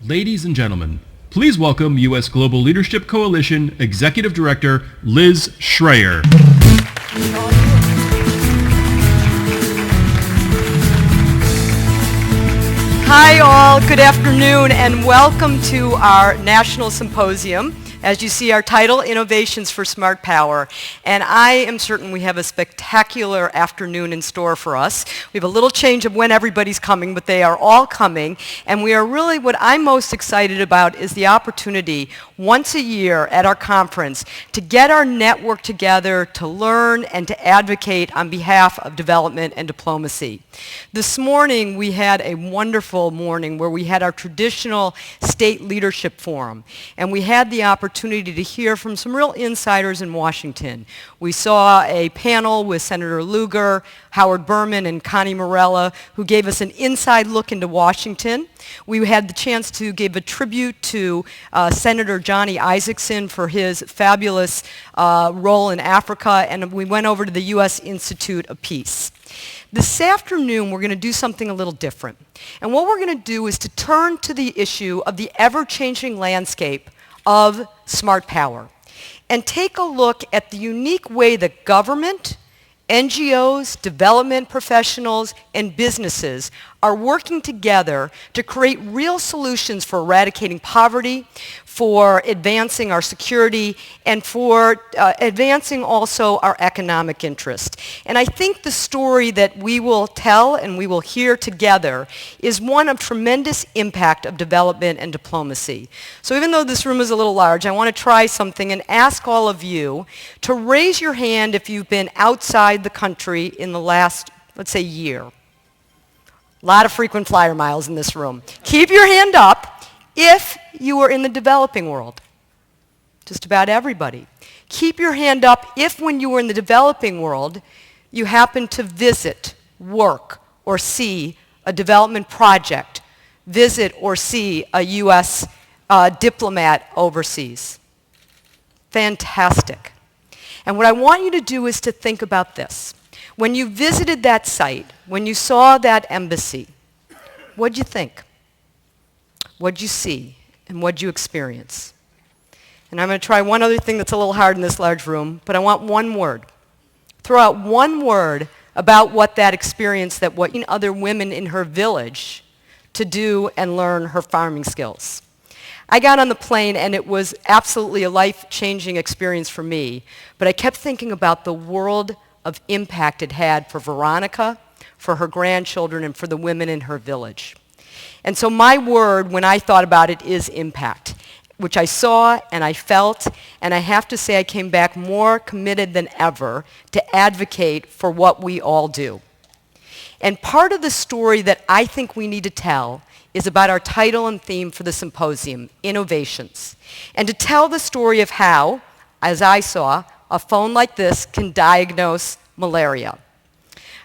Ladies and gentlemen, please welcome U.S. Global Leadership Coalition Executive Director Liz Schreier. Hi all, good afternoon and welcome to our National Symposium. As you see, our title, Innovations for Smart Power. And I am certain we have a spectacular afternoon in store for us. We have a little change of when everybody's coming, but they are all coming. And we are really, what I'm most excited about is the opportunity once a year at our conference to get our network together, to learn and to advocate on behalf of development and diplomacy. This morning, we had a wonderful morning where we had our traditional state leadership forum. And we had the opportunity to hear from some real insiders in Washington. We saw a panel with Senator Lugar, Howard Berman, and Connie Morella, who gave us an inside look into Washington. We had the chance to give a tribute to Senator Johnny Isakson for his fabulous role in Africa, and we went over to the U.S. Institute of Peace. This afternoon, we're going to do something a little different. And what we're going to do is to turn to the issue of the ever-changing landscape of smart power and take a look at the unique way that government, NGOs, development professionals, and businesses are working together to create real solutions for eradicating poverty, for advancing our security, and for advancing also our economic interest. And I think the story that we will tell and we will hear together is one of tremendous impact of development and diplomacy. So even though this room is a little large, I want to try something and ask all of you to raise your hand if you've been outside the country in the last, let's say, year. A lot of frequent flyer miles in this room. Keep your hand up if you were in the developing world. Just about everybody. Keep your hand up if when you were in the developing world, you happened to visit, work, or see a development project, visit or see a U.S. Diplomat overseas. Fantastic. And what I want you to do is to think about this. When you visited that site, when you saw that embassy, what'd you think? What'd you see? And what'd you experience? And I'm going to try one other thing that's a little hard in this large room, but I want one word. Throw out one word about what that experience, that what other women in her village to do and learn her farming skills. I got on the plane and it was absolutely a life-changing experience for me, but I kept thinking about the world of impact it had for Veronica, for her grandchildren, and for the women in her village. And so my word, when I thought about it, is impact, which I saw and I felt, and I have to say I came back more committed than ever to advocate for what we all do. And part of the story that I think we need to tell is about our title and theme for the symposium, Innovations. And to tell the story of how, as I saw, a phone like this can diagnose malaria.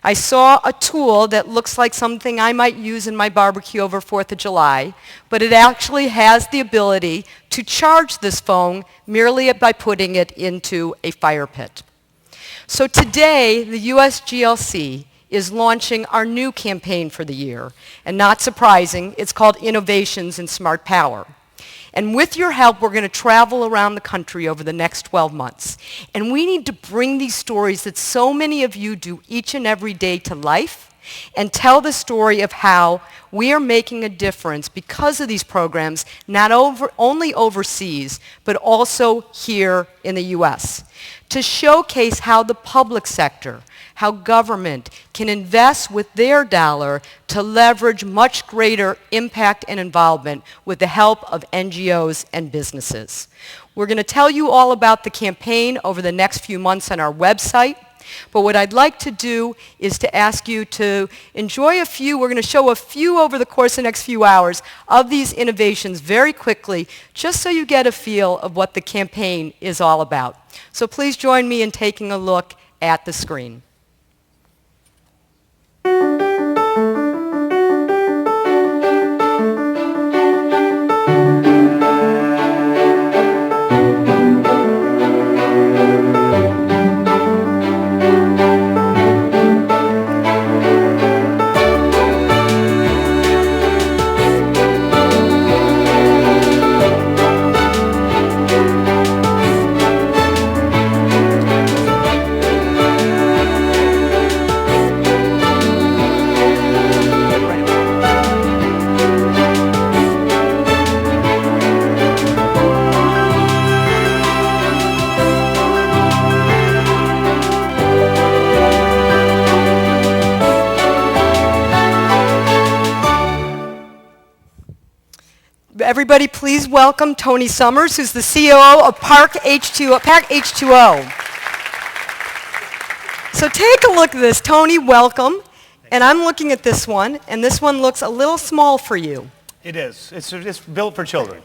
I saw a tool that looks like something I might use in my barbecue over 4th of July, but it actually has the ability to charge this phone merely by putting it into a fire pit. So today, the US GLC is launching our new campaign for the year. And not surprising, it's called Innovations in Smart Power. And with your help, we're going to travel around the country over the next 12 months. And we need to bring these stories that so many of you do each and every day to life and tell the story of how we are making a difference because of these programs, not only overseas, but also here in the U.S. To showcase how the public sector, how government can invest with their dollar to leverage much greater impact and involvement with the help of NGOs and businesses. We're going to tell you all about the campaign over the next few months on our website. But what I'd like to do is to ask you to enjoy a few, we're going to show a few over the course of the next few hours of these innovations very quickly, just so you get a feel of what the campaign is all about. So please join me in taking a look at the screen. everybody please welcome Tony Summers, who's the COO of Pack H2O. So take a look at this. Tony, welcome. And I'm looking at this one, and this one looks a little small for you. It is. It's built for children.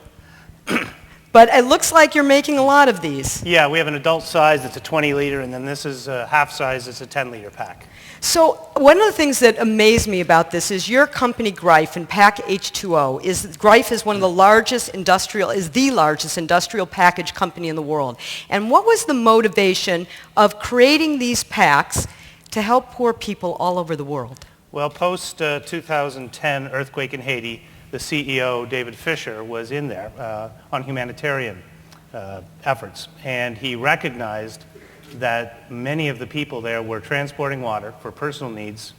But it looks like you're making a lot of these. Yeah, we have an adult size that's a 20-liter, and then this is a half size. It's a 10-liter pack. So one of the things that amazed me about this is your company, Greif, and Pack H2O, Greif is the largest industrial package company in the world. And what was the motivation of creating these packs to help poor people all over the world? Well, post-2010 earthquake in Haiti, the CEO, David Fisher, was in there on humanitarian efforts. And he recognized that many of the people there were transporting water for personal needs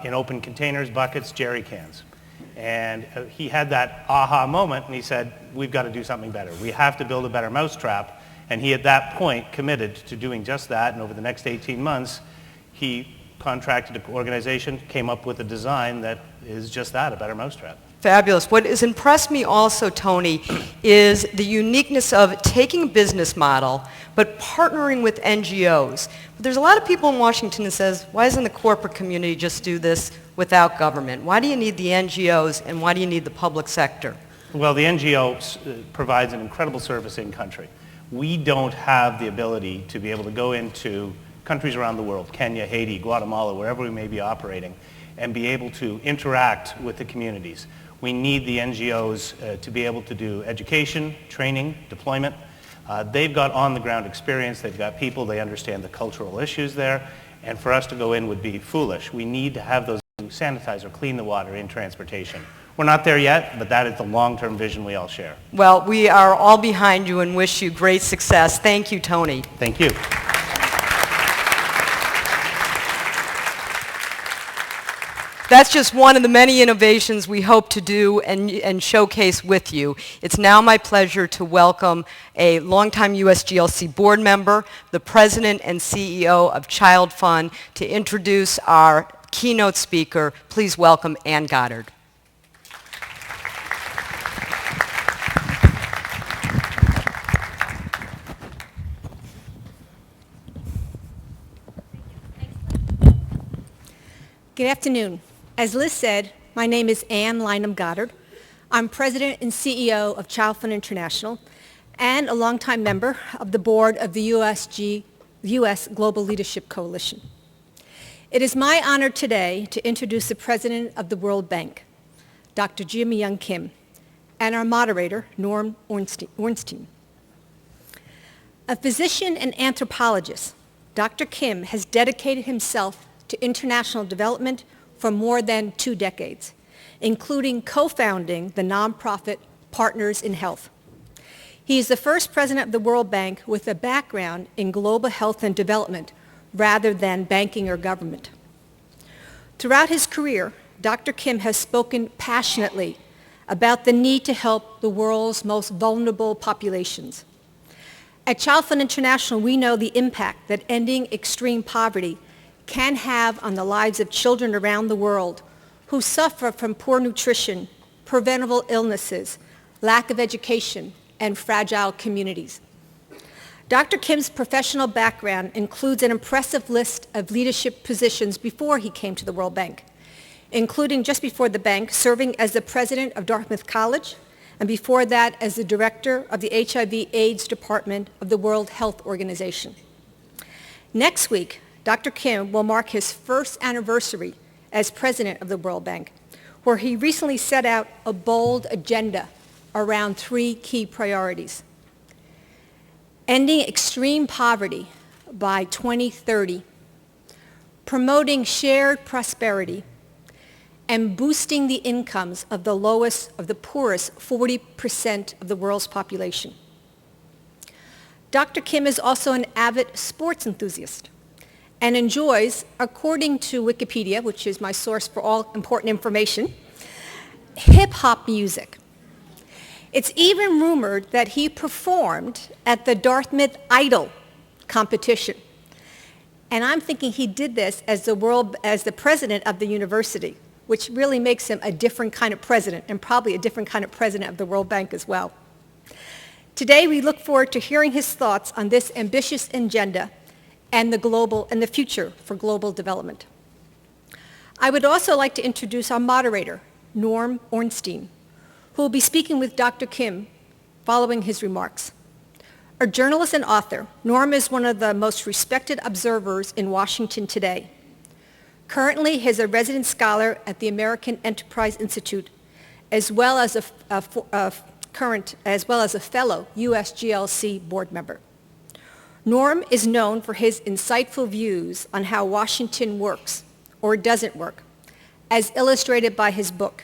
in open containers, buckets, jerry cans. And he had that aha moment, and he said, we've got to do something better. We have to build a better mousetrap. And he, at that point, committed to doing just that. And over the next 18 months, he contracted an organization, came up with a design that is just that, a better mousetrap. Fabulous. What has impressed me also, Tony, is the uniqueness of taking a business model but partnering with NGOs. But there's a lot of people in Washington that says, why doesn't the corporate community just do this without government? Why do you need the NGOs and why do you need the public sector? Well, the NGO provides an incredible service in country. We don't have the ability to be able to go into countries around the world, Kenya, Haiti, Guatemala, wherever we may be operating, and be able to interact with the communities. We need the NGOs to be able to do education, training, deployment. They've got on-the-ground experience. They've got people. They understand the cultural issues there. And for us to go in would be foolish. We need to have those sanitize or clean the water in transportation. We're not there yet, but that is the long-term vision we all share. Well, we are all behind you and wish you great success. Thank you, Tony. Thank you. That's just one of the many innovations we hope to do and showcase with you. It's now my pleasure to welcome a longtime USGLC board member, the president and CEO of Child Fund, to introduce our keynote speaker. Please welcome Ann Goddard. Good afternoon. As Liz said, my name is Ann Lynham Goddard. I'm president and CEO of Child Fund International and a longtime member of the board of the U.S. Global Leadership Coalition. It is my honor today to introduce the president of the World Bank, Dr. Jim Young Kim, and our moderator, Norm Ornstein. A physician and anthropologist, Dr. Kim has dedicated himself to international development for more than 2 decades, including co-founding the nonprofit Partners in Health. He is the first president of the World Bank with a background in global health and development rather than banking or government. Throughout his career, Dr. Kim has spoken passionately about the need to help the world's most vulnerable populations. At Child Fund International, we know the impact that ending extreme poverty can have on the lives of children around the world who suffer from poor nutrition, preventable illnesses, lack of education, and fragile communities. Dr. Kim's professional background includes an impressive list of leadership positions before he came to the World Bank, including just before the bank, serving as the president of Dartmouth College, and before that as the director of the HIV/AIDS Department of the World Health Organization. Next week, Dr. Kim will mark his first anniversary as president of the World Bank, where he recently set out a bold agenda around 3 key priorities: ending extreme poverty by 2030, promoting shared prosperity, and boosting the incomes of the poorest 40% of the world's population. Dr. Kim is also an avid sports enthusiast and enjoys, according to Wikipedia, which is my source for all important information, hip-hop music. It's even rumored that he performed at the Dartmouth Idol competition. And I'm thinking he did this as the president of the university. which really makes him a different kind of president, and probably a different kind of president of the World Bank as well. Today, we look forward to hearing his thoughts on this ambitious agenda and the future for global development. I would also like to introduce our moderator, Norm Ornstein, who will be speaking with Dr. Kim following his remarks. A journalist and author, Norm is one of the most respected observers in Washington today. Currently, he is a resident scholar at the American Enterprise Institute, as well as a fellow USGLC board member. Norm is known for his insightful views on how Washington works, or doesn't work, as illustrated by his book,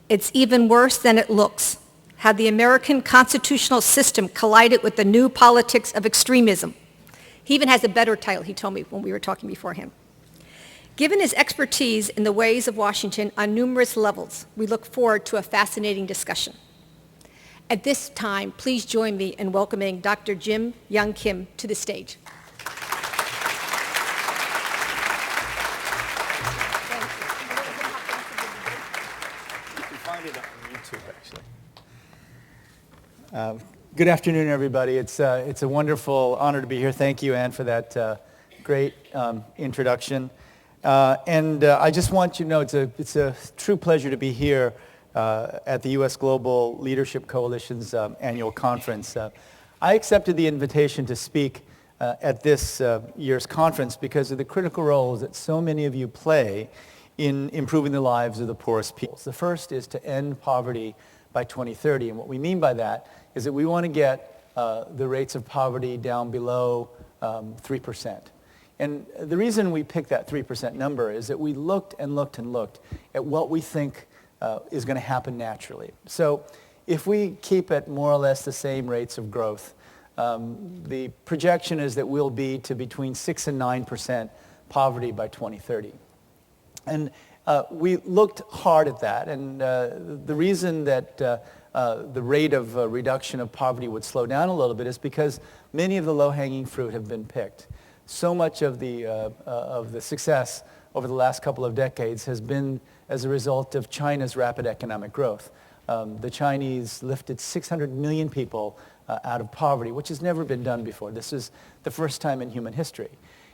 It's Even Worse Than It Looks: How the American Constitutional System Collided with the New Politics of Extremism. He even has a better title, he told me when we were talking beforehand. Given his expertise in the ways of Washington on numerous levels, we look forward to a fascinating discussion. At this time, please join me in welcoming Dr. Jim Young Kim to the stage. Good afternoon, everybody. It's a wonderful honor to be here. Thank you, Ann, for that great introduction. I just want you to know it's a true pleasure to be here at the U.S. Global Leadership Coalition's annual conference. I accepted the invitation to speak at this year's conference because of the critical roles that so many of you play in improving the lives of the poorest people. The first is to end poverty by 2030, and what we mean by that is that we want to get the rates of poverty down below 3%. And the reason we picked that 3% number is that we looked and looked and looked at what we think is going to happen naturally. So if we keep at more or less the same rates of growth, the projection is that we'll be to between 6 and 9% poverty by 2030. And we looked hard at that, and the reason that the rate of reduction of poverty would slow down a little bit is because many of the low-hanging fruit have been picked. So much of the success over the last couple of decades has been as a result of China's rapid economic growth. The Chinese lifted 600 million people out of poverty, which has never been done before. This is the first time in human history.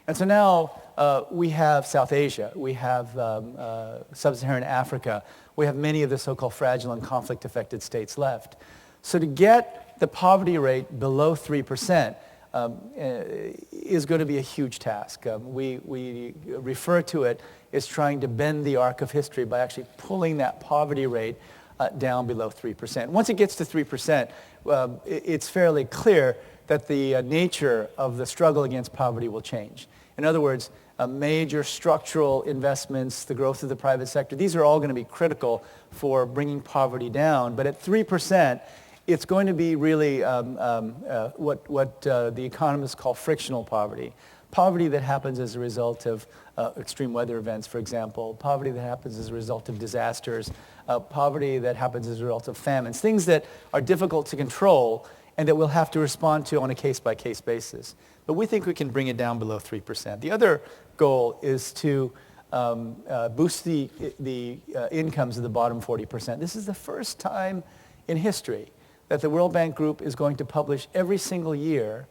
And so now we have South Asia, we have Sub-Saharan Africa, we have many of the so-called fragile and conflict-affected states left. So to get the poverty rate below 3% is going to be a huge task. We refer to it as trying to bend the arc of history by actually pulling that poverty rate down below 3%. Once it gets to 3%, it's fairly clear that the nature of the struggle against poverty will change. In other words, major structural investments, the growth of the private sector, these are all going to be critical for bringing poverty down. But at 3%, it's going to be really what the economists call frictional poverty. Poverty that happens as a result of extreme weather events, for example. Poverty that happens as a result of disasters. Poverty that happens as a result of famines. Things that are difficult to control and that we'll have to respond to on a case-by-case basis. But we think we can bring it down below 3%. The other goal is to boost the incomes of the bottom 40%. This is the first time in history that the World Bank Group is going to publish every single year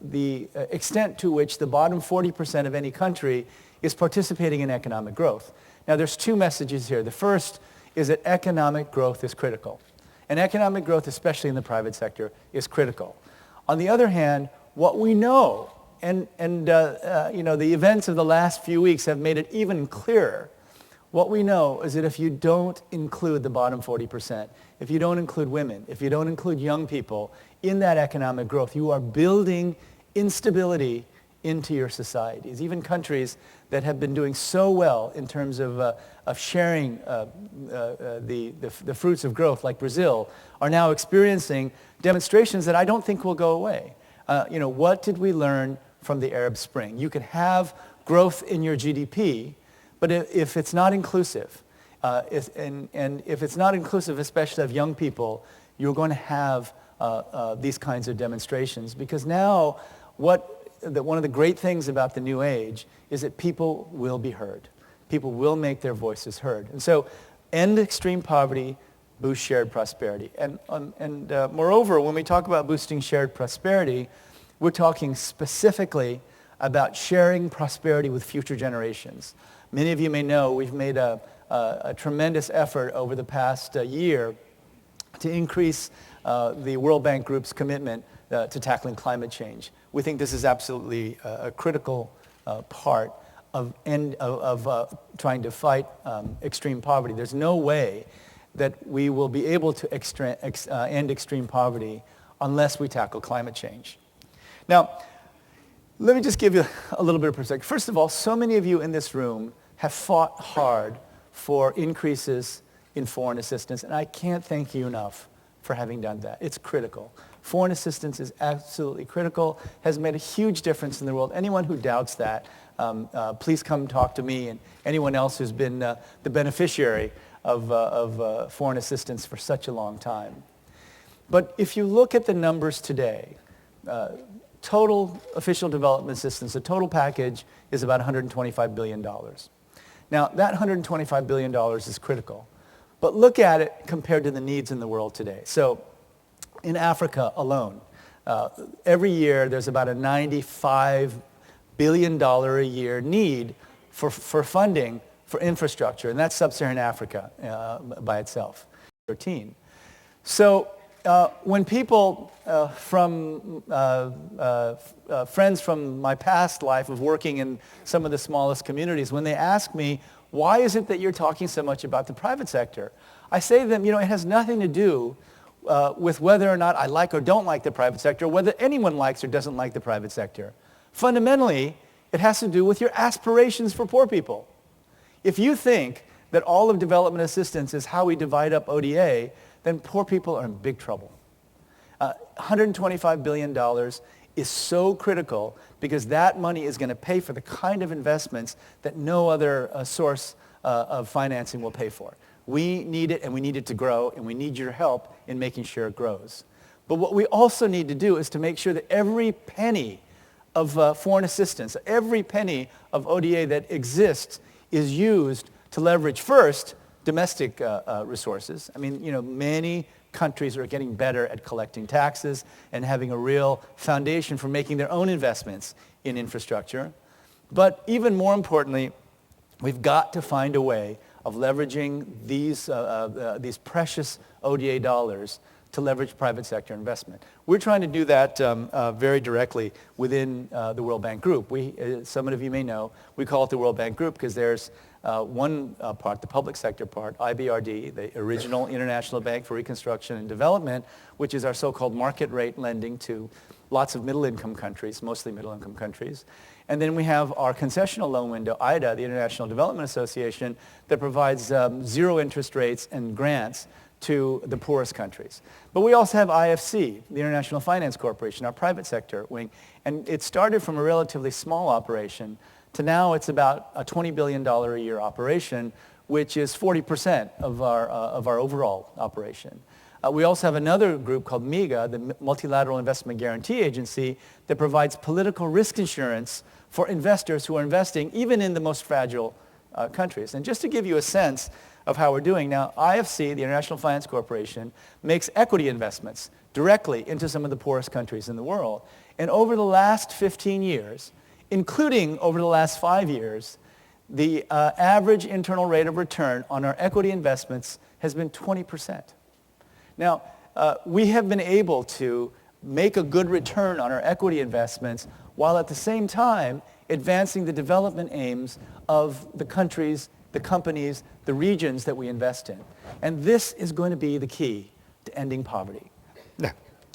the extent to which the bottom 40% of any country is participating in economic growth. Now, there's two messages here. The first is that economic growth is critical. And economic growth, especially in the private sector, is critical. On the other hand, what we know, and the events of the last few weeks have made it even clearer, what we know is that if you don't include the bottom 40%, if you don't include women, if you don't include young people in that economic growth, you are building instability into your societies. Even countries that have been doing so well in terms of sharing the fruits of growth, like Brazil, are now experiencing demonstrations that I don't think will go away. What did we learn from the Arab Spring? You can have growth in your GDP, but if it's not inclusive, and if it's not inclusive, especially of young people, you're going to have these kinds of demonstrations. Because now, one of the great things about the new age is that people will be heard. people will make their voices heard. And so end extreme poverty, boost shared prosperity. And moreover, when we talk about boosting shared prosperity, we're talking specifically about sharing prosperity with future generations. Many of you may know we've made a tremendous effort over the past year to increase the World Bank Group's commitment to tackling climate change. We think this is absolutely a critical part of trying to fight extreme poverty. There's no way that we will be able to end extreme poverty unless we tackle climate change. Now, let me just give you a little bit of perspective. First of all, so many of you in this room have fought hard for increases in foreign assistance, and I can't thank you enough for having done that. It's critical. Foreign assistance is absolutely critical, has made a huge difference in the world. Anyone who doubts that, please come talk to me and anyone else who's been the beneficiary of foreign assistance for such a long time. But if you look at the numbers today, total official development assistance, the total package is about $125 billion. Now, that $125 billion is critical. But look at it compared to the needs in the world today. So in Africa alone, every year there's about a $95 billion a year need for funding for infrastructure, and that's sub-Saharan Africa by itself. 13. So when people from friends from my past life of working in some of the smallest communities, when they ask me, why is it that you're talking so much about the private sector? I say to them, it has nothing to do with whether or not I like or don't like the private sector, whether anyone likes or doesn't like the private sector. Fundamentally, it has to do with your aspirations for poor people. If you think that all of development assistance is how we divide up ODA, then poor people are in big trouble. $125 billion is so critical because that money is going to pay for the kind of investments that no other source of financing will pay for. We need it, and we need it to grow, and we need your help in making sure it grows. But what we also need to do is to make sure that every penny of foreign assistance, every penny of ODA that exists is used to leverage first domestic resources. I mean, many countries are getting better at collecting taxes and having a real foundation for making their own investments in infrastructure. But even more importantly, we've got to find a way of leveraging these precious ODA dollars to leverage private sector investment. We're trying to do that very directly within the World Bank Group. Some of you may know, we call it the World Bank Group because there's one part, the public sector part, IBRD, the original International Bank for Reconstruction and Development, which is our so-called market rate lending to lots of middle-income countries, mostly middle-income countries. And then we have our concessional loan window, IDA, the International Development Association, that provides zero interest rates and grants to the poorest countries. But we also have IFC, the International Finance Corporation, our private sector wing. And it started from a relatively small operation to now it's about a $20 billion a year operation, which is 40% of our overall operation. We also have another group called MIGA, the Multilateral Investment Guarantee Agency, that provides political risk insurance for investors who are investing even in the most fragile countries. And just to give you a sense of how we're doing, now IFC, the International Finance Corporation, makes equity investments directly into some of the poorest countries in the world. And over the last 15 years, including over the last 5 years, the average internal rate of return on our equity investments has been 20%. Now, we have been able to make a good return on our equity investments while at the same time advancing the development aims of the countries, the companies, the regions that we invest in. And this is going to be the key to ending poverty.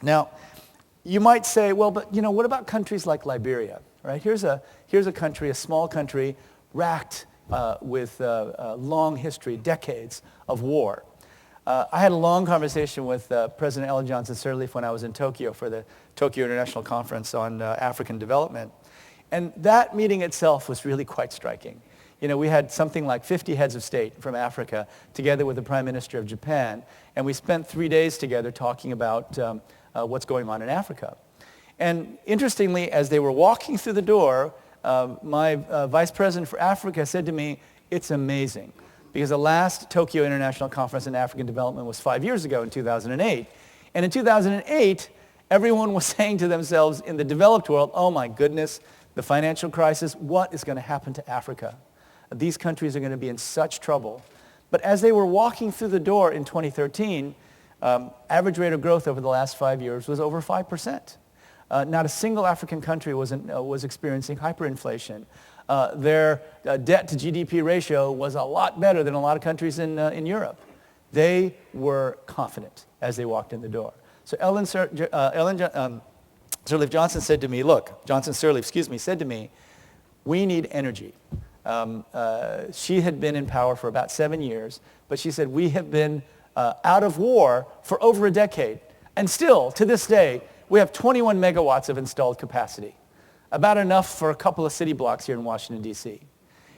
Now, you might say, well, but what about countries like Liberia, right? Here's a country, a small country, racked with a long history, decades of war. I had a long conversation with President Ellen Johnson Sirleaf when I was in Tokyo for the Tokyo International Conference on African Development. And that meeting itself was really quite striking. We had something like 50 heads of state from Africa together with the Prime Minister of Japan, and we spent 3 days together talking about what's going on in Africa. And interestingly, as they were walking through the door, my Vice President for Africa said to me, It's amazing. Because the last Tokyo International Conference on African Development was 5 years ago in 2008. And in 2008, everyone was saying to themselves in the developed world, oh my goodness, the financial crisis, what is going to happen to Africa? These countries are going to be in such trouble. But as they were walking through the door in 2013, average rate of growth over the last 5 years was over 5%. Not a single African country was experiencing hyperinflation. Their debt to GDP ratio was a lot better than a lot of countries in Europe. They were confident as they walked in the door. So Sirleaf Johnson said to me, Johnson Sirleaf, said to me, we need energy. She had been in power for about 7 years, but she said, we have been out of war for over a decade. And still, to this day, we have 21 megawatts of installed capacity, about enough for a couple of city blocks here in Washington, D.C.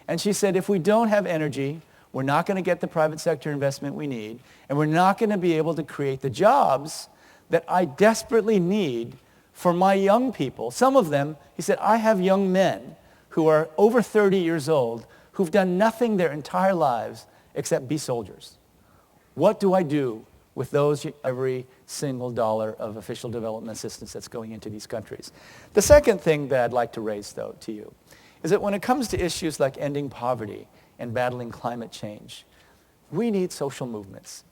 And she said, if we don't have energy, we're not going to get the private sector investment we need, and we're not going to be able to create the jobs that I desperately need for my young people. Some of them, he said, I have young men who are over 30 years old who've done nothing their entire lives except be soldiers. What do I do with those every single dollar of official development assistance that's going into these countries? The second thing that I'd like to raise, though, to you is that when it comes to issues like ending poverty and battling climate change, we need social movements.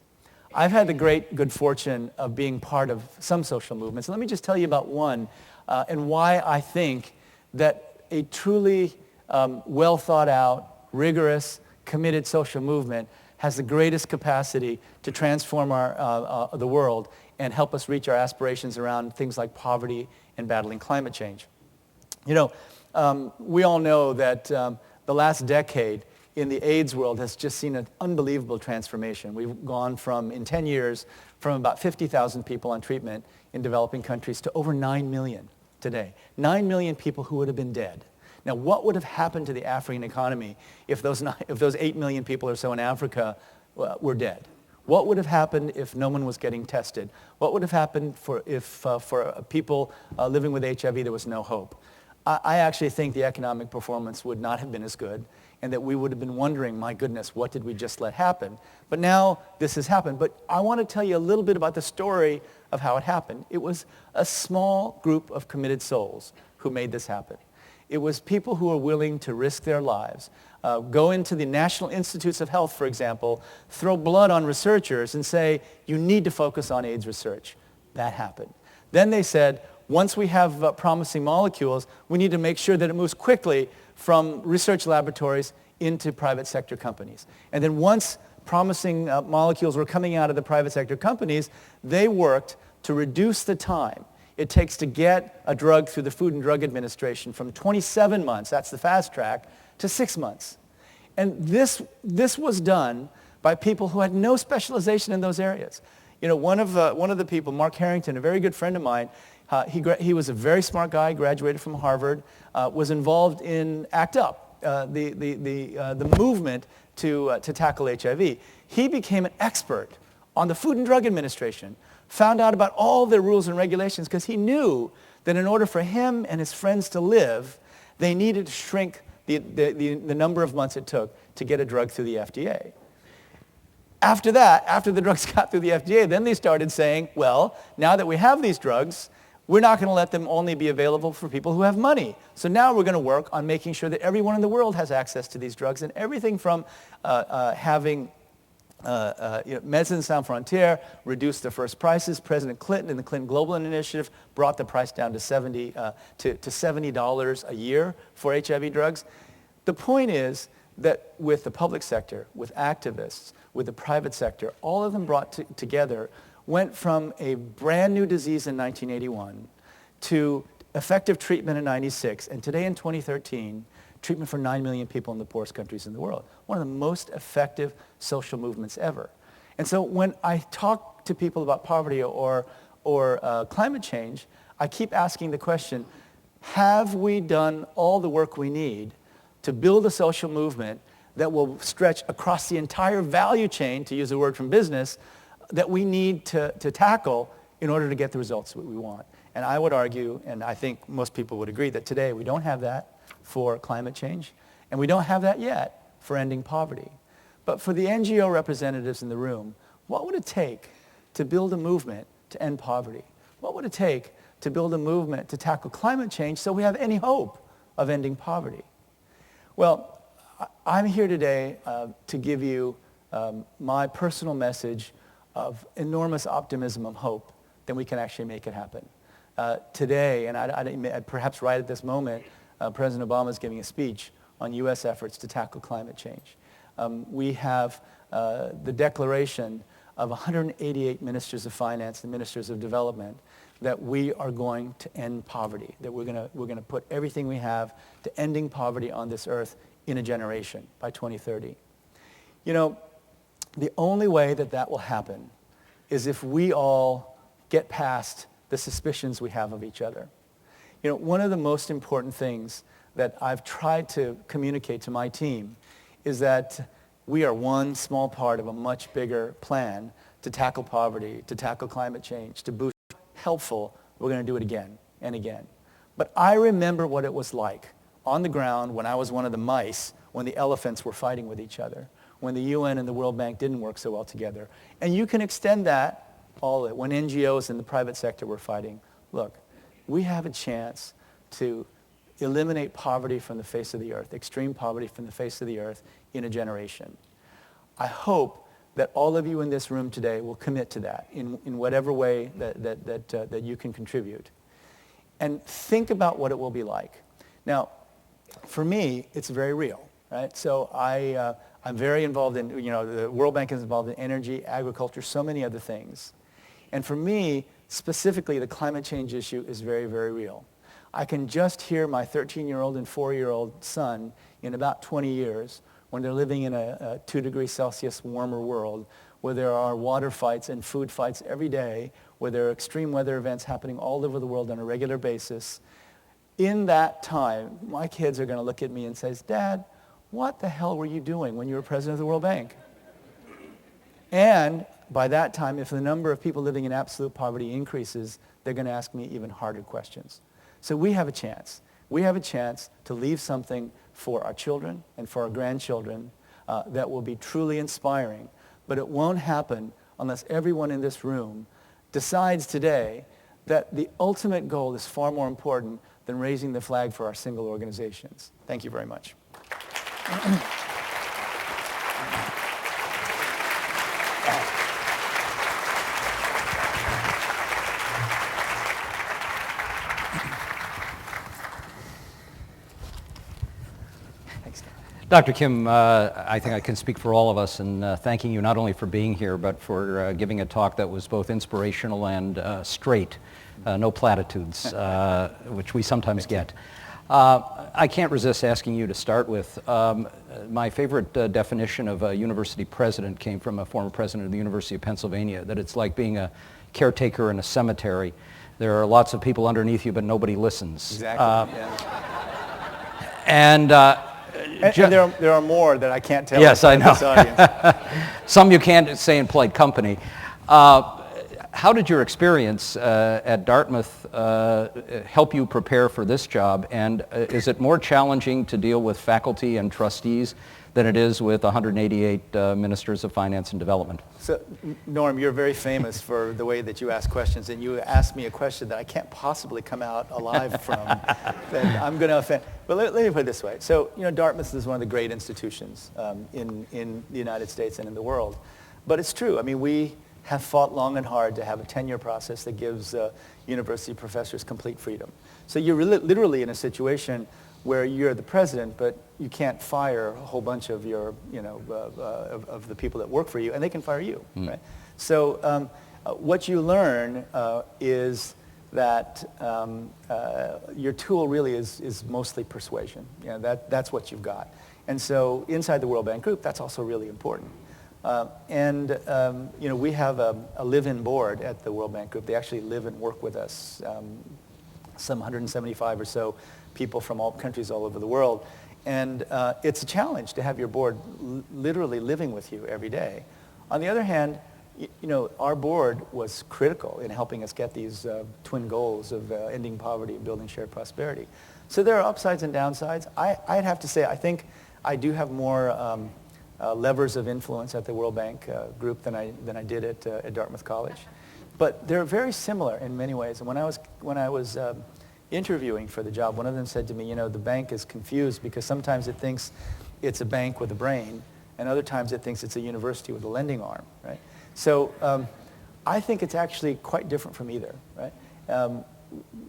I've had the great good fortune of being part of some social movements. Let me just tell you about one and why I think that a truly well thought out, rigorous, committed social movement has the greatest capacity to transform the world and help us reach our aspirations around things like poverty and battling climate change. You know, we all know that the last decade in the AIDS world has just seen an unbelievable transformation. We've gone from, in 10 years, from about 50,000 people on treatment in developing countries to over 9 million today. 9 million people who would have been dead. Now, what would have happened to the African economy if those 8 million people or so in Africa were dead? What would have happened if no one was getting tested? What would have happened if for people living with HIV there was no hope? I actually think the economic performance would not have been as good, and that we would have been wondering, my goodness, what did we just let happen? But now this has happened. But I want to tell you a little bit about the story of how it happened. It was a small group of committed souls who made this happen. It was people who were willing to risk their lives, go into the National Institutes of Health, for example, throw blood on researchers and say, you need to focus on AIDS research. That happened. Then they said, once we have promising molecules, we need to make sure that it moves quickly from research laboratories into private sector companies. And then once promising molecules were coming out of the private sector companies, they worked to reduce the time it takes to get a drug through the Food and Drug Administration from 27 months, that's the fast track, to 6 months. And this was done by people who had no specialization in those areas. You know, one of the people, Mark Harrington, a very good friend of mine, he was a very smart guy, graduated from Harvard, was involved in ACT UP, the movement to tackle HIV. He became an expert on the Food and Drug Administration, found out about all their rules and regulations because he knew that in order for him and his friends to live, they needed to shrink the number of months it took to get a drug through the FDA. After that, after the drugs got through the FDA, then they started saying, well, now that we have these drugs, we're not going to let them only be available for people who have money. So now we're going to work on making sure that everyone in the world has access to these drugs, and everything from having Médecins Sans Frontières reduced the first prices. President Clinton and the Clinton Global Initiative brought the price down to $70 a year for HIV drugs. The point is that with the public sector, with activists, with the private sector, all of them brought together, went from a brand new disease in 1981 to effective treatment in 96, and today in 2013, treatment for 9 million people in the poorest countries in the world. One of the most effective social movements ever. And so when I talk to people about poverty or climate change, I keep asking the question, have we done all the work we need to build a social movement that will stretch across the entire value chain, to use a word from business, that we need to tackle in order to get the results that we want? And I would argue, and I think most people would agree, that today we don't have that for climate change, and we don't have that yet for ending poverty. But for the NGO representatives in the room, what would it take to build a movement to end poverty? What would it take to build a movement to tackle climate change so we have any hope of ending poverty? Well, I'm here today to give you my personal message of enormous optimism and hope that we can actually make it happen. Today, and perhaps right at this moment, President Obama is giving a speech on U.S. efforts to tackle climate change. We have the declaration of 188 ministers of finance and ministers of development that we are going to end poverty, that we're going to put everything we have to ending poverty on this earth in a generation by 2030. You know, the only way that that will happen is if we all get past the suspicions we have of each other. You know, one of the most important things that I've tried to communicate to my team is that we are one small part of a much bigger plan to tackle poverty, to tackle climate change, to boost helpful. We're going to do it again and again. But I remember what it was like on the ground when I was one of the mice, when the elephants were fighting with each other, when the UN and the World Bank didn't work so well together. And you can extend that all when NGOs and the private sector were fighting. Look, we have a chance to eliminate poverty from the face of the earth, extreme poverty from the face of the earth in a generation. I hope that all of you in this room today will commit to that in whatever way that you can contribute. And think about what it will be like. Now, for me, it's very real, right? So I'm very involved in, the World Bank is involved in energy, agriculture, so many other things. And for me, specifically, the climate change issue is very, very real. I can just hear my 13-year-old and 4-year-old son in about 20 years, when they're living in a 2 degrees Celsius warmer world, where there are water fights and food fights every day, where there are extreme weather events happening all over the world on a regular basis. In that time, my kids are going to look at me and say, Dad, what the hell were you doing when you were president of the World Bank? And by that time, if the number of people living in absolute poverty increases, they're going to ask me even harder questions. So we have a chance. We have a chance to leave something for our children and for our grandchildren that will be truly inspiring. But it won't happen unless everyone in this room decides today that the ultimate goal is far more important than raising the flag for our single organizations. Thank you very much. Dr. Kim, I think I can speak for all of us in thanking you not only for being here, but for giving a talk that was both inspirational and straight, no platitudes, which we sometimes get. I can't resist asking you to start with. My favorite definition of a university president came from a former president of the University of Pennsylvania, that it's like being a caretaker in a cemetery. There are lots of people underneath you, but nobody listens. Exactly. And there are more that I can't tell. Yes, I know. This audience. Some you can't say in polite company. How did your experience at Dartmouth help you prepare for this job? And is it more challenging to deal with faculty and trustees than it is with 188 ministers of finance and development? So, Norm, you're very famous for the way that you ask questions, and you asked me a question that I can't possibly come out alive from, that I'm going to offend. But let me put it this way. So, Dartmouth is one of the great institutions in the United States and in the world. But it's true. I mean, we have fought long and hard to have a tenure process that gives university professors complete freedom. So you're literally in a situation where you're the president, but you can't fire a whole bunch of your, of the people that work for you, and they can fire you, right? So what you learn is that your tool really is mostly persuasion. That's what you've got. And so inside the World Bank Group, that's also really important. We have a live-in board at the World Bank Group. They actually live and work with us, some 175 or so people from all countries all over the world. And it's a challenge to have your board literally living with you every day. On the other hand, our board was critical in helping us get these twin goals of ending poverty and building shared prosperity. So there are upsides and downsides. I'd have to say, I think I do have more levers of influence at the World Bank group than I did at Dartmouth College. But they're very similar in many ways. And when I was interviewing for the job, one of them said to me, you know, the bank is confused because sometimes it thinks it's a bank with a brain, and other times it thinks it's a university with a lending arm, right? So I think it's actually quite different from either, right?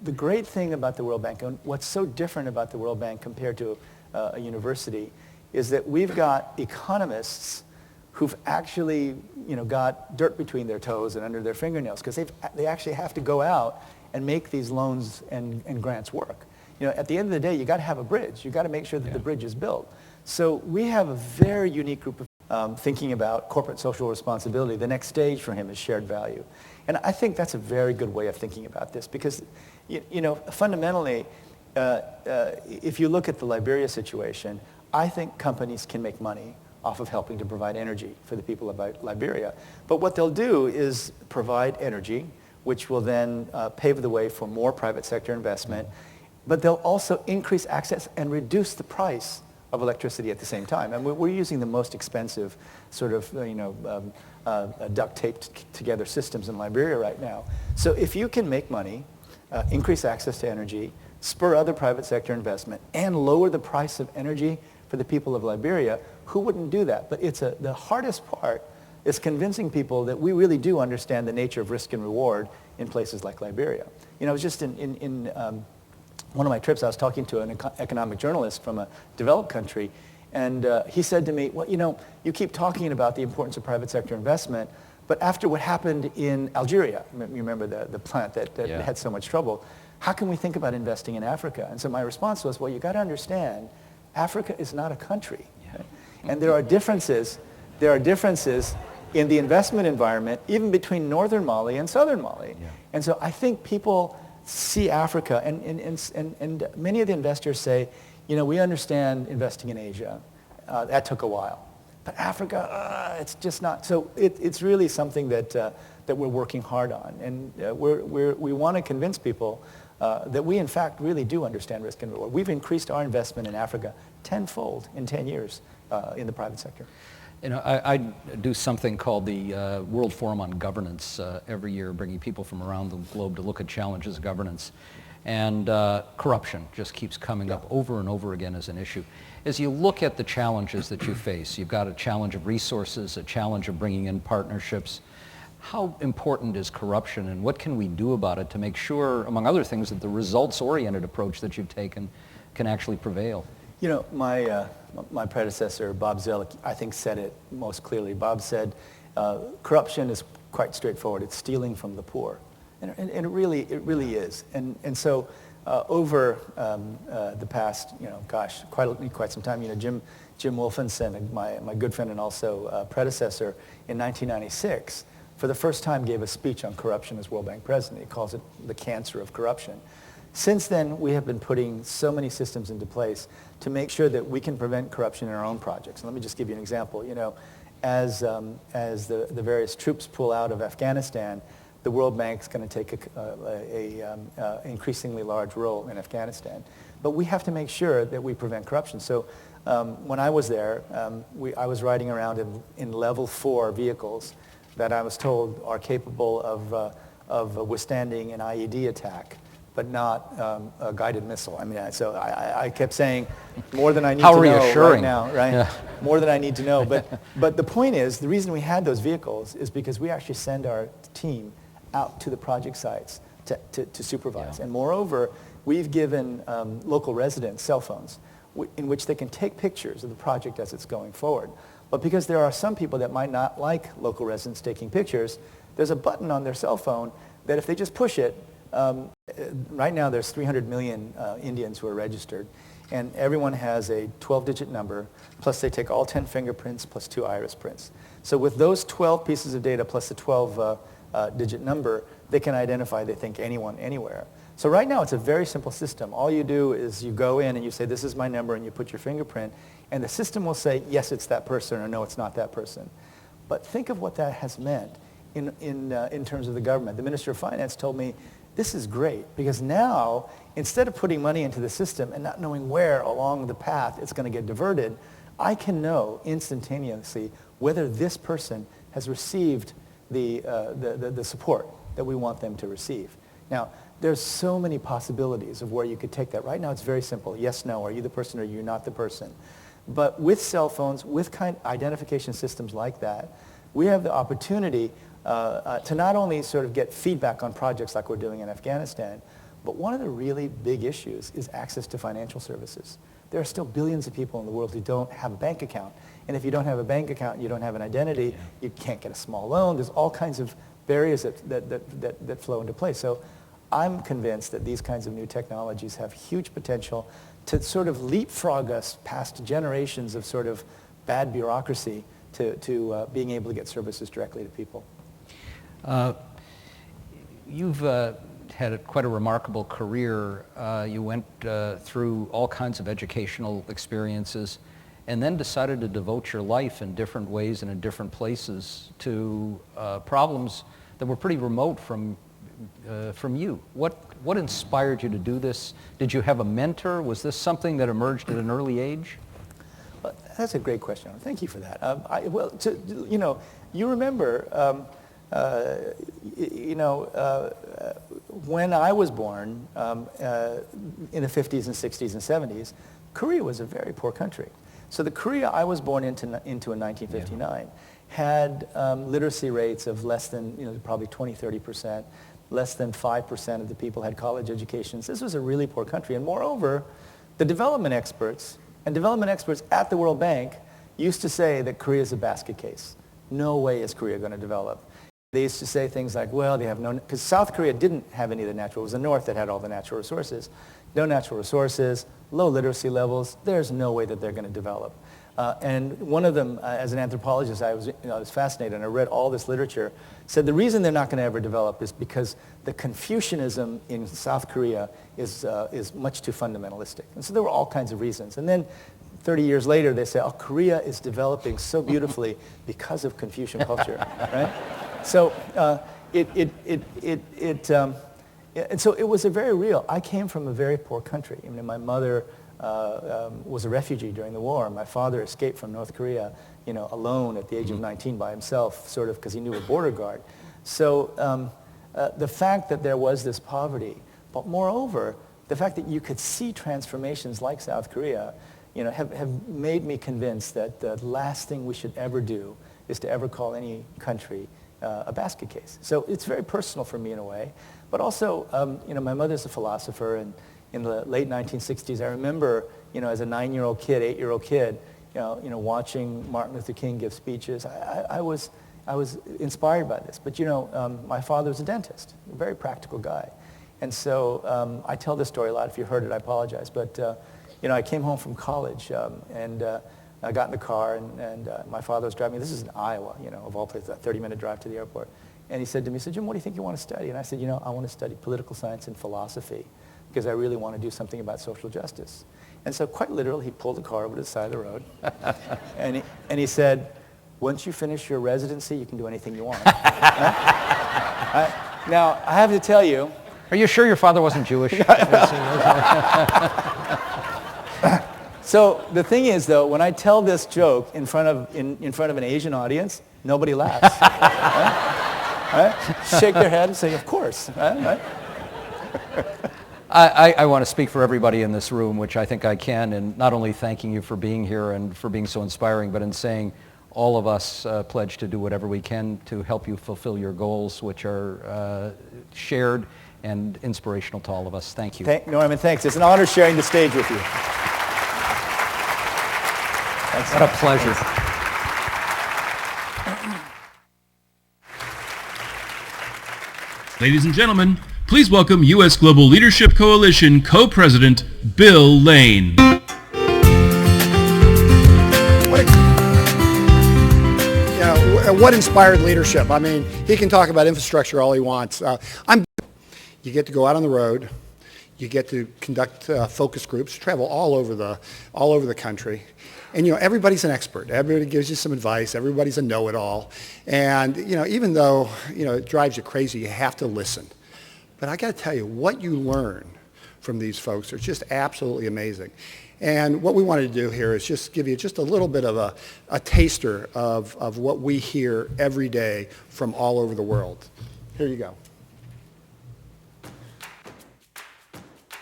The great thing about the World Bank, and what's so different about the World Bank compared to a university, is that we've got economists who've actually, you know, got dirt between their toes and under their fingernails because they actually have to go out and make these loans and grants work. You know, at the end of the day, you got to have a bridge. You got to make sure that the bridge is built. So we have a very unique group of thinking about corporate social responsibility. The next stage for him is shared value. And I think that's a very good way of thinking about this because, you know, fundamentally, if you look at the Liberia situation, I think companies can make money off of helping to provide energy for the people of Liberia. But what they'll do is provide energy, which will then pave the way for more private sector investment. But they'll also increase access and reduce the price of electricity at the same time. And we're using the most expensive sort of, duct taped together systems in Liberia right now. So if you can make money, increase access to energy, spur other private sector investment, and lower the price of energy for the people of Liberia, who wouldn't do that? But the hardest part is convincing people that we really do understand the nature of risk and reward in places like Liberia. You know, I was just in one of my trips, I was talking to an economic journalist from a developed country, and he said to me, well, you know, you keep talking about the importance of private sector investment, but after what happened in Algeria, you remember the plant that had so much trouble, how can we think about investing in Africa? And so my response was, well, you got to understand, Africa is not a country. Right? And there are differences in the investment environment, even between northern Mali and southern Mali. Yeah. And so I think people see Africa, and many of the investors say, you know, we understand investing in Asia. That took a while. But Africa, it's just not. So it's really something that we're working hard on. And we want to convince people that we, in fact, really do understand risk and reward. We've increased our investment in Africa tenfold in 10 years in the private sector. You know, I do something called the World Forum on Governance every year, bringing people from around the globe to look at challenges of governance. And corruption just keeps coming up over and over again as an issue. As you look at the challenges that you face, you've got a challenge of resources, a challenge of bringing in partnerships. How important is corruption, and what can we do about it to make sure, among other things, that the results-oriented approach that you've taken can actually prevail? You know, my predecessor, Bob Zoellick, I think said it most clearly. Bob said, corruption is quite straightforward. It's stealing from the poor. And it really is. And so over the past, you know, gosh, quite some time, you know, Jim Wolfenson, my good friend and also predecessor, in 1996, for the first time gave a speech on corruption as World Bank president. He calls it the cancer of corruption. Since then, we have been putting so many systems into place to make sure that we can prevent corruption in our own projects. And let me just give you an example. You know, as the various troops pull out of Afghanistan, the World Bank's going to take a increasingly large role in Afghanistan. But we have to make sure that we prevent corruption. So when I was there, I was riding around in level 4 vehicles that I was told are capable of withstanding an IED attack, but not a guided missile. I mean, so I kept saying more than I need to know right now, right? Yeah. More than I need to know. But the point is, the reason we had those vehicles is because we actually send our team out to the project sites to supervise. Yeah. And moreover, we've given local residents cell phones in which they can take pictures of the project as it's going forward. But because there are some people that might not like local residents taking pictures, there's a button on their cell phone that if they just push it, right now there's 300 million Indians who are registered, and everyone has a 12-digit number, plus they take all 10 fingerprints plus 2 iris prints. So with those 12 pieces of data plus the 12-digit number, they can identify, they think, anyone, anywhere. So right now it's a very simple system. All you do is you go in and you say, this is my number, and you put your fingerprint, and the system will say, yes, it's that person, or no, it's not that person. But think of what that has meant in terms of the government. The Minister of Finance told me, this is great, because now, instead of putting money into the system and not knowing where along the path it's going to get diverted, I can know instantaneously whether this person has received the support that we want them to receive. Now, there's so many possibilities of where you could take that. Right now, it's very simple. Yes, no. Are you the person or are you not the person? But with cell phones, with identification systems like that, we have the opportunity to not only sort of get feedback on projects like we're doing in Afghanistan, but one of the really big issues is access to financial services. There are still billions of people in the world who don't have a bank account. And if you don't have a bank account and you don't have an identity, you can't get a small loan. There's all kinds of barriers that flow into play. So I'm convinced that these kinds of new technologies have huge potential to sort of leapfrog us past generations of sort of bad bureaucracy to being able to get services directly to people. You've had quite a remarkable career. You went through all kinds of educational experiences and then decided to devote your life in different ways and in different places to problems that were pretty remote from you. What inspired you to do this? Did you have a mentor? Was this something that emerged at an early age? Well, that's a great question. Thank you for that. You remember, when I was born in the 50s and 60s and 70s, Korea was a very poor country. So the Korea I was born into in 1959 had literacy rates of less than, probably 20, 30%. Less than 5% of the people had college educations. This was a really poor country. And moreover, the development experts at the World Bank used to say that Korea is a basket case. No way is Korea going to develop. They used to say things like, well, they have no, because South Korea didn't have any of the natural, it was the North that had all the natural resources. No natural resources, low literacy levels, there's no way that they're going to develop. And one of them, as an anthropologist, I was fascinated, and I read all this literature, said the reason they're not going to ever develop is because the Confucianism in South Korea is much too fundamentalistic. And so there were all kinds of reasons. And then 30 years later, they say, oh, Korea is developing so beautifully because of Confucian culture, right? So and so it was a very real. I came from a very poor country. I mean, my mother was a refugee during the war. My father escaped from North Korea, alone at the age of 19 by himself, sort of because he knew a border guard. So the fact that there was this poverty, but moreover, the fact that you could see transformations like South Korea, have made me convinced that the last thing we should ever do is to ever call any country a basket case. So it's very personal for me in a way. But also, my mother's a philosopher, and in the late 1960s, I remember, as a 9-year-old kid, 8-year-old kid, watching Martin Luther King give speeches. I was inspired by this. But, my father was a dentist, a very practical guy. And so I tell this story a lot. If you heard it, I apologize. But, I came home from college, and I got in the car, and my father was driving me. This is in Iowa, of all places, a 30-minute drive to the airport. And he said to me, Jim, what do you think you want to study? And I said, I want to study political science and philosophy because I really want to do something about social justice. And so quite literally, he pulled the car over to the side of the road, and he said, once you finish your residency, you can do anything you want. Now, I have to tell you. Are you sure your father wasn't Jewish? So the thing is, though, when I tell this joke in front of an Asian audience, nobody laughs. Right? Shake their head and say, of course. Right? I want to speak for everybody in this room, which I think I can, and not only thanking you for being here and for being so inspiring, but in saying all of us pledge to do whatever we can to help you fulfill your goals, which are shared and inspirational to all of us. Thank you. Norman, thanks. It's an honor sharing the stage with you. Thanks. What a pleasure. Ladies and gentlemen, please welcome U.S. Global Leadership Coalition Co-President Bill Lane. What inspired leadership? I mean, he can talk about infrastructure all he wants. You get to go out on the road. You get to conduct focus groups, travel all over the country. And, everybody's an expert. Everybody gives you some advice. Everybody's a know-it-all. And, even though, it drives you crazy, you have to listen. But I got to tell you, what you learn from these folks are just absolutely amazing. And what we wanted to do here is just give you just a little bit of a taster of what we hear every day from all over the world. Here you go.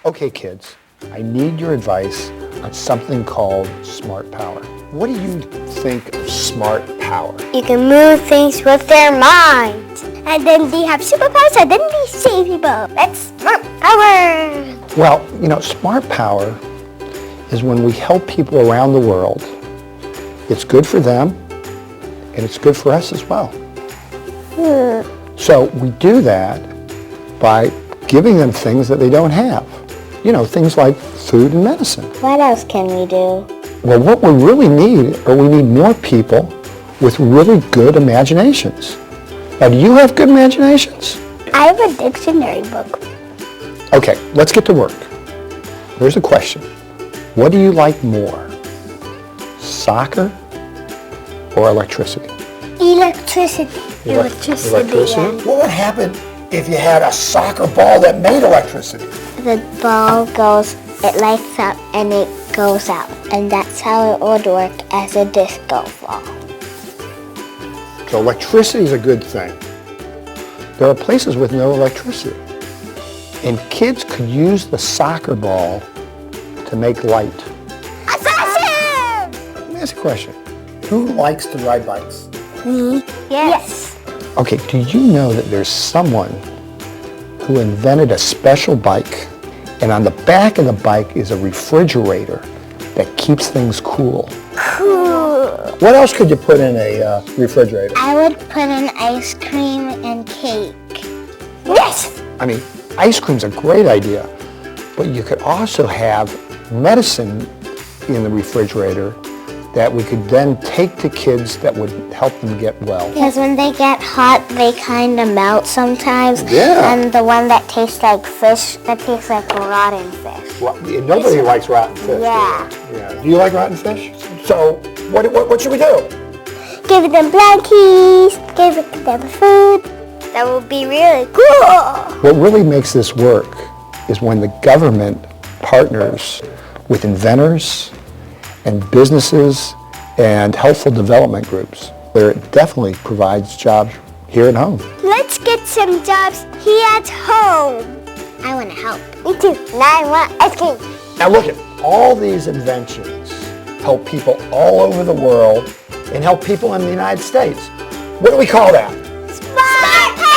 Okay, kids, I need your advice on something called smart power. What do you think of smart power? You can move things with their minds. And then they have superpowers and then they save people. That's smart power. Well, you know, smart power is when we help people around the world. It's good for them and it's good for us as well. So we do that by giving them things that they don't have. You know, things like food and medicine. What else can we do? Well, what we really need we need more people with really good imaginations. Now, do you have good imaginations? I have a dictionary book. Okay, let's get to work. Here's a question. What do you like more? Soccer or electricity? Electricity. Electricity. What would happen if you had a soccer ball that made electricity? The ball goes, it lights up and it goes out. And that's how it would work as a disco ball. So electricity is a good thing. There are places with no electricity. And kids could use the soccer ball to make light. Awesome! Let me ask you a question. Who likes to ride bikes? Me? Yes. Okay, do you know that there's someone who invented a special bike, and on the back of the bike is a refrigerator that keeps things cool? Cool. What else could you put in a refrigerator? I would put in ice cream and cake. Yes! I mean, ice cream's a great idea, but you could also have medicine in the refrigerator that we could then take to kids that would help them get well. Because when they get hot, they kind of melt sometimes. Yeah. And the one that tastes like fish, that tastes like rotten fish. Well, nobody likes rotten fish. Yeah. Yeah. Do you like rotten fish? So what should we do? Give them blankies, give them food. That would be really cool. What really makes this work is when the government partners with inventors and businesses and helpful development groups, where it definitely provides jobs here at home. Let's get some jobs here at home. I want to help. Me too. Now I want ice cream. Now look at all these inventions help people all over the world and help people in the United States. What do we call that? Smart power!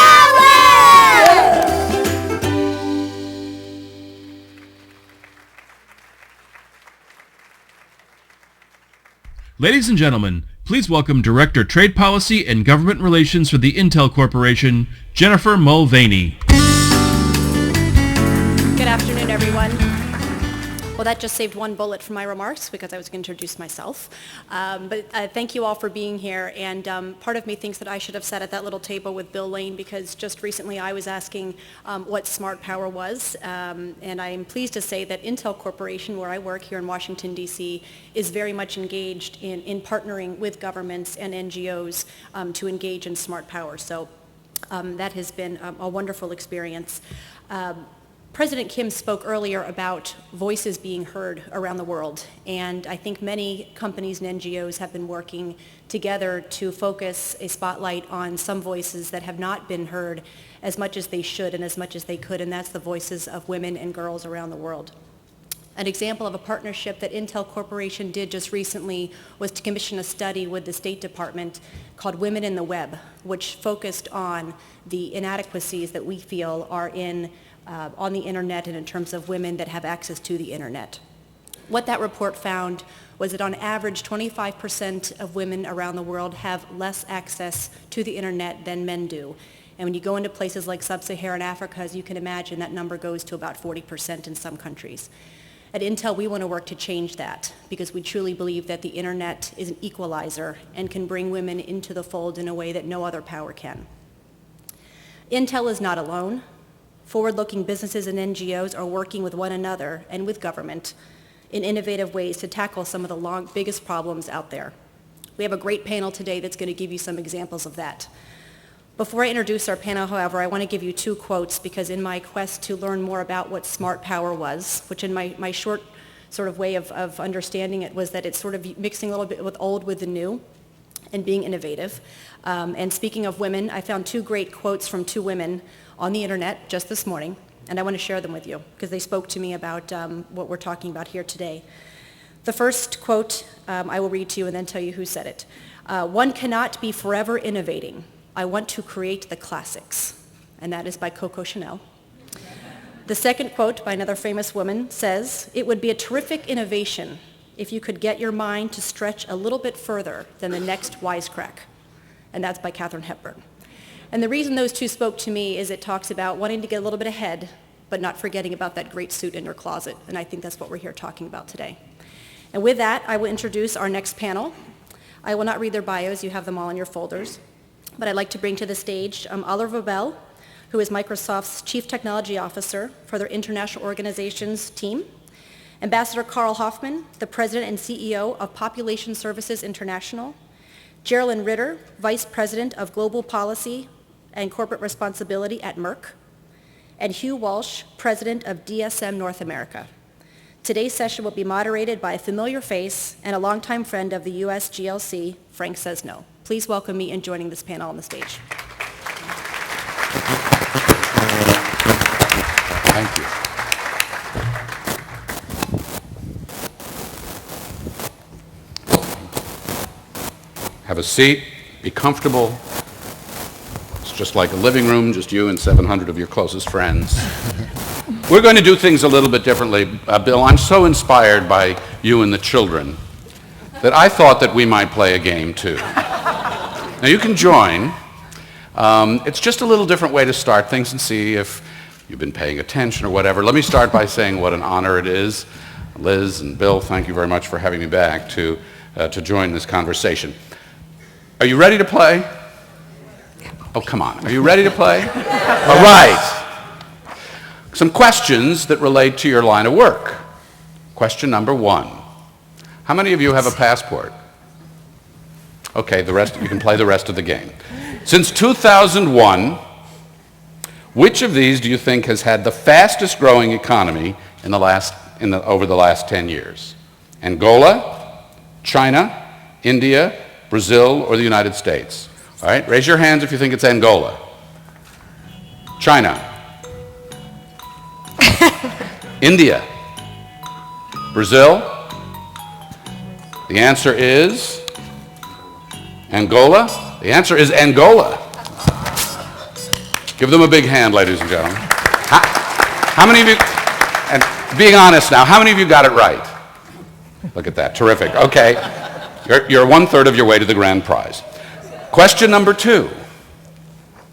Ladies and gentlemen, please welcome Director Trade Policy and Government Relations for the Intel Corporation, Jennifer Mulvaney. Good afternoon, everyone. Well, that just saved one bullet from my remarks because I was going to introduce myself. But thank you all for being here. And part of me thinks that I should have sat at that little table with Bill Lane because just recently I was asking what smart power was. And I am pleased to say that Intel Corporation, where I work here in Washington, D.C., is very much engaged in partnering with governments and NGOs to engage in smart power. So that has been a wonderful experience. President Kim spoke earlier about voices being heard around the world, and I think many companies and NGOs have been working together to focus a spotlight on some voices that have not been heard as much as they should and as much as they could, and that's the voices of women and girls around the world. An example of a partnership that Intel Corporation did just recently was to commission a study with the State Department called Women in the Web, which focused on the inadequacies that we feel are on the internet and in terms of women that have access to the internet. What that report found was that on average 25% of women around the world have less access to the internet than men do. And when you go into places like sub-Saharan Africa, as you can imagine, that number goes to about 40% in some countries. At Intel, we want to work to change that because we truly believe that the internet is an equalizer and can bring women into the fold in a way that no other power can. Intel is not alone. Forward-looking businesses and NGOs are working with one another and with government in innovative ways to tackle some of the biggest problems out there. We have a great panel today that's going to give you some examples of that. Before I introduce our panel, however, I want to give you two quotes because in my quest to learn more about what smart power was, which in my short sort of way of understanding it was that it's sort of mixing a little bit with old with the new and being innovative. And speaking of women, I found 2 great quotes from 2 women on the internet just this morning, and I want to share them with you because they spoke to me about what we're talking about here today. The first quote I will read to you and then tell you who said it. One cannot be forever innovating. I want to create the classics. And that is by Coco Chanel. The second quote by another famous woman says, it would be a terrific innovation if you could get your mind to stretch a little bit further than the next wisecrack. And that's by Katharine Hepburn. And the reason those 2 spoke to me is it talks about wanting to get a little bit ahead, but not forgetting about that great suit in your closet. And I think that's what we're here talking about today. And with that, I will introduce our next panel. I will not read their bios. You have them all in your folders. But I'd like to bring to the stage Oliver Bell, who is Microsoft's Chief Technology Officer for their International Organizations team. Ambassador Carl Hoffman, the President and CEO of Population Services International. Geraldine Ritter, Vice President of Global Policy and Corporate Responsibility at Merck. And Hugh Walsh, President of DSM North America. Today's session will be moderated by a familiar face and a longtime friend of the U.S. GLC, Frank Sesno. Please welcome me in joining this panel on the stage. Thank you. Have a seat, be comfortable. It's just like a living room, just you and 700 of your closest friends. We're going to do things a little bit differently. Bill, I'm so inspired by you and the children that I thought that we might play a game too. Now you can join. It's just a little different way to start things and see if you've been paying attention or whatever. Let me start by saying what an honor it is. Liz and Bill, thank you very much for having me back to join this conversation. Are you ready to play? Oh, come on. Are you ready to play? All right. Some questions that relate to your line of work. Question number 1. How many of you have a passport? Okay, the rest, you can play the rest of the game. Since 2001, which of these do you think has had the fastest growing economy over the last 10 years? Angola, China, India, Brazil, or the United States? All right, raise your hands if you think it's Angola. China. India. Brazil. The answer is Angola. The answer is Angola. Give them a big hand, ladies and gentlemen. How many of you, and being honest now, how many of you got it right? Look at that, terrific. Okay, you're 1/3 of your way to the grand prize. Question number 2.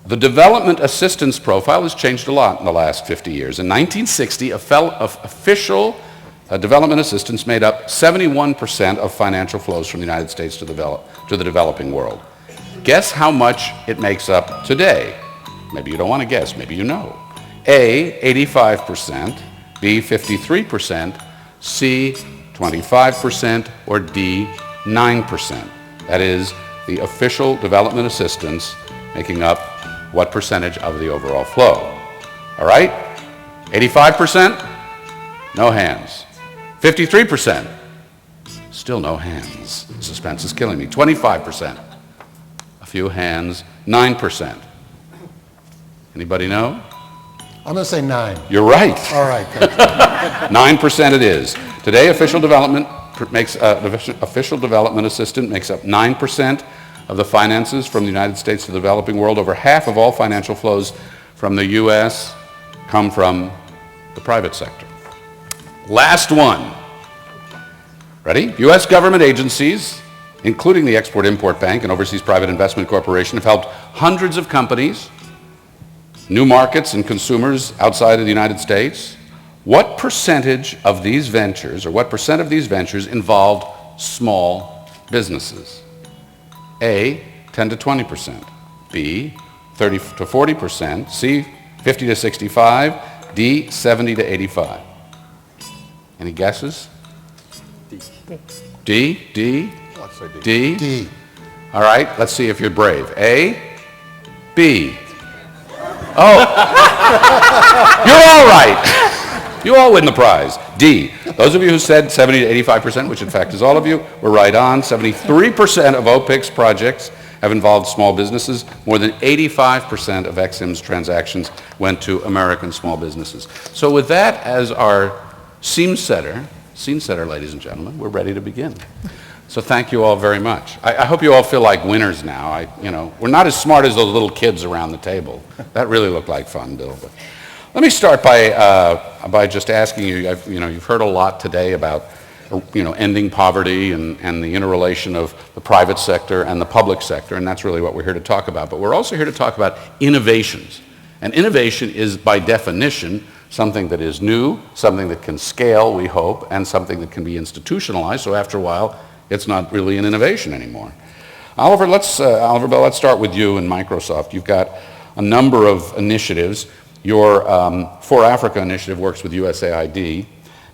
The development assistance profile has changed a lot in the last 50 years. In 1960, official development assistance made up 71% of financial flows from the United States to the developing world. Guess how much it makes up today? Maybe you don't want to guess, maybe you know. A, 85%, B, 53%, C, 25%, or D, 9%. That is the official development assistance making up what percentage of the overall flow. All right? 85%? No hands. 53%? Still no hands. Suspense is killing me. 25%? A few hands. 9%? Anybody know? I'm going to say 9. You're right. All right. 9% it is. Today, official development assistant makes up 9% of the finances from the United States to the developing world. Over half of all financial flows from the U.S. come from the private sector. Last one. Ready? U.S. government agencies, including the Export-Import Bank and Overseas Private Investment Corporation, have helped hundreds of companies, new markets and consumers outside of the United States. What percentage of these ventures, or what percent of these ventures involved small businesses? A, 10 to 20%, B, 30 to 40%, C, 50 to 65, D, 70 to 85. Any guesses? D? D? Let's say D. D? D. All right, let's see if you're brave. A, B. Oh, you're all right. You all win the prize. D, those of you who said 70 to 85%, which in fact is all of you, were right on. 73% of OPIC's projects have involved small businesses. More than 85% of EXIM's transactions went to American small businesses. So with that as our scene setter, ladies and gentlemen, we're ready to begin. So thank you all very much. I hope you all feel like winners now. We're not as smart as those little kids around the table. That really looked like fun, Bill. But let me start by just asking you, you've heard a lot today about ending poverty and the interrelation of the private sector and the public sector, and that's really what we're here to talk about. But we're also here to talk about innovations. And innovation is, by definition, something that is new, something that can scale, we hope, and something that can be institutionalized. So after a while, it's not really an innovation anymore. Oliver Bell, let's start with you and Microsoft. You've got a number of initiatives. Your For Africa initiative works with USAID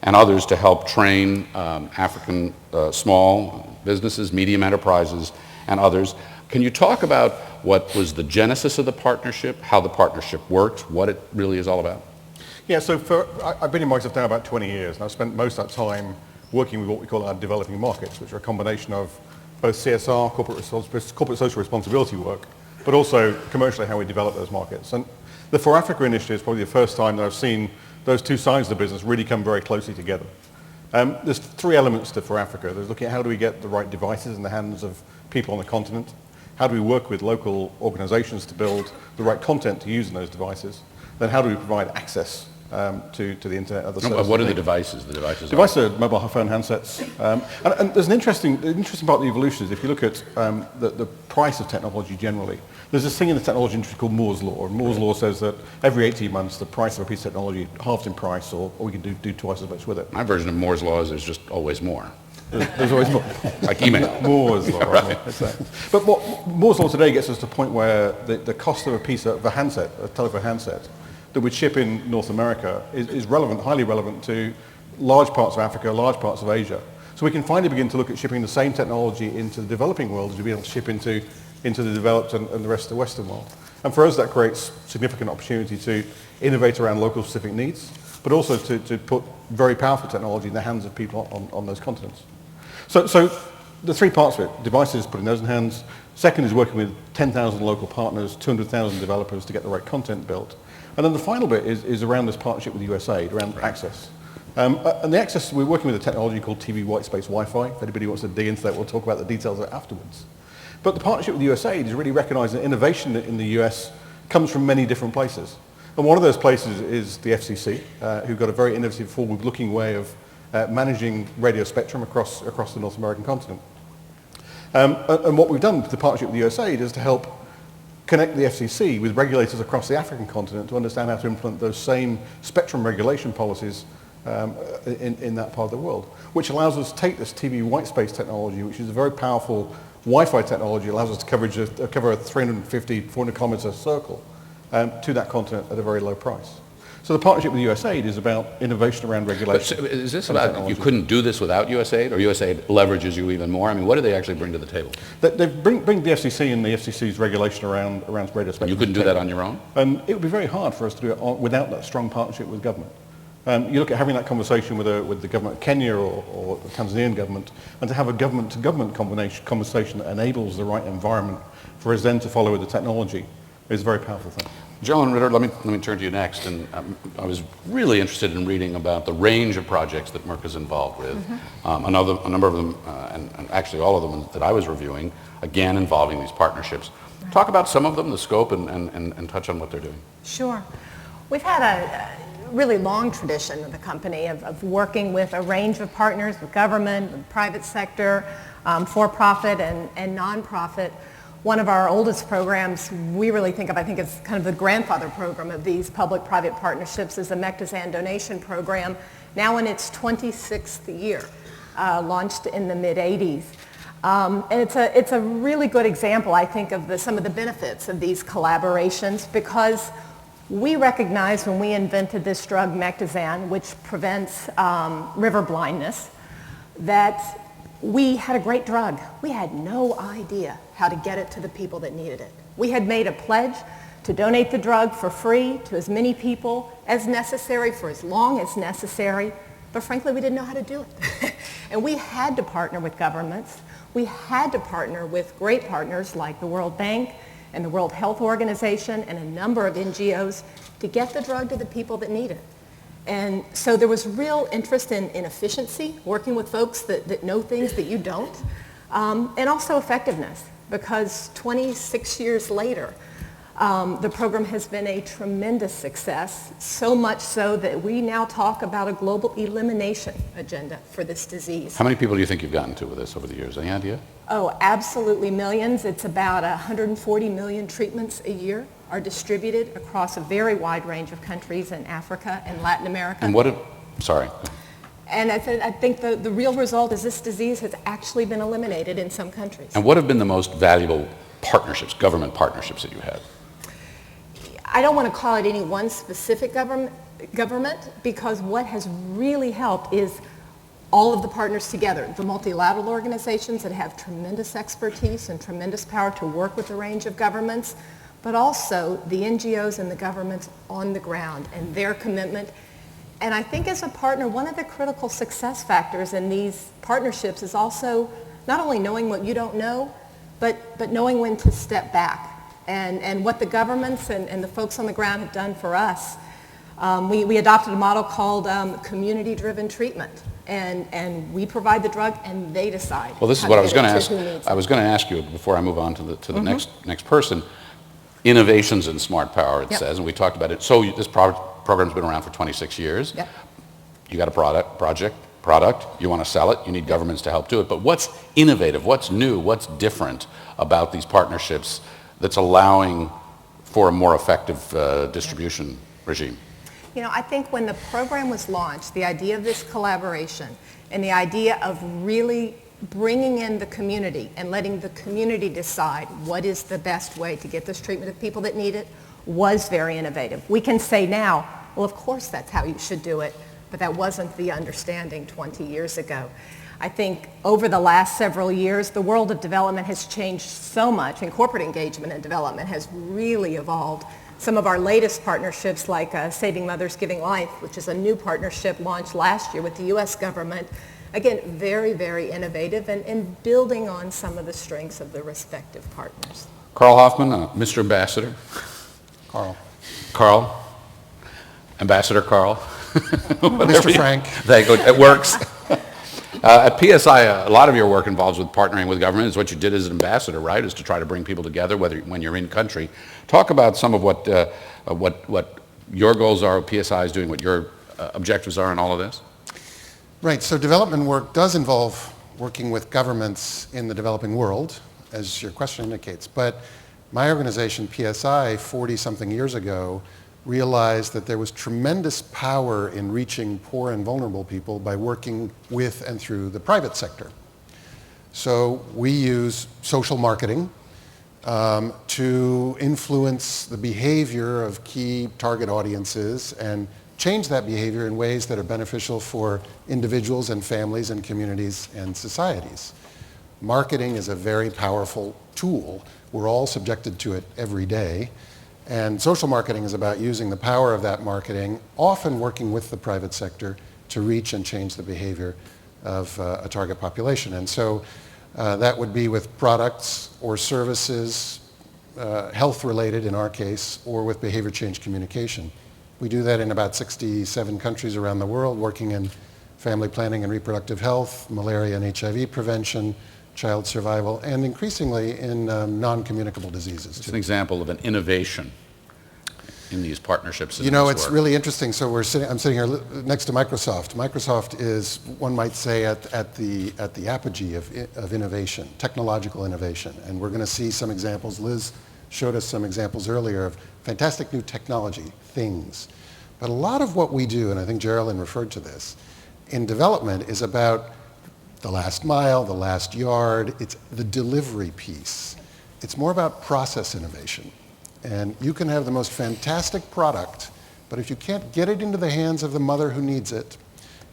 and others to help train African small businesses, medium enterprises, and others. Can you talk about what was the genesis of the partnership, how the partnership works, what it really is all about? Yeah, so I've been in Microsoft now about 20 years, and I've spent most of that time working with what we call our developing markets, which are a combination of both CSR, corporate social responsibility work, but also commercially how we develop those markets. And the For Africa initiative is probably the first time that I've seen those two sides of the business really come very closely together. There's three elements to For Africa. There's looking at how do we get the right devices in the hands of people on the continent, how do we work with local organizations to build the right content to use in those devices, then how do we provide access to the internet. Other services. What are the devices? Devices are mobile phone handsets. And there's an interesting part of the evolution is if you look at the price of technology generally, there's this thing in the technology industry called Moore's Law. And Moore's Law says that every 18 months the price of a piece of technology halves in price, or we can do twice as much with it. My version of Moore's Law is there's just always more. There's always more. Like email. Moore's Law. Right. But what Moore's Law today gets us to a point where the cost of a piece of a handset, a telephone handset, that would ship in North America is relevant, highly relevant to large parts of Africa, large parts of Asia. So we can finally begin to look at shipping the same technology into the developing world as we'll be able to ship into the developed and the rest of the Western world. And for us, that creates significant opportunity to innovate around local specific needs, but also to put very powerful technology in the hands of people on those continents. So the three parts of it, devices, putting those in hands. Second is working with 10,000 local partners, 200,000 developers to get the right content built. And then the final bit is around this partnership with USAID, around access. And the access, we're working with a technology called TV Whitespace Wi-Fi. If anybody wants to dig into that, we'll talk about the details of it afterwards. But the partnership with USAID is really recognizing that innovation in the US comes from many different places. And one of those places is the FCC, who've got a very innovative, forward-looking way of managing radio spectrum across the North American continent. And what we've done with the partnership with USAID is to help connect the FCC with regulators across the African continent to understand how to implement those same spectrum regulation policies in that part of the world, which allows us to take this TV Whitespace technology, which is a very powerful Wi-Fi technology, allows us to cover a 350, 400 kilometer circle to that continent at a very low price. So the partnership with USAID is about innovation around regulation. But is this about technology. You couldn't do this without USAID, or USAID leverages you even more? I mean, what do they actually bring to the table? They bring the FCC and the FCC's regulation around radio spectrum. You couldn't do that on your own? It would be very hard for us to do it without that strong partnership with government. You look at having that conversation with the government of Kenya or the Tanzanian government, and to have a government-to-government conversation that enables the right environment for us then to follow with the technology is a very powerful thing. Joan Ritter, let me turn to you next. And I was really interested in reading about the range of projects that Merck is involved with. A number of them, and actually all of them that I was reviewing, again involving these partnerships. Talk about some of them, the scope, and touch on what they're doing. Sure. We've had a really long tradition of the company of working with a range of partners, with government, with private sector, for-profit and non-profit. One of our oldest programs we really think of, I think it's kind of the grandfather program of these public-private partnerships, is the Mectazan donation program, now in its 26th year, launched in the mid-'80s. And it's a really good example, I think, of some of the benefits of these collaborations, because we recognized when we invented this drug Mectazan, which prevents river blindness, that we had a great drug. We had no idea how to get it to the people that needed it. We had made a pledge to donate the drug for free to as many people as necessary for as long as necessary, but frankly, we didn't know how to do it. And we had to partner with governments. We had to partner with great partners like the World Bank and the World Health Organization and a number of NGOs to get the drug to the people that need it. And so there was real interest in efficiency, working with folks that know things that you don't, and also effectiveness, because 26 years later, the program has been a tremendous success, so much so that we now talk about a global elimination agenda for this disease. How many people do you think you've gotten to with this over the years? Any idea? Oh, absolutely millions. It's about 140 million treatments a year are distributed across a very wide range of countries in Africa and Latin America. And what if, sorry. And I think the real result is this disease has actually been eliminated in some countries. And what have been the most valuable partnerships, government partnerships that you had? I don't want to call it any one specific government because what has really helped is all of the partners together, the multilateral organizations that have tremendous expertise and tremendous power to work with a range of governments, but also the NGOs and the governments on the ground and their commitment. And I think as a partner, one of the critical success factors in these partnerships is also not only knowing what you don't know, but knowing when to step back. And what the governments and the folks on the ground have done for us, we adopted a model called community-driven treatment. And we provide the drug, and they decide. Well, this is what I was going to ask. I was going to ask you before I move on to the next person. Innovations in smart power, it says, and we talked about it. So this program's been around for 26 years. Yep. You got a product. You want to sell it. You need governments to help do it. But what's innovative? What's new? What's different about these partnerships that's allowing for a more effective distribution regime? You know, I think when the program was launched, the idea of this collaboration and the idea of really bringing in the community and letting the community decide what is the best way to get this treatment to people that need it was very innovative. We can say now, well, of course that's how you should do it, but that wasn't the understanding 20 years ago. I think over the last several years, the world of development has changed so much, and corporate engagement in development has really evolved. Some of our latest partnerships, like Saving Mothers, Giving Life, which is a new partnership launched last year with the U.S. government, again, very, very innovative and building on some of the strengths of the respective partners. Carl Hoffman, Mr. Ambassador. Carl. Ambassador Carl. Mr. Frank. It works. At PSI, a lot of your work involves with partnering with government. Is what you did as an ambassador, right? Is to try to bring people together, when you're in country. Talk about some of what your goals are, what PSI is doing, what your objectives are in all of this. Right, so development work does involve working with governments in the developing world, as your question indicates. But my organization, PSI, 40-something years ago, realized that there was tremendous power in reaching poor and vulnerable people by working with and through the private sector. So we use social marketing to influence the behavior of key target audiences and change that behavior in ways that are beneficial for individuals and families and communities and societies. Marketing is a very powerful tool. We're all subjected to it every day. And social marketing is about using the power of that marketing, often working with the private sector to reach and change the behavior of a target population. And so that would be with products or services, health-related in our case, or with behavior change communication. We do that in about 67 countries around the world, working in family planning and reproductive health, malaria and HIV prevention, child survival, and increasingly in non-communicable diseases. It's an example of an innovation in these partnerships. You know, it's really interesting. So I'm sitting here next to Microsoft. Microsoft is, one might say, at the apogee of innovation, technological innovation. And we're going to see some examples. Liz showed us some examples earlier of fantastic new technology, things. But a lot of what we do, and I think Geraldine referred to this, in development is about the last mile, the last yard. It's the delivery piece. It's more about process innovation. And you can have the most fantastic product, but if you can't get it into the hands of the mother who needs it,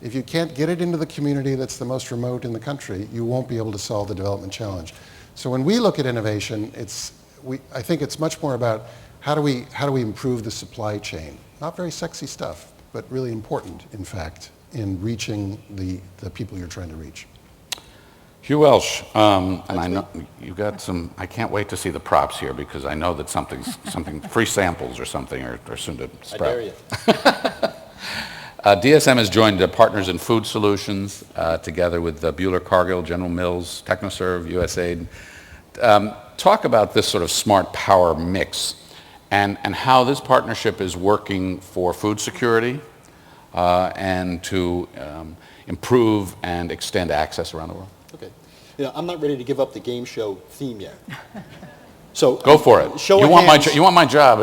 if you can't get it into the community that's the most remote in the country, you won't be able to solve the development challenge. So when we look at innovation, I think it's much more about how do we improve the supply chain? Not very sexy stuff, but really important, in fact, in reaching the people you're trying to reach. Hugh Welsh, and I know you got some. I can't wait to see the props here because I know that something free samples or something are soon to sprout. I dare you. DSM has joined Partners in Food Solutions together with Buehler Cargill, General Mills, TechnoServe, USAID. Talk about this sort of smart power mix and how this partnership is working for food security and to improve and extend access around the world. Okay. I'm not ready to give up the game show theme yet. So go for it. You want my job,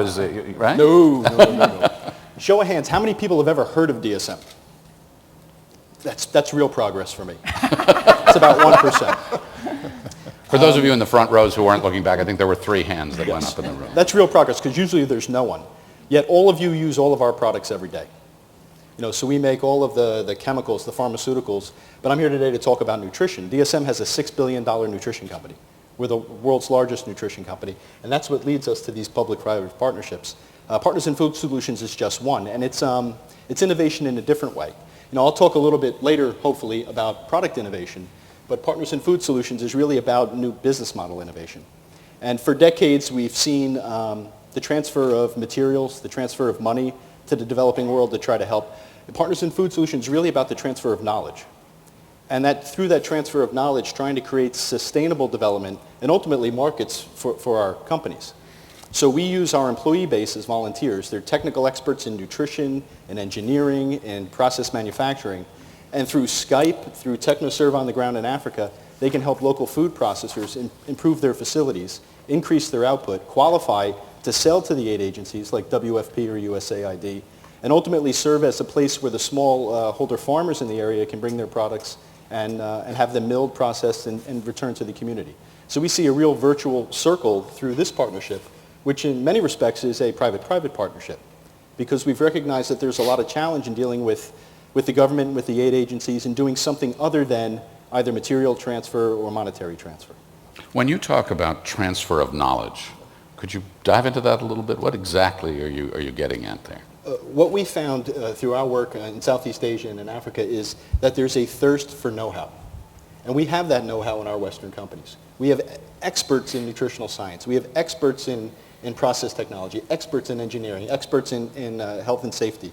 right? No. Show of hands, how many people have ever heard of DSM? That's real progress for me. It's about 1%. For those of you in the front rows who weren't looking back, I think there were 3 hands that went up in the room. That's real progress because usually there's no one. Yet all of you use all of our products every day. So we make all of the chemicals, the pharmaceuticals, but I'm here today to talk about nutrition. DSM has a $6 billion nutrition company. We're the world's largest nutrition company, and that's what leads us to these public-private partnerships. Partners in Food Solutions is just one, and it's innovation in a different way. I'll talk a little bit later, hopefully, about product innovation, but Partners in Food Solutions is really about new business model innovation. And for decades, we've seen the transfer of materials, the transfer of money to the developing world to try to help. Partners in Food Solutions is really about the transfer of knowledge. And that through that transfer of knowledge, trying to create sustainable development and ultimately markets for our companies. So we use our employee base as volunteers. They're technical experts in nutrition and engineering and process manufacturing. And through Skype, through TechnoServe on the ground in Africa, they can help local food processors improve their facilities, increase their output, qualify to sell to the aid agencies like WFP or USAID, and ultimately serve as a place where the smallholder farmers in the area can bring their products and have them milled, processed, and returned to the community. So we see a real virtual circle through this partnership, which in many respects is a private-private partnership, because we've recognized that there's a lot of challenge in dealing with the government, with the aid agencies, and doing something other than either material transfer or monetary transfer. When you talk about transfer of knowledge, could you dive into that a little bit? What exactly are you getting at there? What we found through our work in Southeast Asia and in Africa is that there's a thirst for know-how. And we have that know-how in our Western companies. We have experts in nutritional science. We have experts in process technology, experts in engineering, experts in health and safety.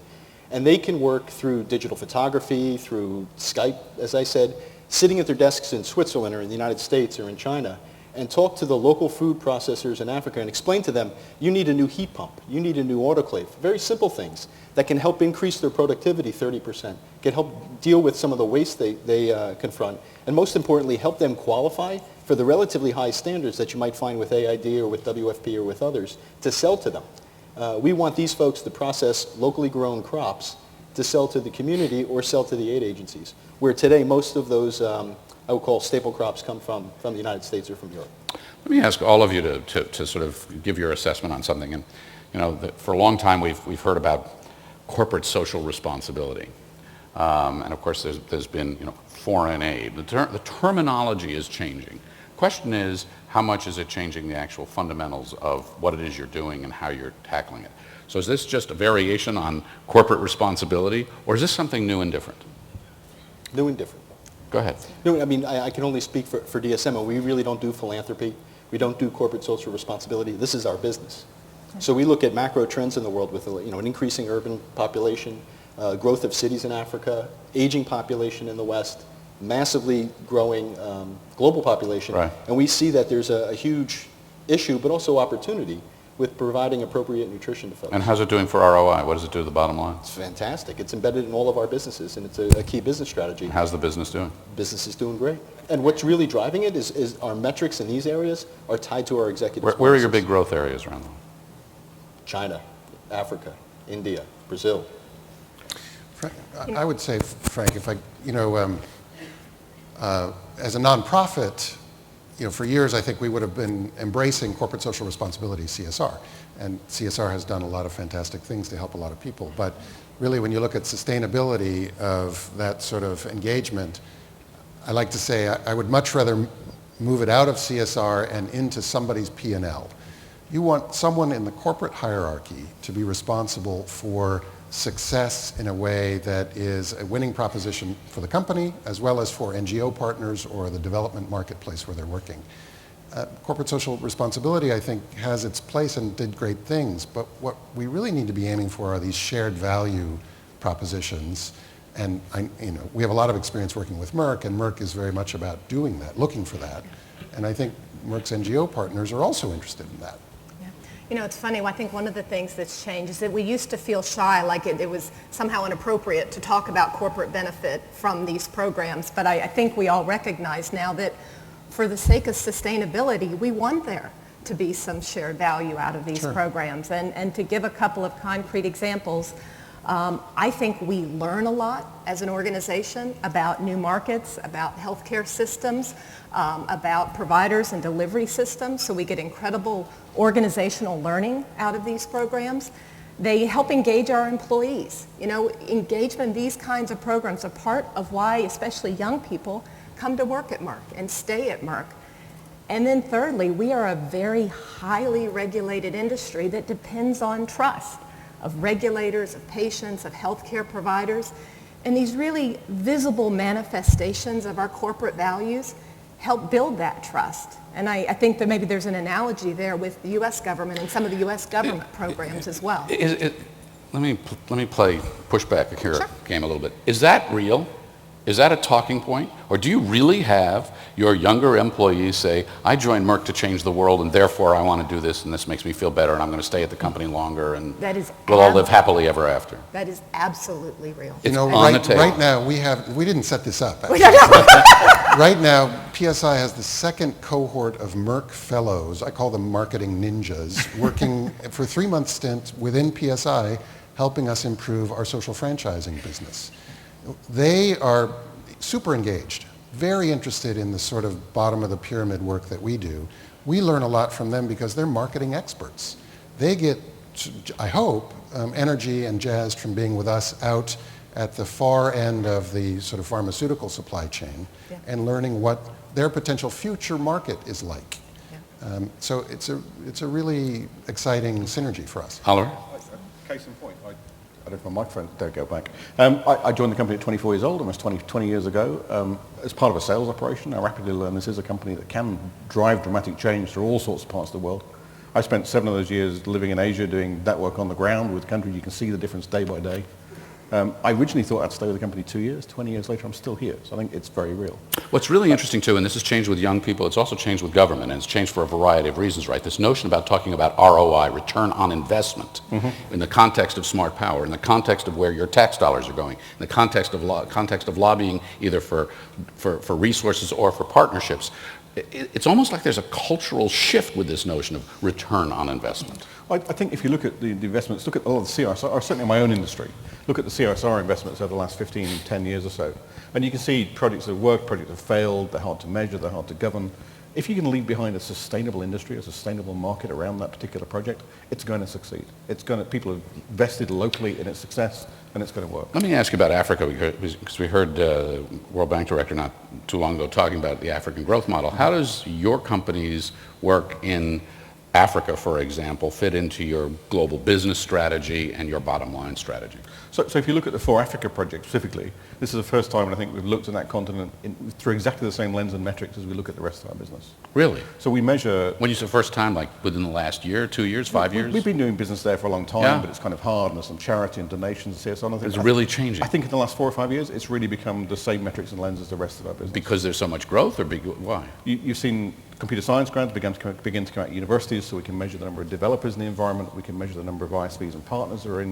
And they can work through digital photography, through Skype, as I said, sitting at their desks in Switzerland or in the United States or in China, and talk to the local food processors in Africa and explain to them, you need a new heat pump, you need a new autoclave, very simple things that can help increase their productivity 30%, can help deal with some of the waste they confront, and most importantly, help them qualify for the relatively high standards that you might find with AID or with WFP or with others to sell to them. We want these folks to process locally grown crops to sell to the community or sell to the aid agencies, where today most of those I would call staple crops come from the United States or from Europe. Let me ask all of you to sort of give your assessment on something. And for a long time we've heard about corporate social responsibility, and of course there's been foreign aid. The terminology is changing. Question is, how much is it changing the actual fundamentals of what it is you're doing and how you're tackling it? So is this just a variation on corporate responsibility, or is this something new and different? New and different. Go ahead. No, I mean, I can only speak for DSM, and we really don't do philanthropy. We don't do corporate social responsibility. This is our business. So we look at macro trends in the world with an increasing urban population, growth of cities in Africa, aging population in the West, massively growing global population. Right. And we see that there's a huge issue, but also opportunity with providing appropriate nutrition to folks. And how's it doing for ROI? What does it do to the bottom line? It's fantastic. It's embedded in all of our businesses, and it's a key business strategy. How's the business doing? Business is doing great. And what's really driving it is our metrics in these areas are tied to our executive. Where are your big growth areas around the world? China, Africa, India, Brazil. I would say, Frank, if as a nonprofit, for years I think we would have been embracing corporate social responsibility, CSR. And CSR has done a lot of fantastic things to help a lot of people. But really when you look at sustainability of that sort of engagement, I like to say I would much rather move it out of CSR and into somebody's P&L. You want someone in the corporate hierarchy to be responsible for success in a way that is a winning proposition for the company as well as for NGO partners or the development marketplace where they're working. Corporate social responsibility, I think, has its place and did great things, but what we really need to be aiming for are these shared value propositions. And we have a lot of experience working with Merck, and Merck is very much about doing that, looking for that. And I think Merck's NGO partners are also interested in that. You know, it's funny, I think one of the things that's changed is that we used to feel shy, like it was somehow inappropriate to talk about corporate benefit from these programs, but I think we all recognize now that for the sake of sustainability, we want there to be some shared value out of these programs. And to give a couple of concrete examples, I think we learn a lot as an organization about new markets, about healthcare systems, about providers and delivery systems, so we get incredible organizational learning out of these programs. They help engage our employees. You know, engagement in these kinds of programs are part of why, especially young people, come to work at Merck and stay at Merck. And then thirdly, we are a very highly regulated industry that depends on trust of regulators, of patients, of healthcare providers. And these really visible manifestations of our corporate values help build that trust. And I think that maybe there's an analogy there with the U.S. government and some of the U.S. government programs as well. Let me push back here game a little bit. Is that real? Is that a talking point? Or do you really have your younger employees say, I joined Merck to change the world and therefore I want to do this and this makes me feel better and I'm going to stay at the company longer and we'll all live happily ever after? That is absolutely real. It's on the table. Right now we didn't set this up. Right now, PSI has the second cohort of Merck fellows, I call them marketing ninjas, working for a 3-month stint within PSI, helping us improve our social franchising business. They are super engaged, very interested in the sort of bottom of the pyramid work that we do. We learn a lot from them because they're marketing experts. They get, I hope, energy and jazzed from being with us out at the far end of the sort of pharmaceutical supply chain and learning what their potential future market is like. So it's a really exciting synergy for us. Oliver? Case in point, I don't know if my microphone, there we go, back. I joined the company at 24 years old, almost 20 years ago, as part of a sales operation. I rapidly learned this is a company that can drive dramatic change through all sorts of parts of the world. I spent 7 of those years living in Asia doing that work on the ground with countries. You can see the difference day by day. I originally thought I'd stay with the company 2 years. 20 years later, I'm still here. So I think it's very real. What's really interesting, too, and this has changed with young people, it's also changed with government, and it's changed for a variety of reasons, right? This notion about talking about ROI, return on investment, in the context of smart power, in the context of where your tax dollars are going, in the context of lobbying either for resources or for partnerships. It's almost like there's a cultural shift with this notion of return on investment. I think if you look at the investments, look at a lot of the CSR, or certainly in my own industry, look at the CSR investments over the last 15, 10 years or so, and you can see projects that have worked, projects that have failed, they're hard to measure, they're hard to govern. If you can leave behind a sustainable industry, a sustainable market around that particular project, it's going to succeed. People have invested locally in its success, and it's going to work. Let me ask you about Africa, because we heard World Bank Director not too long ago talking about the African growth model. How does your company's work in Africa, for example, fit into your global business strategy and your bottom line strategy? So if you look at the For Africa project specifically, this is the first time I think we've looked at that continent through exactly the same lens and metrics as we look at the rest of our business. Really? So we measure... When you say first time, like within the last year, 2 years, 5 years? We've been doing business there for a long time, but it's kind of hard, and there's some charity and donations and CSR. It's really changing. I think in the last 4 or 5 years, it's really become the same metrics and lenses as the rest of our business. Because there's so much growth, or why? You've seen computer science grants begin to come out of universities, so we can measure the number of developers in the environment, we can measure the number of ISVs and partners that are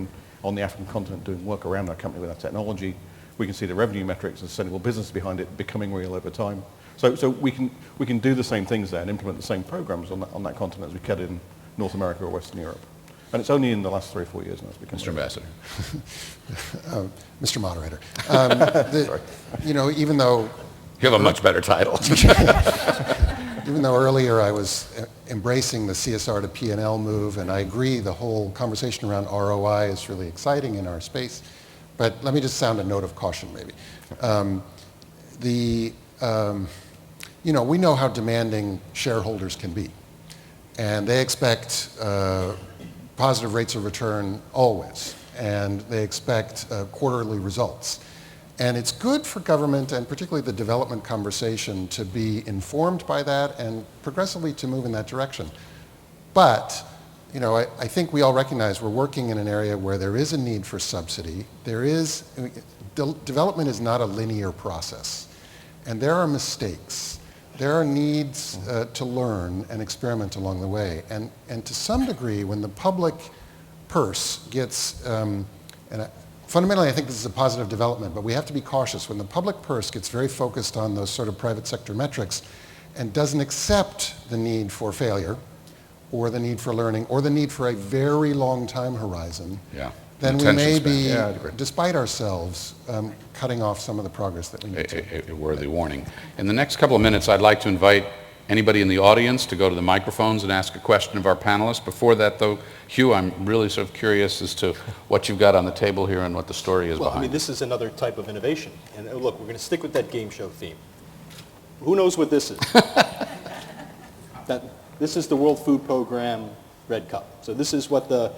on the African continent doing work around our company with our technology. We can see the revenue metrics and sustainable business behind it becoming real over time. So we can do the same things there and implement the same programs on that continent as we can in North America or Western Europe. And it's only in the last 3 or 4 years now it's become... Mr. Ambassador. Mr. Moderator. Even though... You have a much better title. Even though earlier I was embracing the CSR to P&L move, and I agree the whole conversation around ROI is really exciting in our space, but let me just sound a note of caution maybe. We know how demanding shareholders can be. And they expect positive rates of return always, and they expect quarterly results. And it's good for government, and particularly the development conversation, to be informed by that and progressively to move in that direction. But, you know, I think we all recognize we're working in an area where there is a need for subsidy. Development is not a linear process, and there are mistakes. There are needs to learn and experiment along the way. And to some degree, when the public purse gets, fundamentally I think this is a positive development, but we have to be cautious. When the public purse gets very focused on those sort of private sector metrics and doesn't accept the need for failure, or the need for learning, or the need for a very long time horizon, then we may be, despite ourselves, cutting off some of the progress that we need to. A worthy warning. In the next couple of minutes, I'd like to invite anybody in the audience to go to the microphones and ask a question of our panelists. Before that, though, Hugh, I'm really sort of curious as to what you've got on the table here and what the story is behind. I mean, this is another type of innovation. And look, we're going to stick with that game show theme. Who knows what this is? This is the World Food Program Red Cup. So this is what the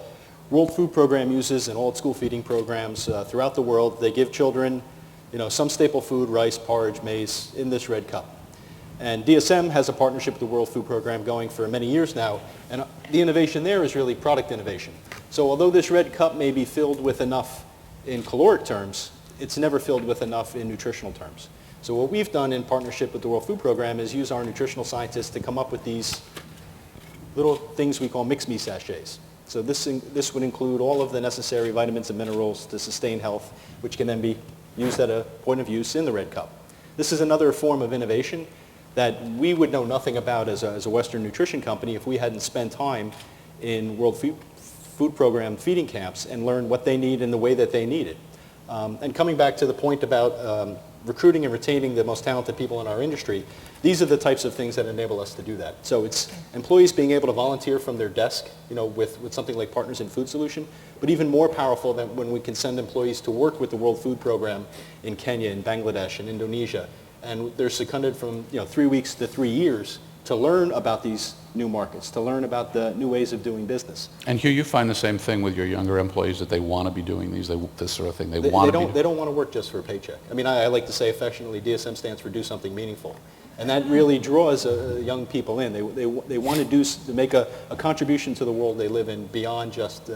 World Food Program uses in all its school feeding programs throughout the world. They give children, you know, some staple food, rice, porridge, maize, in this red cup. And DSM has a partnership with the World Food Program going for many years now, and the innovation there is really product innovation. So although this red cup may be filled with enough in caloric terms, it's never filled with enough in nutritional terms. So what we've done in partnership with the World Food Program is use our nutritional scientists to come up with these little things we call mix-me sachets. So this would include all of the necessary vitamins and minerals to sustain health, which can then be used at a point of use in the red cup. This is another form of innovation that we would know nothing about as a Western nutrition company if we hadn't spent time in World Food Program feeding camps and learned what they need in the way that they need it. And coming back to the point about recruiting and retaining the most talented people in our industry, these are the types of things that enable us to do that. So it's employees being able to volunteer from their desk, you know, with something like Partners in Food Solution, but even more powerful than when we can send employees to work with the World Food Program in Kenya, in Bangladesh, in Indonesia, and they're seconded from 3 weeks to 3 years to learn about these new markets, to learn about the new ways of doing business. And Hugh, you find the same thing with your younger employees, that they want to be doing this sort of thing? They don't want to work just for a paycheck. I mean, I like to say affectionately, DSM stands for do something meaningful. And that really draws young people in. They want to make a contribution to the world they live in beyond just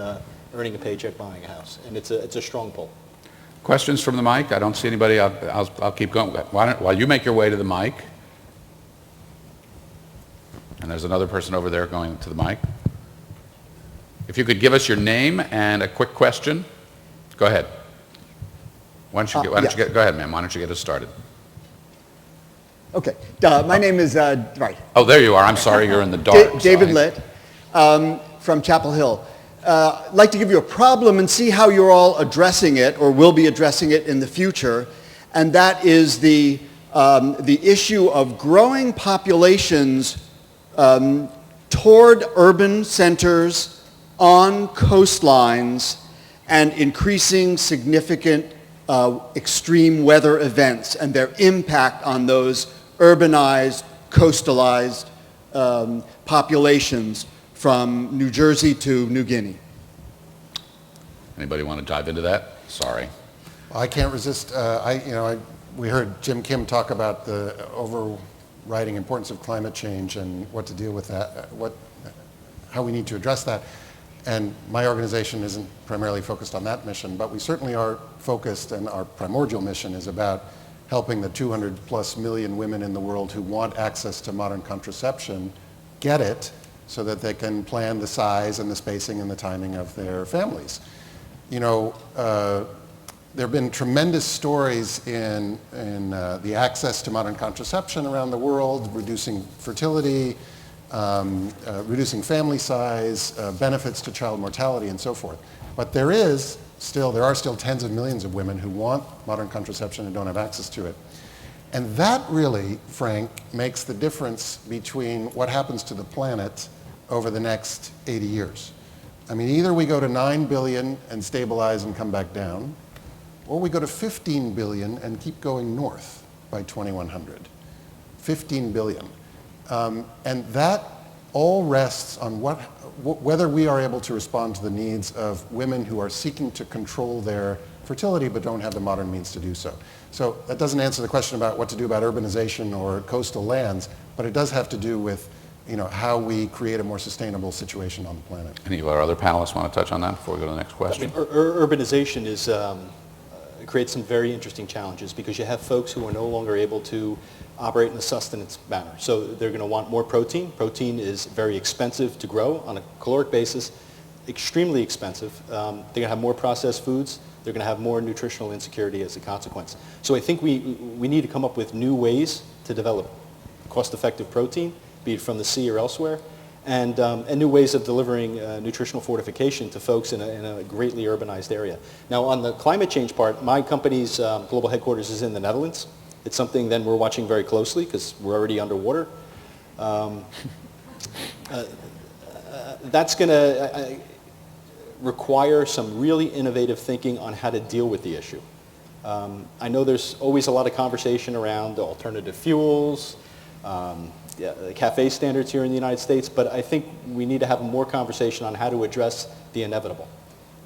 earning a paycheck, buying a house. And it's a strong pull. Questions from the mic? I don't see anybody. I'll keep going. While you make your way to the mic. And there's another person over there going to the mic. If you could give us your name and a quick question. Go ahead. Go ahead, ma'am. Why don't you get us started? Okay. My name is, right. Oh, there you are. I'm sorry, you're in the dark. David Litt from Chapel Hill. I'd like to give you a problem and see how you're all addressing it or will be addressing it in the future. And that is the issue of growing populations toward urban centers, on coastlines, and increasing significant extreme weather events and their impact on those urbanized, coastalized populations from New Jersey to New Guinea. Anybody want to dive into that? Sorry. I can't resist. We heard Jim Kim talk about the overriding importance of climate change and what to deal with that, how we need to address that. And my organization isn't primarily focused on that mission, but we certainly are focused, and our primordial mission is about helping the 200+ million women in the world who want access to modern contraception get it so that they can plan the size and the spacing and the timing of their families. You know, there have been tremendous stories in the access to modern contraception around the world, reducing fertility, reducing family size, benefits to child mortality, and so forth. But there are still tens of millions of women who want modern contraception and don't have access to it. And that really, Frank, makes the difference between what happens to the planet over the next 80 years. I mean, either we go to 9 billion and stabilize and come back down, or we go to 15 billion and keep going north by 2100. 15 billion. And that all rests on whether we are able to respond to the needs of women who are seeking to control their fertility but don't have the modern means to do so. So that doesn't answer the question about what to do about urbanization or coastal lands, but it does have to do with how we create a more sustainable situation on the planet. Any of our other panelists want to touch on that before we go to the next question? Urbanization creates some very interesting challenges because you have folks who are no longer able to operate in a sustenance manner. So they're going to want more protein. Protein is very expensive to grow on a caloric basis, extremely expensive. They're going to have more processed foods. They're going to have more nutritional insecurity as a consequence. So I think we need to come up with new ways to develop cost-effective protein, be it from the sea or elsewhere, and new ways of delivering nutritional fortification to folks in a greatly urbanized area. Now, on the climate change part, my company's global headquarters is in the Netherlands. It's something then we're watching very closely because we're already underwater. That's going to require some really innovative thinking on how to deal with the issue. I know there's always a lot of conversation around alternative fuels, the CAFE standards here in the United States, but I think we need to have more conversation on how to address the inevitable.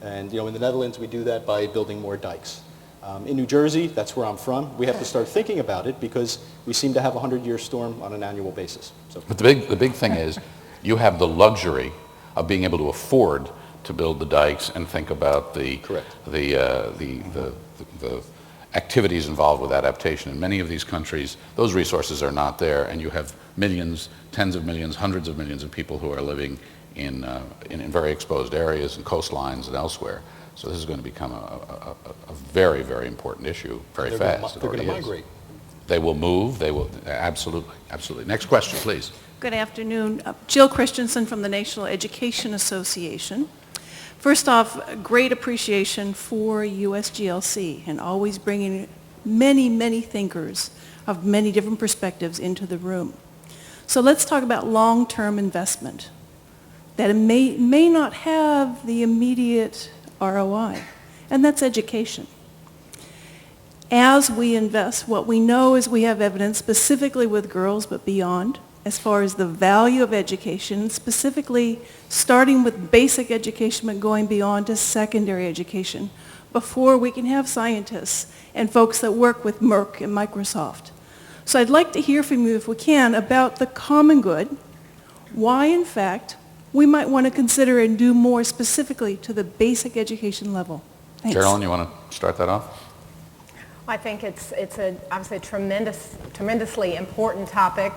And in the Netherlands, we do that by building more dikes. In New Jersey, that's where I'm from, we have to start thinking about it because we seem to have a 100-year storm on an annual basis. So. But the big thing is you have the luxury of being able to afford to build the dikes and think about the activities involved with adaptation. In many of these countries, those resources are not there, and you have millions, tens of millions, hundreds of millions of people who are living in very exposed areas and coastlines and elsewhere. So this is going to become a very, very important issue very fast. They're going to migrate. They will move. They will absolutely. Next question, please. Good afternoon. Jill Christensen from the National Education Association. First off, great appreciation for USGLC and always bringing many, many thinkers of many different perspectives into the room. So let's talk about long-term investment that may not have the immediate ROI, and that's education. As we invest, what we know is we have evidence specifically with girls, but beyond, as far as the value of education, specifically starting with basic education but going beyond to secondary education before we can have scientists and folks that work with Merck and Microsoft. So I'd like to hear from you, if we can, about the common good, why, in fact, we might want to consider and do more specifically to the basic education level. Thanks. Carolyn, you want to start that off? I think it's obviously a tremendously important topic,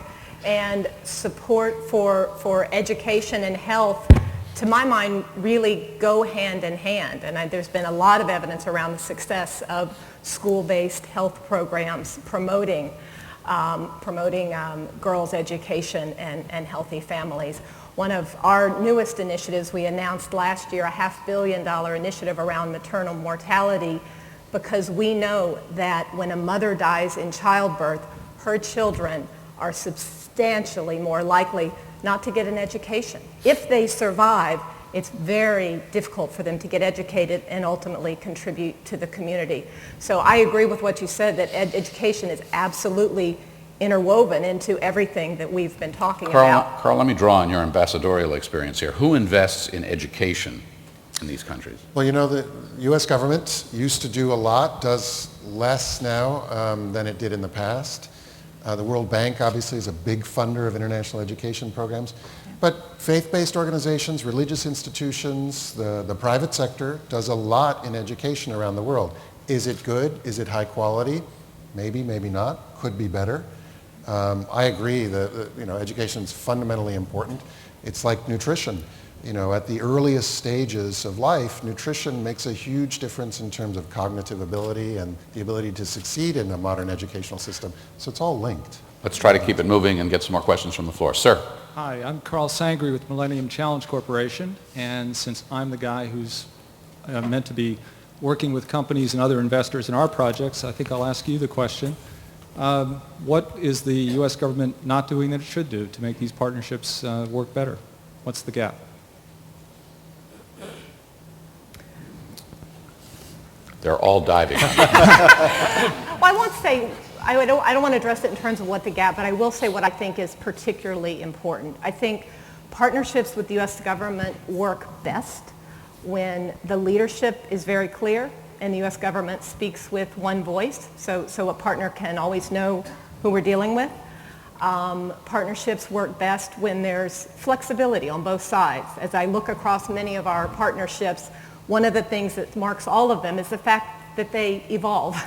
and support for education and health, to my mind, really go hand in hand. And there's been a lot of evidence around the success of school-based health programs promoting girls' education and healthy families. One of our newest initiatives, we announced last year a $500 million initiative around maternal mortality, because we know that when a mother dies in childbirth, her children are substantially more likely not to get an education. If they survive, it's very difficult for them to get educated and ultimately contribute to the community. So I agree with what you said, that education is absolutely interwoven into everything that we've been talking about. Carl, let me draw on your ambassadorial experience here. Who invests in education in these countries? Well, the U.S. government used to do a lot, does less now than it did in the past. The World Bank obviously is a big funder of international education programs. But faith-based organizations, religious institutions, the private sector does a lot in education around the world. Is it good? Is it high quality? Maybe, maybe not. Could be better. I agree that education is fundamentally important. It's like nutrition. At the earliest stages of life, nutrition makes a huge difference in terms of cognitive ability and the ability to succeed in a modern educational system. So it's all linked. Let's try to keep it moving and get some more questions from the floor. Sir. Hi, I'm Carl Sangri with Millennium Challenge Corporation, and since I'm the guy who's meant to be working with companies and other investors in our projects, I think I'll ask you the question. What is the U.S. government not doing that it should do to make these partnerships work better? What's the gap? They're all diving. Well, I won't say, I don't want to address it in terms of what the gap, but I will say what I think is particularly important. I think Partnerships with the U.S. government work best when the leadership is very clear and the U.S. government speaks with one voice, so a partner can always know who we're dealing with. Partnerships work best when there's flexibility on both sides. As I look across many of our partnerships, one of the things that marks all of them is the fact that they evolve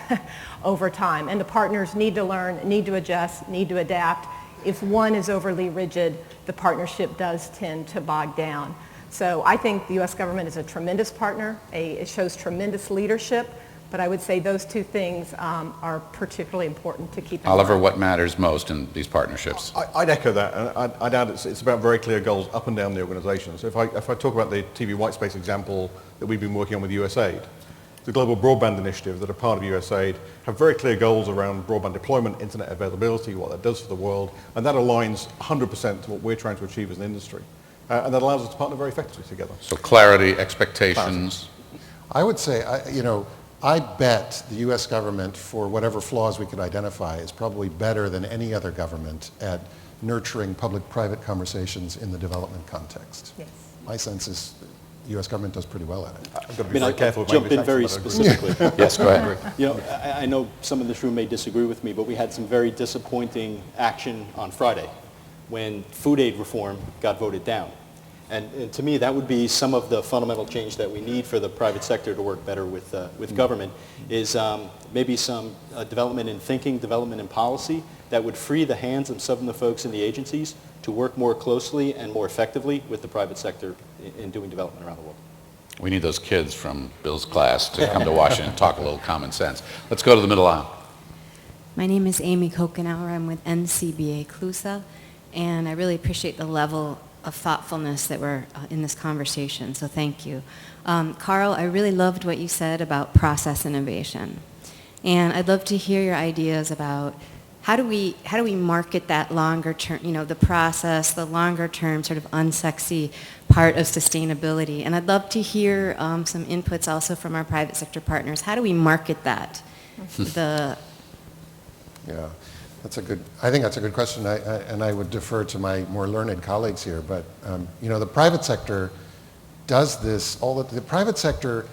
over time, and the partners need to learn, need to adjust, need to adapt. If one is overly rigid, the partnership does tend to bog down. So I think the U.S. government is a tremendous partner. It shows tremendous leadership, but I would say those two things are particularly important to keep in Oliver, mind. what matters most in these partnerships? I'd echo that, and I'd add it's about very clear goals up and down the organisation. So if I talk about the TV Whitespace example that we've been working on with USAID, the Global Broadband Initiative that are part of USAID have very clear goals around broadband deployment, internet availability, what that does for the world, and that aligns 100% to what we're trying to achieve as an industry. And that allows us to partner very effectively together. So clarity, expectations. I would say, I bet the U.S. government, for whatever flaws we could identify, is probably better than any other government at nurturing public-private conversations in the development context. Yes. My sense is the U.S. government does pretty well at it. I've got to be very careful. Jump in very specifically. Yes, go ahead. You know, I know some in this room may disagree with me, but we had some very disappointing action on Friday when food aid reform got voted down. And to me, that would be some of the fundamental change that we need for the private sector to work better with government, is maybe some development in thinking, development in policy that would free the hands of some of the folks in the agencies to work more closely and more effectively with the private sector in doing development around the world. We need those kids from Bill's class to come to Washington and talk a little common sense. Let's go to the middle aisle. My name is Amy Kokenauer. I'm with NCBA CLUSA, and I really appreciate the level of thoughtfulness that we're in this conversation, so thank you. Carl, I really loved what you said about process innovation, and I'd love to hear your ideas about how do we market that longer term, you know, the process, the longer term sort of unsexy part of sustainability, and I'd love to hear some inputs also from our private sector partners. How do we market that? Yeah. I think that's a good question, and I would defer to my more learned colleagues here. But you know, the private sector does this. The private sector,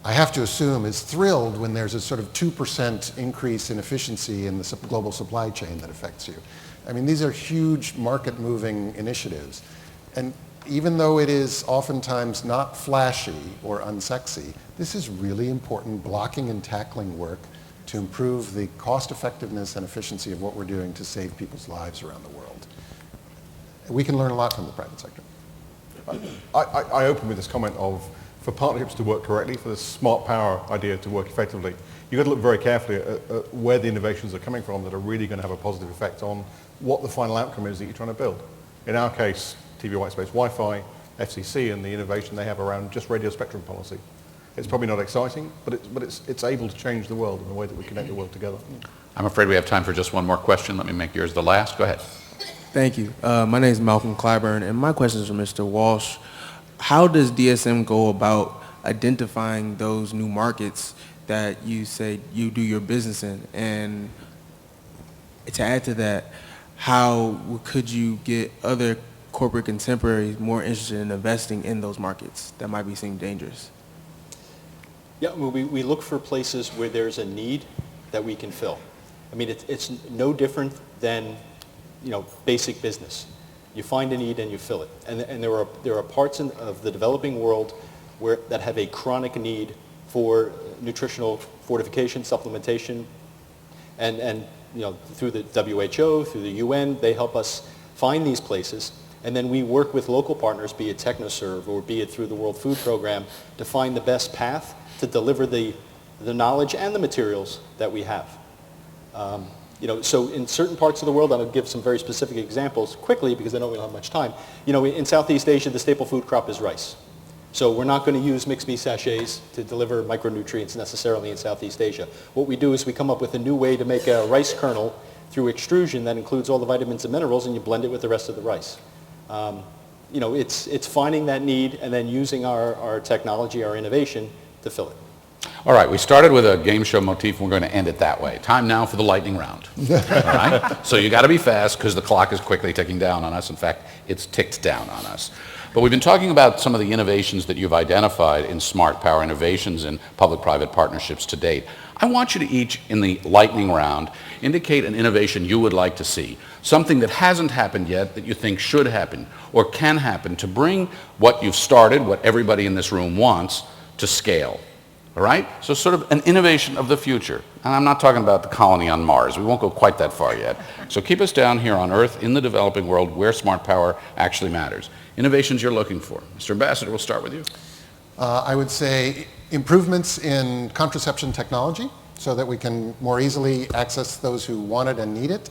I have to assume, is thrilled when there's a sort of 2% increase in efficiency in the global supply chain that affects you. I mean, these are huge market-moving initiatives, and even though it is oftentimes not flashy or unsexy, this is really important blocking and tackling work to improve the cost effectiveness and efficiency of what we're doing to save people's lives around the world. We can learn a lot from the private sector. I open with this comment of, for partnerships to work correctly, for the smart power idea to work effectively, you've got to look very carefully at where the innovations are coming from that are really going to have a positive effect on what the final outcome is that you're trying to build. In our case, TV Whitespace Wi-Fi, FCC, and the innovation they have around just radio spectrum policy. It's probably not exciting, but it's able to change the world in the way that we connect the world together. I'm afraid we have time for just one more question. Let me make yours the last. Go ahead. Thank you. My name is Malcolm Clyburn, and my question is for Mr. Walsh. How does DSM go about identifying those new markets that you say you do your business in? And to add to that, how could you get other corporate contemporaries more interested in investing in those markets that might be seen dangerous? Yeah, well, we look for places where there's a need that we can fill. I mean, it's no different than, you know, basic business. You find a need and you fill it. And there are parts of the developing world that have a chronic need for nutritional fortification, supplementation, and you know, through the WHO, through the UN, they help us find these places. And then we work with local partners, be it TechnoServe or be it through the World Food Program, to find the best path to deliver the knowledge and the materials that we have. You know, so in certain parts of the world, and I'll give some very specific examples quickly because I don't really have much time. You know, in Southeast Asia, the staple food crop is rice. So we're not going to use mixed meat sachets to deliver micronutrients necessarily in Southeast Asia. What we do is we come up with a new way to make a rice kernel through extrusion that includes all the vitamins and minerals, and you blend it with the rest of the rice. You know, it's finding that need and then using our technology, our innovation, to fill it. All right, we started with a game show motif, and we're going to end it that way. Time now for the lightning round. All right? So you got to be fast because the clock is quickly ticking down on us. In fact, it's ticked down on us. But we've been talking about some of the innovations that you've identified in smart power innovations and public-private partnerships to date. I want you to each, in the lightning round, indicate an innovation you would like to see, something that hasn't happened yet that you think should happen or can happen to bring what you've started, what everybody in this room wants, to scale. All right? So sort of an innovation of the future. And I'm not talking about the colony on Mars. We won't go quite that far yet. So keep us down here on Earth in the developing world where smart power actually matters. Innovations you're looking for. Mr. Ambassador, we'll start with you. I would say improvements in contraception technology so that we can more easily access those who want it and need it,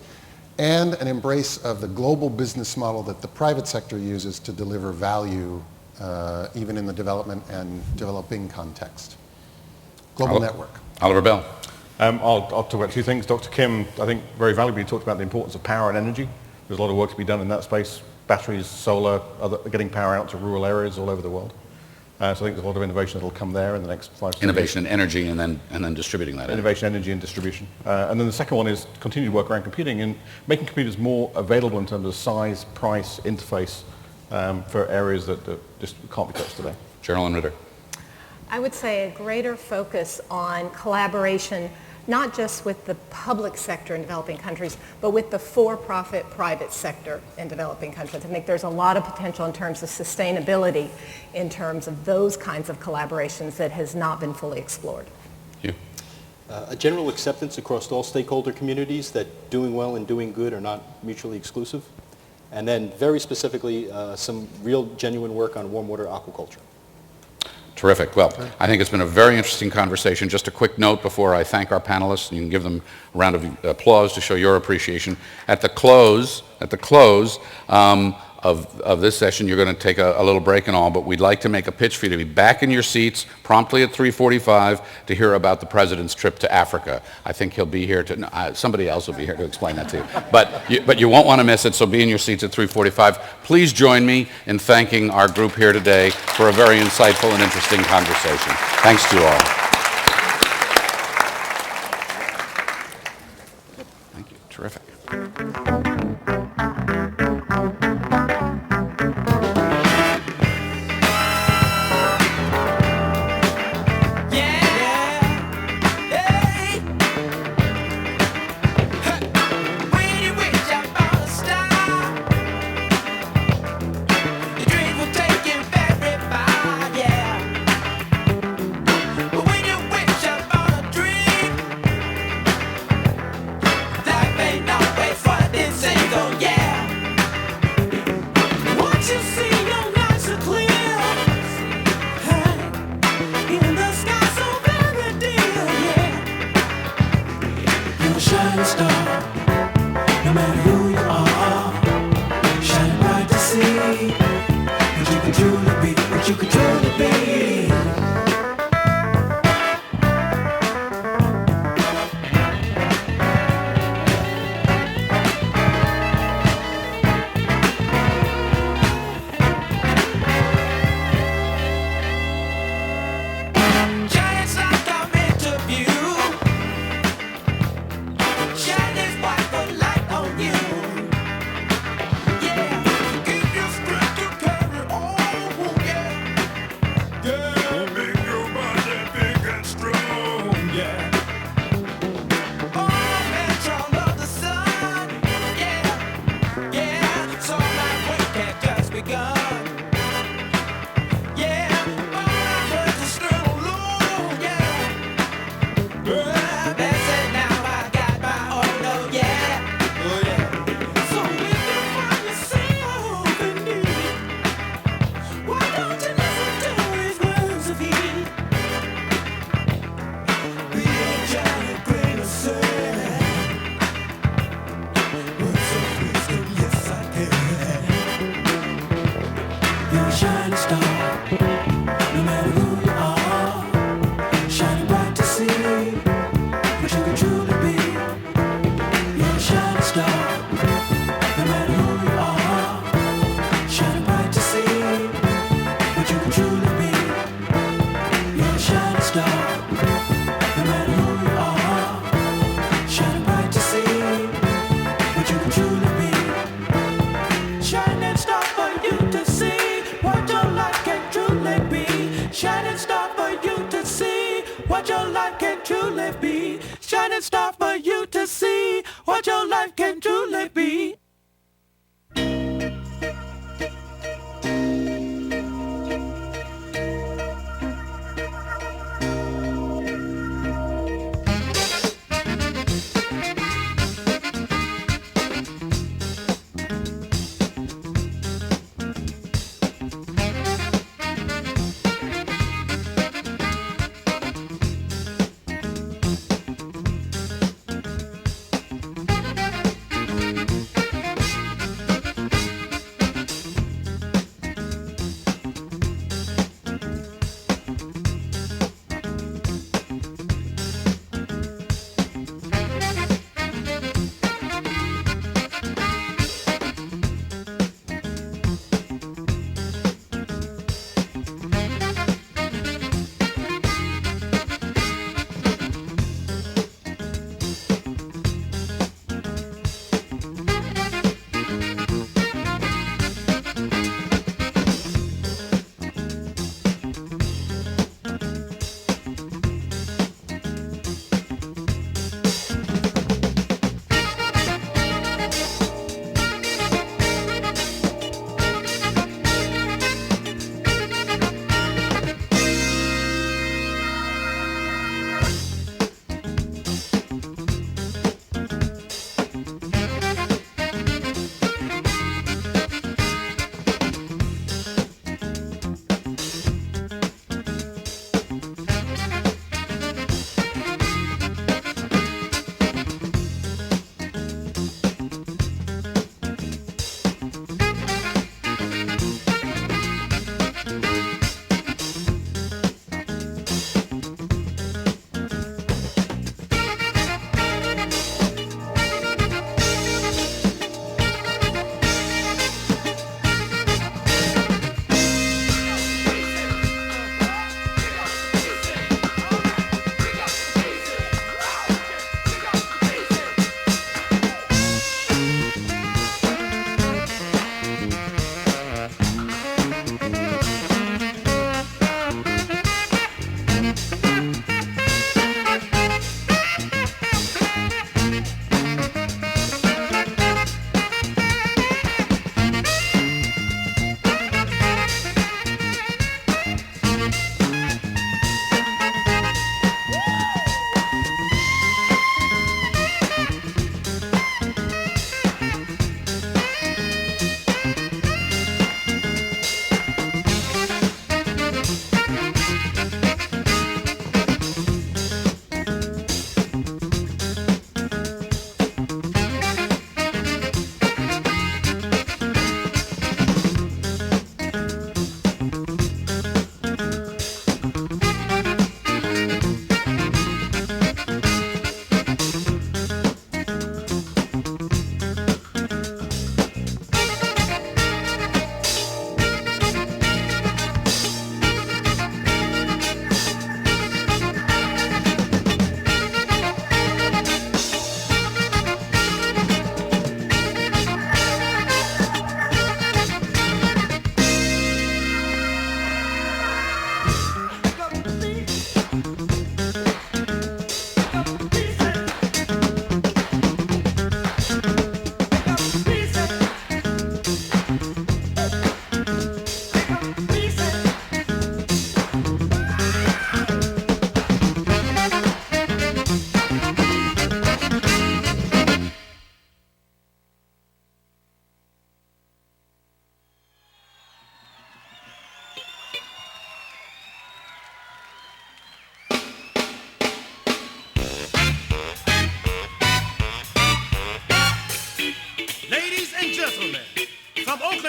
and an embrace of the global business model that the private sector uses to deliver value even in the development and developing context. Global network. Oliver Bell. I'll talk about two things. Dr. Kim, I think very valuably talked about the importance of power and energy. There's a lot of work to be done in that space. Batteries, solar, getting power out to rural areas all over the world. So I think there's a lot of innovation that will come there in the next 5 to 10 years. Innovation in energy and then distributing that. Innovation, energy, and distribution. And then the second one is continued work around computing and making computers more available in terms of size, price, interface for areas that just can't be touched today. Geraldine Ritter. I would say a greater focus on collaboration, not just with the public sector in developing countries, but with the for-profit private sector in developing countries. I think there's a lot of potential in terms of sustainability, in terms of those kinds of collaborations that has not been fully explored. You. A general acceptance across all stakeholder communities that doing well and doing good are not mutually exclusive. And then very specifically, some real genuine work on warm water aquaculture. Terrific. Well, I think it's been a very interesting conversation. Just a quick note before I thank our panelists, and you can give them a round of applause to show your appreciation. At the close of this session, you're going to take a little break and all, but we'd like to make a pitch for you to be back in your seats promptly at 3:45 to hear about the President's trip to Africa. I think he'll be here to, somebody else will be here to explain that to you. But you won't want to miss it, so be in your seats at 3:45. Please join me in thanking our group here today for a very insightful and interesting conversation. Thanks to you all. Thank you. Terrific. Shining star. shining star for you to see what your life can truly be.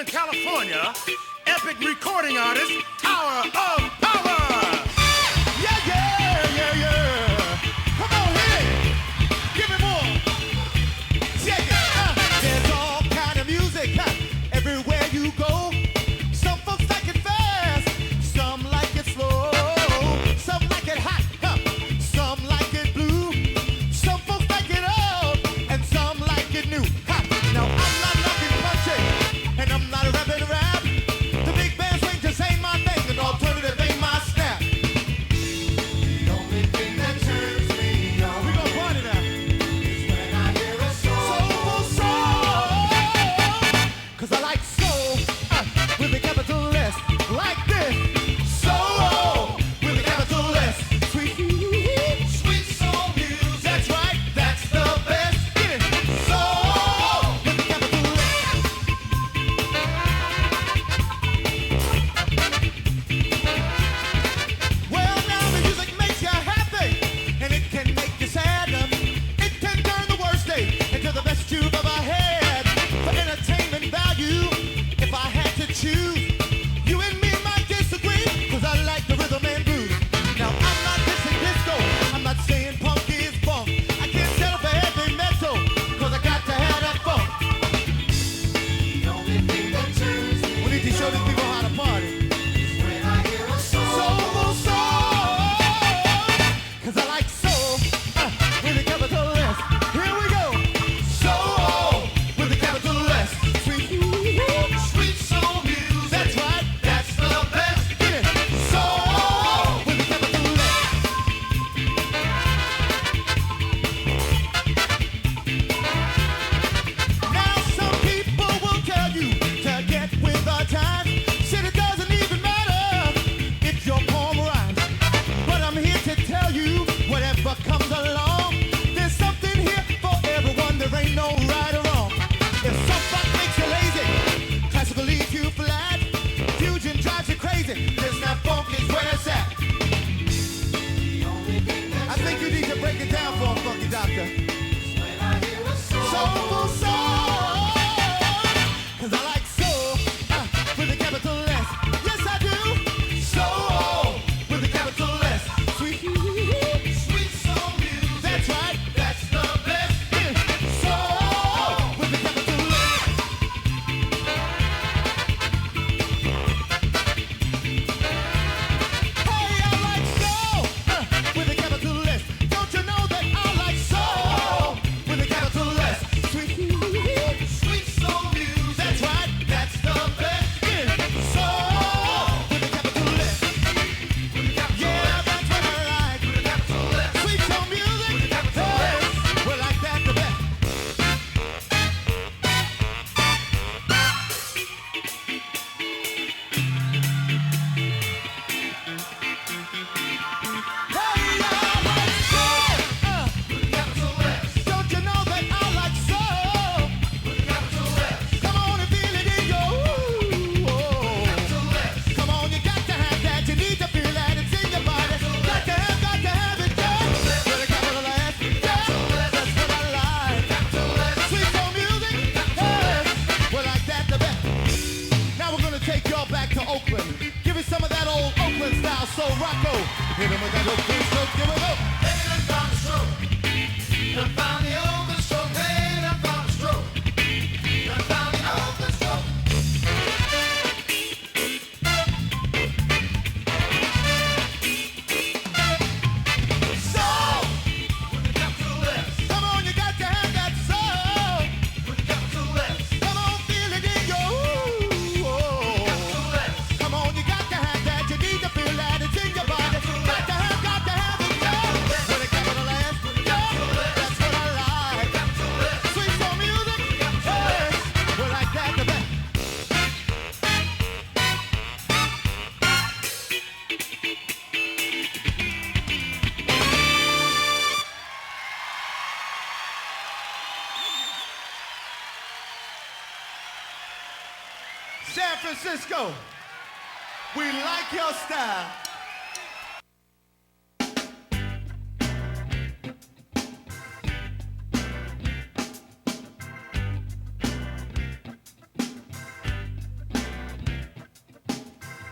California, epic recording artist, Tower of Power. Yeah, yeah, yeah, yeah. Come on, hit it. Give me more. Check it. There's all kind of music everywhere you go. Some folks like it fast, some like it slow, some like it hot, some like it blue, some folks like it old, and some like it new. Now I'm not knocking punchy, and I'm not rapping rap. The big band swing just ain't my thing, and alternative ain't Oakland. Give me some of that old Oakland style soul Rocco. Hit him with that Oakland stroke, give it up. Hey, done found the stroke. Done found the Oakland stroke. Hey, done found the stroke. Done found the Oakland stroke. Soul! With the capital S. Come on, you got to have that soul. With the capital S. Come on, feel it in your ooh. Capital S. Come on, you got to have that. You need to feel that. It's in your body. Got to have it, yeah. With a capital S. Yeah, that's what I like. Sweet soul music. Yes, we like that the best. San Francisco, we like your style.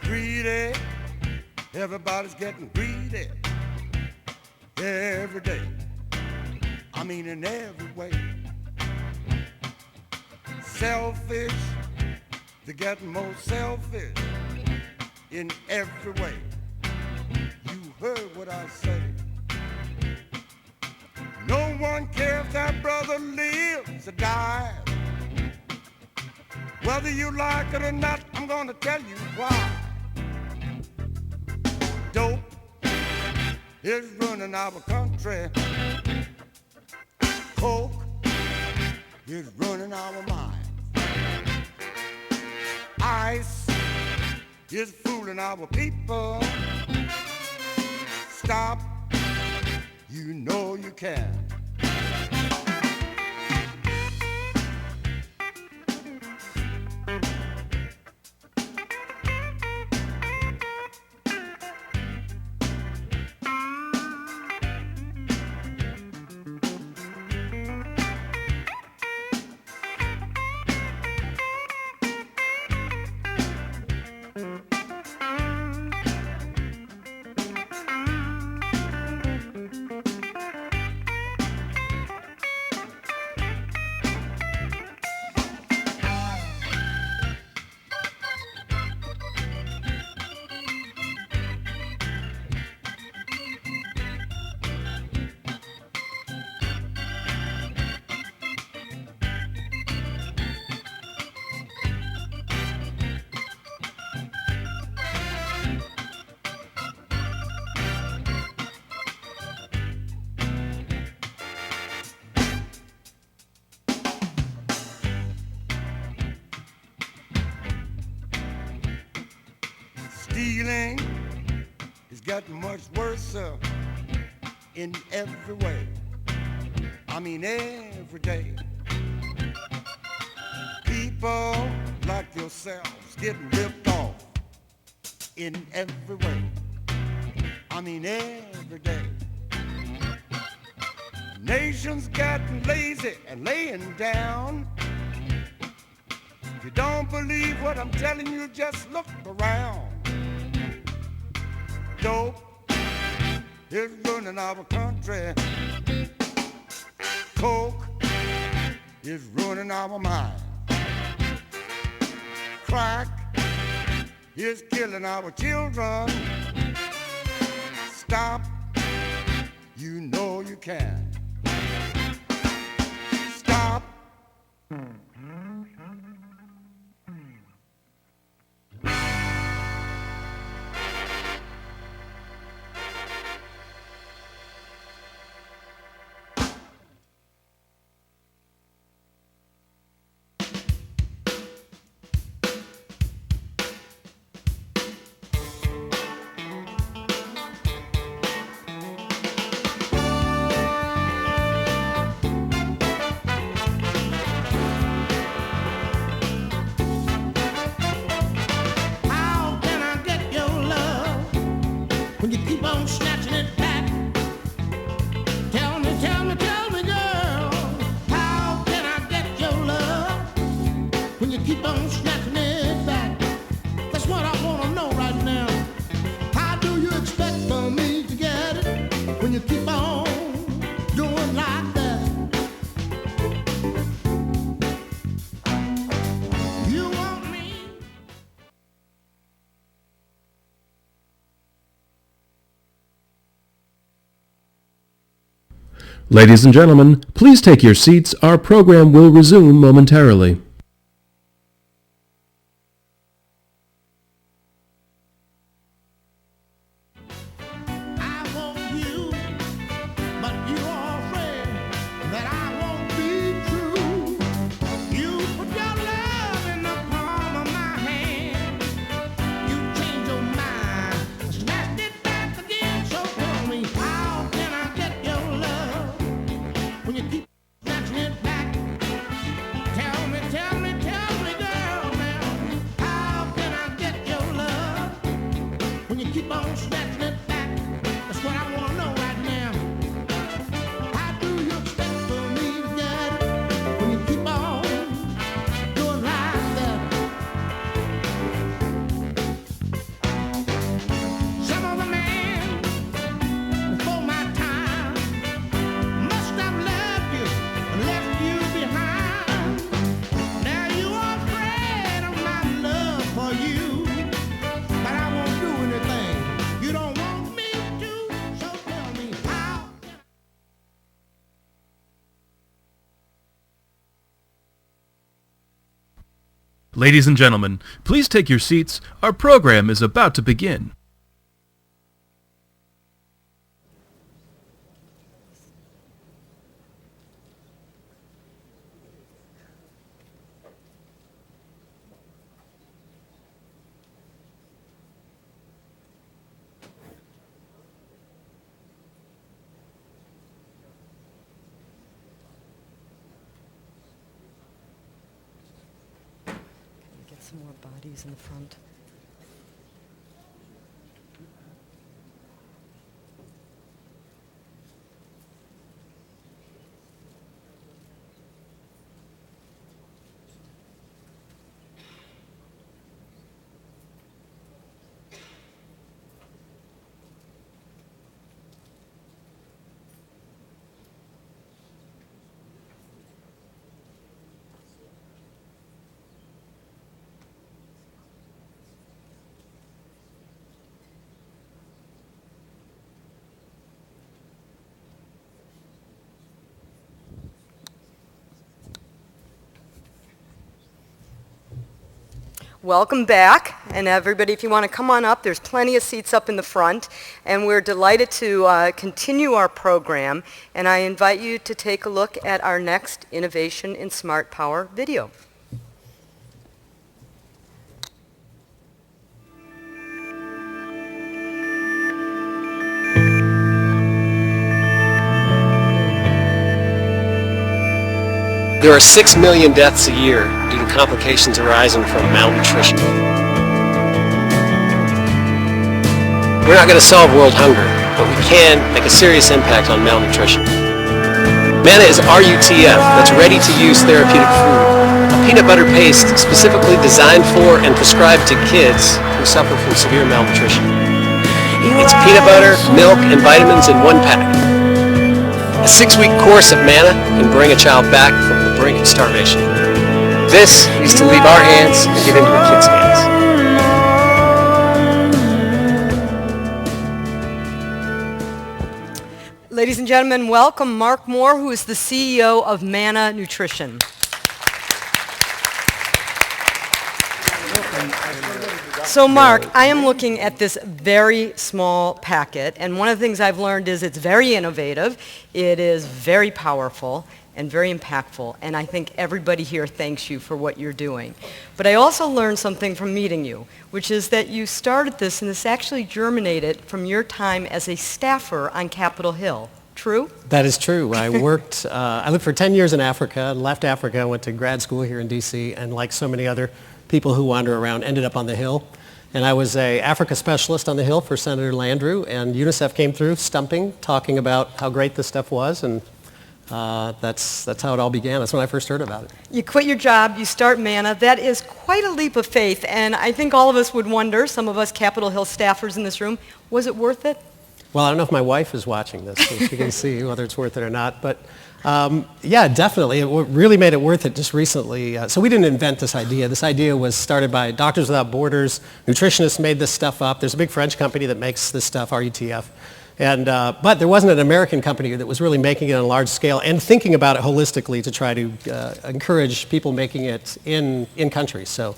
Greedy, everybody's getting greedy every day. I mean in every way. Selfish, they're getting more selfish in every way. You heard what I said. No one cares if that brother lives or dies. Whether you like it or not, I'm gonna tell you why. Dope is running our country. Coke is running our minds. Ice is fooling our people. Stop, you know you can. Stealing is getting much worse in every way. I mean every day. People like yourselves getting ripped off in every way. I mean every day. Nations getting lazy and laying down. If you don't believe what I'm telling you, just look around. Dope is running our country. Coke is ruining our mind. Crack is killing our children. Stop, you know you can. Stop. When you keep on snatching it back, tell me, girl, how can I get your love? When you keep on snatching it back, that's what I wanna know. Ladies and gentlemen, please take your seats. Our program will resume momentarily. Ladies and gentlemen, please take your seats. Our program is about to begin. Some more bodies in the front. Welcome back, and everybody, if you want to come on up, there's plenty of seats up in the front, and we're delighted to continue our program, and I invite you to take a look at our next Innovation in Smart Power video. There are 6 million deaths a year due to complications arising from malnutrition. We're not going to solve world hunger, but we can make a serious impact on malnutrition. Manna is RUTF, that's ready-to-use therapeutic food, a peanut butter paste specifically designed for and prescribed to kids who suffer from severe malnutrition. It's peanut butter, milk, and vitamins in one pack. A 6-week course of Manna can bring a child back from the brink of starvation. This needs to leave our hands and get into a kid's hands. Ladies and gentlemen, welcome Mark Moore, who is the CEO of Manna Nutrition. So Mark, I am looking at this very small packet, and one of the things I've learned is it's very innovative, it is very powerful, and very impactful, and I think everybody here thanks you for what you're doing. But I also learned something from meeting you, which is that you started this, and this actually germinated from your time as a staffer on Capitol Hill. True? That is true. I lived for 10 years in Africa, and left Africa, went to grad school here in DC, and like so many other people who wander around, ended up on the Hill. And I was an Africa specialist on the Hill for Senator Landrieu, and UNICEF came through, stumping, talking about how great this stuff was, and that's how it all began. That's when I first heard about it. You quit your job, you start Manna. That is quite a leap of faith, and I think all of us would wonder, some of us Capitol Hill staffers in this room, was it worth it? Well, I don't know if my wife is watching this, so she can see whether it's worth it or not, but yeah, definitely. It really made it worth it just recently. So we didn't invent this idea. This idea was started by Doctors Without Borders. Nutritionists made this stuff up. There's a big French company that makes this stuff, RUTF. But there wasn't an American company that was really making it on a large scale and thinking about it holistically to try to encourage people making it in country. So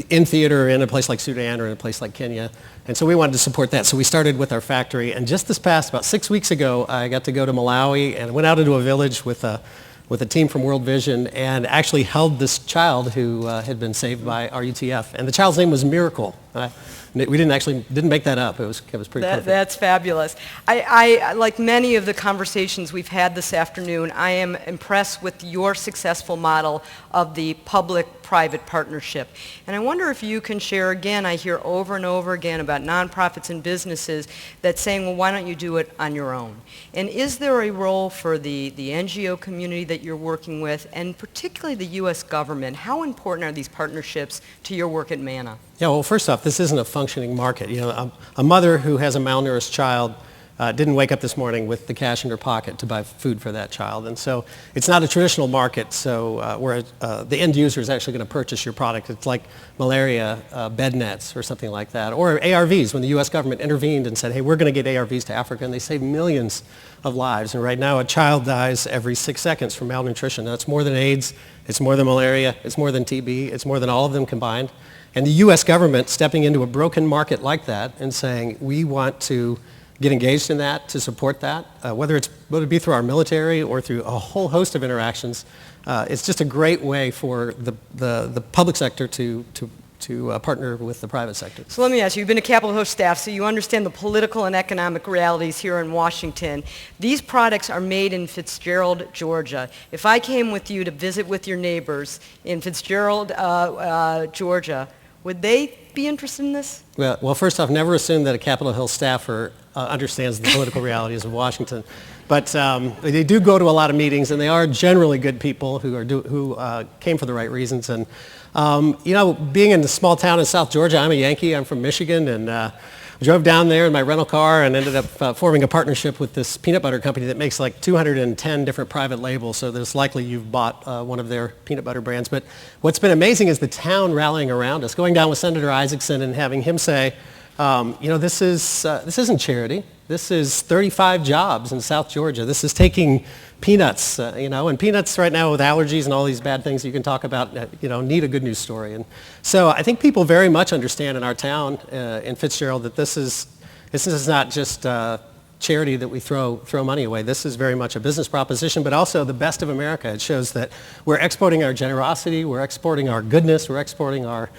in theater in a place like Sudan or in a place like Kenya. And so we wanted to support that. So we started with our factory. And just this past, about 6 weeks ago, I got to go to Malawi and went out into a village with a team from World Vision and actually held this child who had been saved by RUTF. And the child's name was Miracle. We didn't make that up. It was pretty perfect. That's fabulous. I, like many of the conversations we've had this afternoon, I am impressed with your successful model of the public-private partnership. And I wonder if you can share, again, I hear over and over again about nonprofits and businesses that saying, well, why don't you do it on your own? And is there a role for the NGO community that you're working with, and particularly the U.S. government? How important are these partnerships to your work at MANA? Yeah, well, first off, this isn't a functioning market. You know, a mother who has a malnourished child didn't wake up this morning with the cash in her pocket to buy food for that child. And so it's not a traditional market, so where the end user is actually going to purchase your product. It's like malaria bed nets or something like that. Or ARVs, when the U.S. government intervened and said, hey, we're going to get ARVs to Africa, and they saved millions of lives. And right now, a child dies every 6 seconds from malnutrition. Now, it's more than AIDS, it's more than malaria, it's more than TB, it's more than all of them combined. And the U.S. government stepping into a broken market like that and saying, we want to get engaged in that, to support that, whether it be through our military or through a whole host of interactions. It's just a great way for the public sector to partner with the private sector. So let me ask you, you've been a Capitol Hill staff, so you understand the political and economic realities here in Washington. These products are made in Fitzgerald, Georgia. If I came with you to visit with your neighbors in Fitzgerald, Georgia, would they be interested in this? Well, first off, never assume that a Capitol Hill staffer understands the political realities of Washington. But they do go to a lot of meetings, and they are generally good people who came for the right reasons. And you know, being in a small town in South Georgia, I'm a Yankee. I'm from Michigan, and drove down there in my rental car and ended up forming a partnership with this peanut butter company that makes like 210 different private labels. So there's likely you've bought one of their peanut butter brands. But what's been amazing is the town rallying around us, going down with Senator Isaacson and having him say, you know, this isn't charity. This is 35 jobs in South Georgia. This is taking peanuts, you know, and peanuts right now with allergies and all these bad things you can talk about, you know, need a good news story. And so I think people very much understand in our town, in Fitzgerald, that this is not just charity that we throw money away. This is very much a business proposition, but also the best of America. It shows that we're exporting our generosity, we're exporting our goodness, we're exporting our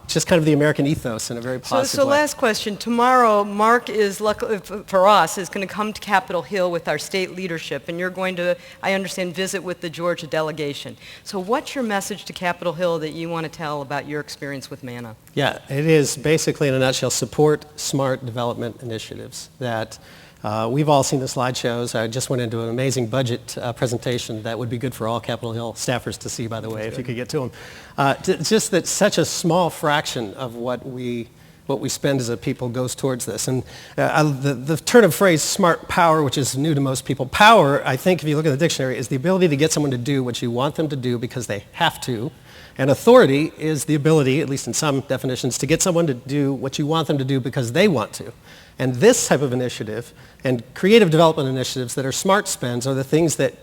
just kind of the American ethos in a very positive way. So last question. Tomorrow, Mark is, for us, is going to come to Capitol Hill with our state leadership, and you're going to, I understand, visit with the Georgia delegation. So what's your message to Capitol Hill that you want to tell about your experience with MANA? Yeah, it is basically, in a nutshell, support smart development initiatives that we've all seen the slideshows. I just went into an amazing budget presentation that would be good for all Capitol Hill staffers to see, by the way, if you could get to them. Just that such a small fraction of what we spend as a people goes towards this. And the turn of phrase smart power, which is new to most people, power, I think if you look at the dictionary, is the ability to get someone to do what you want them to do because they have to. And authority is the ability, at least in some definitions, to get someone to do what you want them to do because they want to. And this type of initiative and creative development initiatives that are smart spends are the things that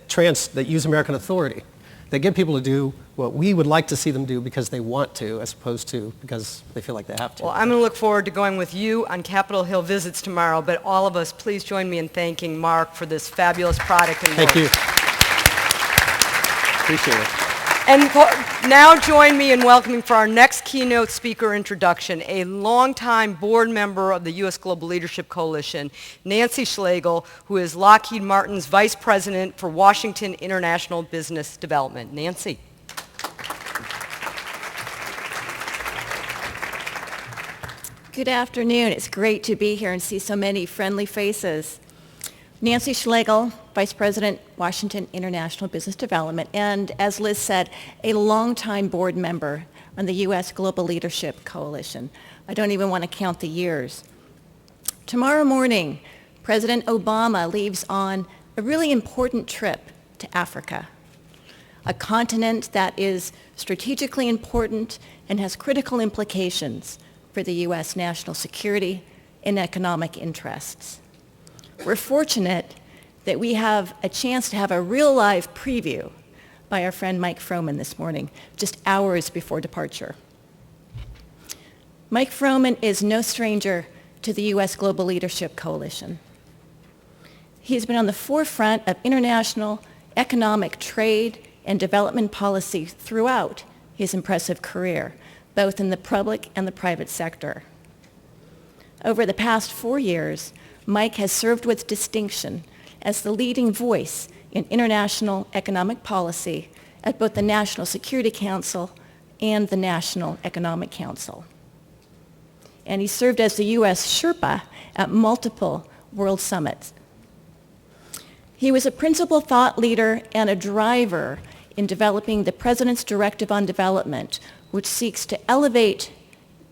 use American authority, that get people to do what we would like to see them do because they want to, as opposed to because they feel like they have to. Well, I'm going to look forward to going with you on Capitol Hill visits tomorrow, but all of us, please join me in thanking Mark for this fabulous product and work. Thank you. Appreciate it. And now join me in welcoming for our next keynote speaker introduction, a longtime board member of the U.S. Global Leadership Coalition, Nancy Schlegel, who is Lockheed Martin's Vice President for Washington International Business Development. Nancy. Good afternoon. It's great to be here and see so many friendly faces. Nancy Schlegel, Vice President, Washington International Business Development, and as Liz said, a longtime board member on the U.S. Global Leadership Coalition. I don't even want to count the years. Tomorrow morning, President Obama leaves on a really important trip to Africa, a continent that is strategically important and has critical implications for the U.S. national security and economic interests. We're fortunate that we have a chance to have a real live preview by our friend Mike Froman this morning, just hours before departure. Mike Froman is no stranger to the U.S. Global Leadership Coalition. He's been on the forefront of international economic trade and development policy throughout his impressive career, both in the public and the private sector. Over the past 4 years, Mike has served with distinction as the leading voice in international economic policy at both the National Security Council and the National Economic Council. And he served as the U.S. Sherpa at multiple world summits. He was a principal thought leader and a driver in developing the President's Directive on Development, which seeks to elevate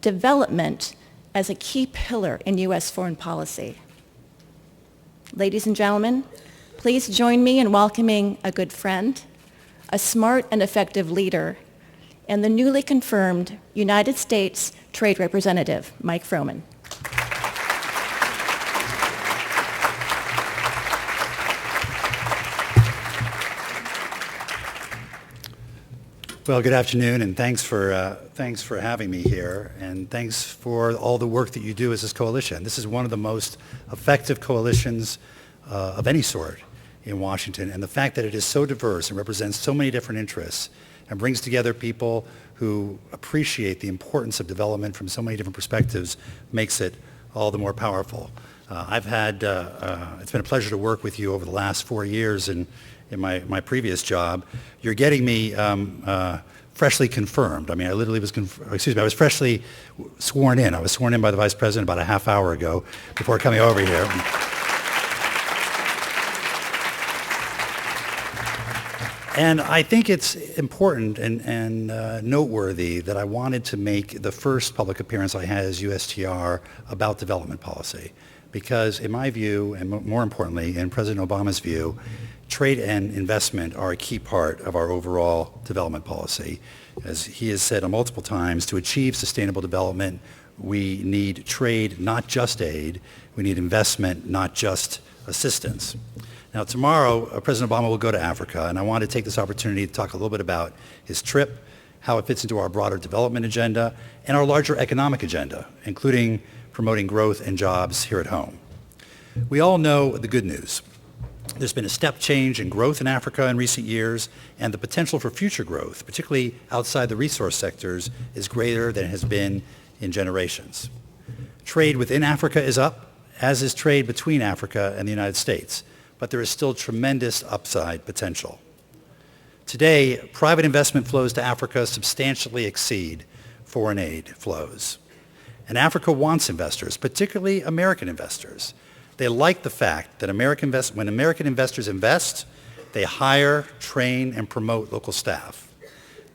development as a key pillar in U.S. foreign policy. Ladies and gentlemen, please join me in welcoming a good friend, a smart and effective leader, and the newly confirmed United States Trade Representative, Mike Froman. Well, good afternoon, and thanks for having me here, and thanks for all the work that you do as this coalition. This is one of the most effective coalitions of any sort in Washington, and the fact that it is so diverse and represents so many different interests and brings together people who appreciate the importance of development from so many different perspectives makes it all the more powerful. It's been a pleasure to work with you over the last 4 years in my previous job. You're getting me freshly confirmed. I mean, I literally was I was freshly sworn in. I was sworn in by the Vice President about a half hour ago before coming over here. And I think it's important and noteworthy that I wanted to make the first public appearance I had as USTR about development policy. Because in my view, and more importantly, in President Obama's view, trade and investment are a key part of our overall development policy. As he has said multiple times, to achieve sustainable development, we need trade, not just aid. We need investment, not just assistance. Now, tomorrow, President Obama will go to Africa, and I want to take this opportunity to talk a little bit about his trip, how it fits into our broader development agenda, and our larger economic agenda, including promoting growth and jobs here at home. We all know the good news. There's been a step change in growth in Africa in recent years, and the potential for future growth, particularly outside the resource sectors, is greater than it has been in generations. Trade within Africa is up, as is trade between Africa and the United States, but there is still tremendous upside potential. Today, private investment flows to Africa substantially exceed foreign aid flows. And Africa wants investors, particularly American investors. They like the fact that when American investors invest, they hire, train, and promote local staff.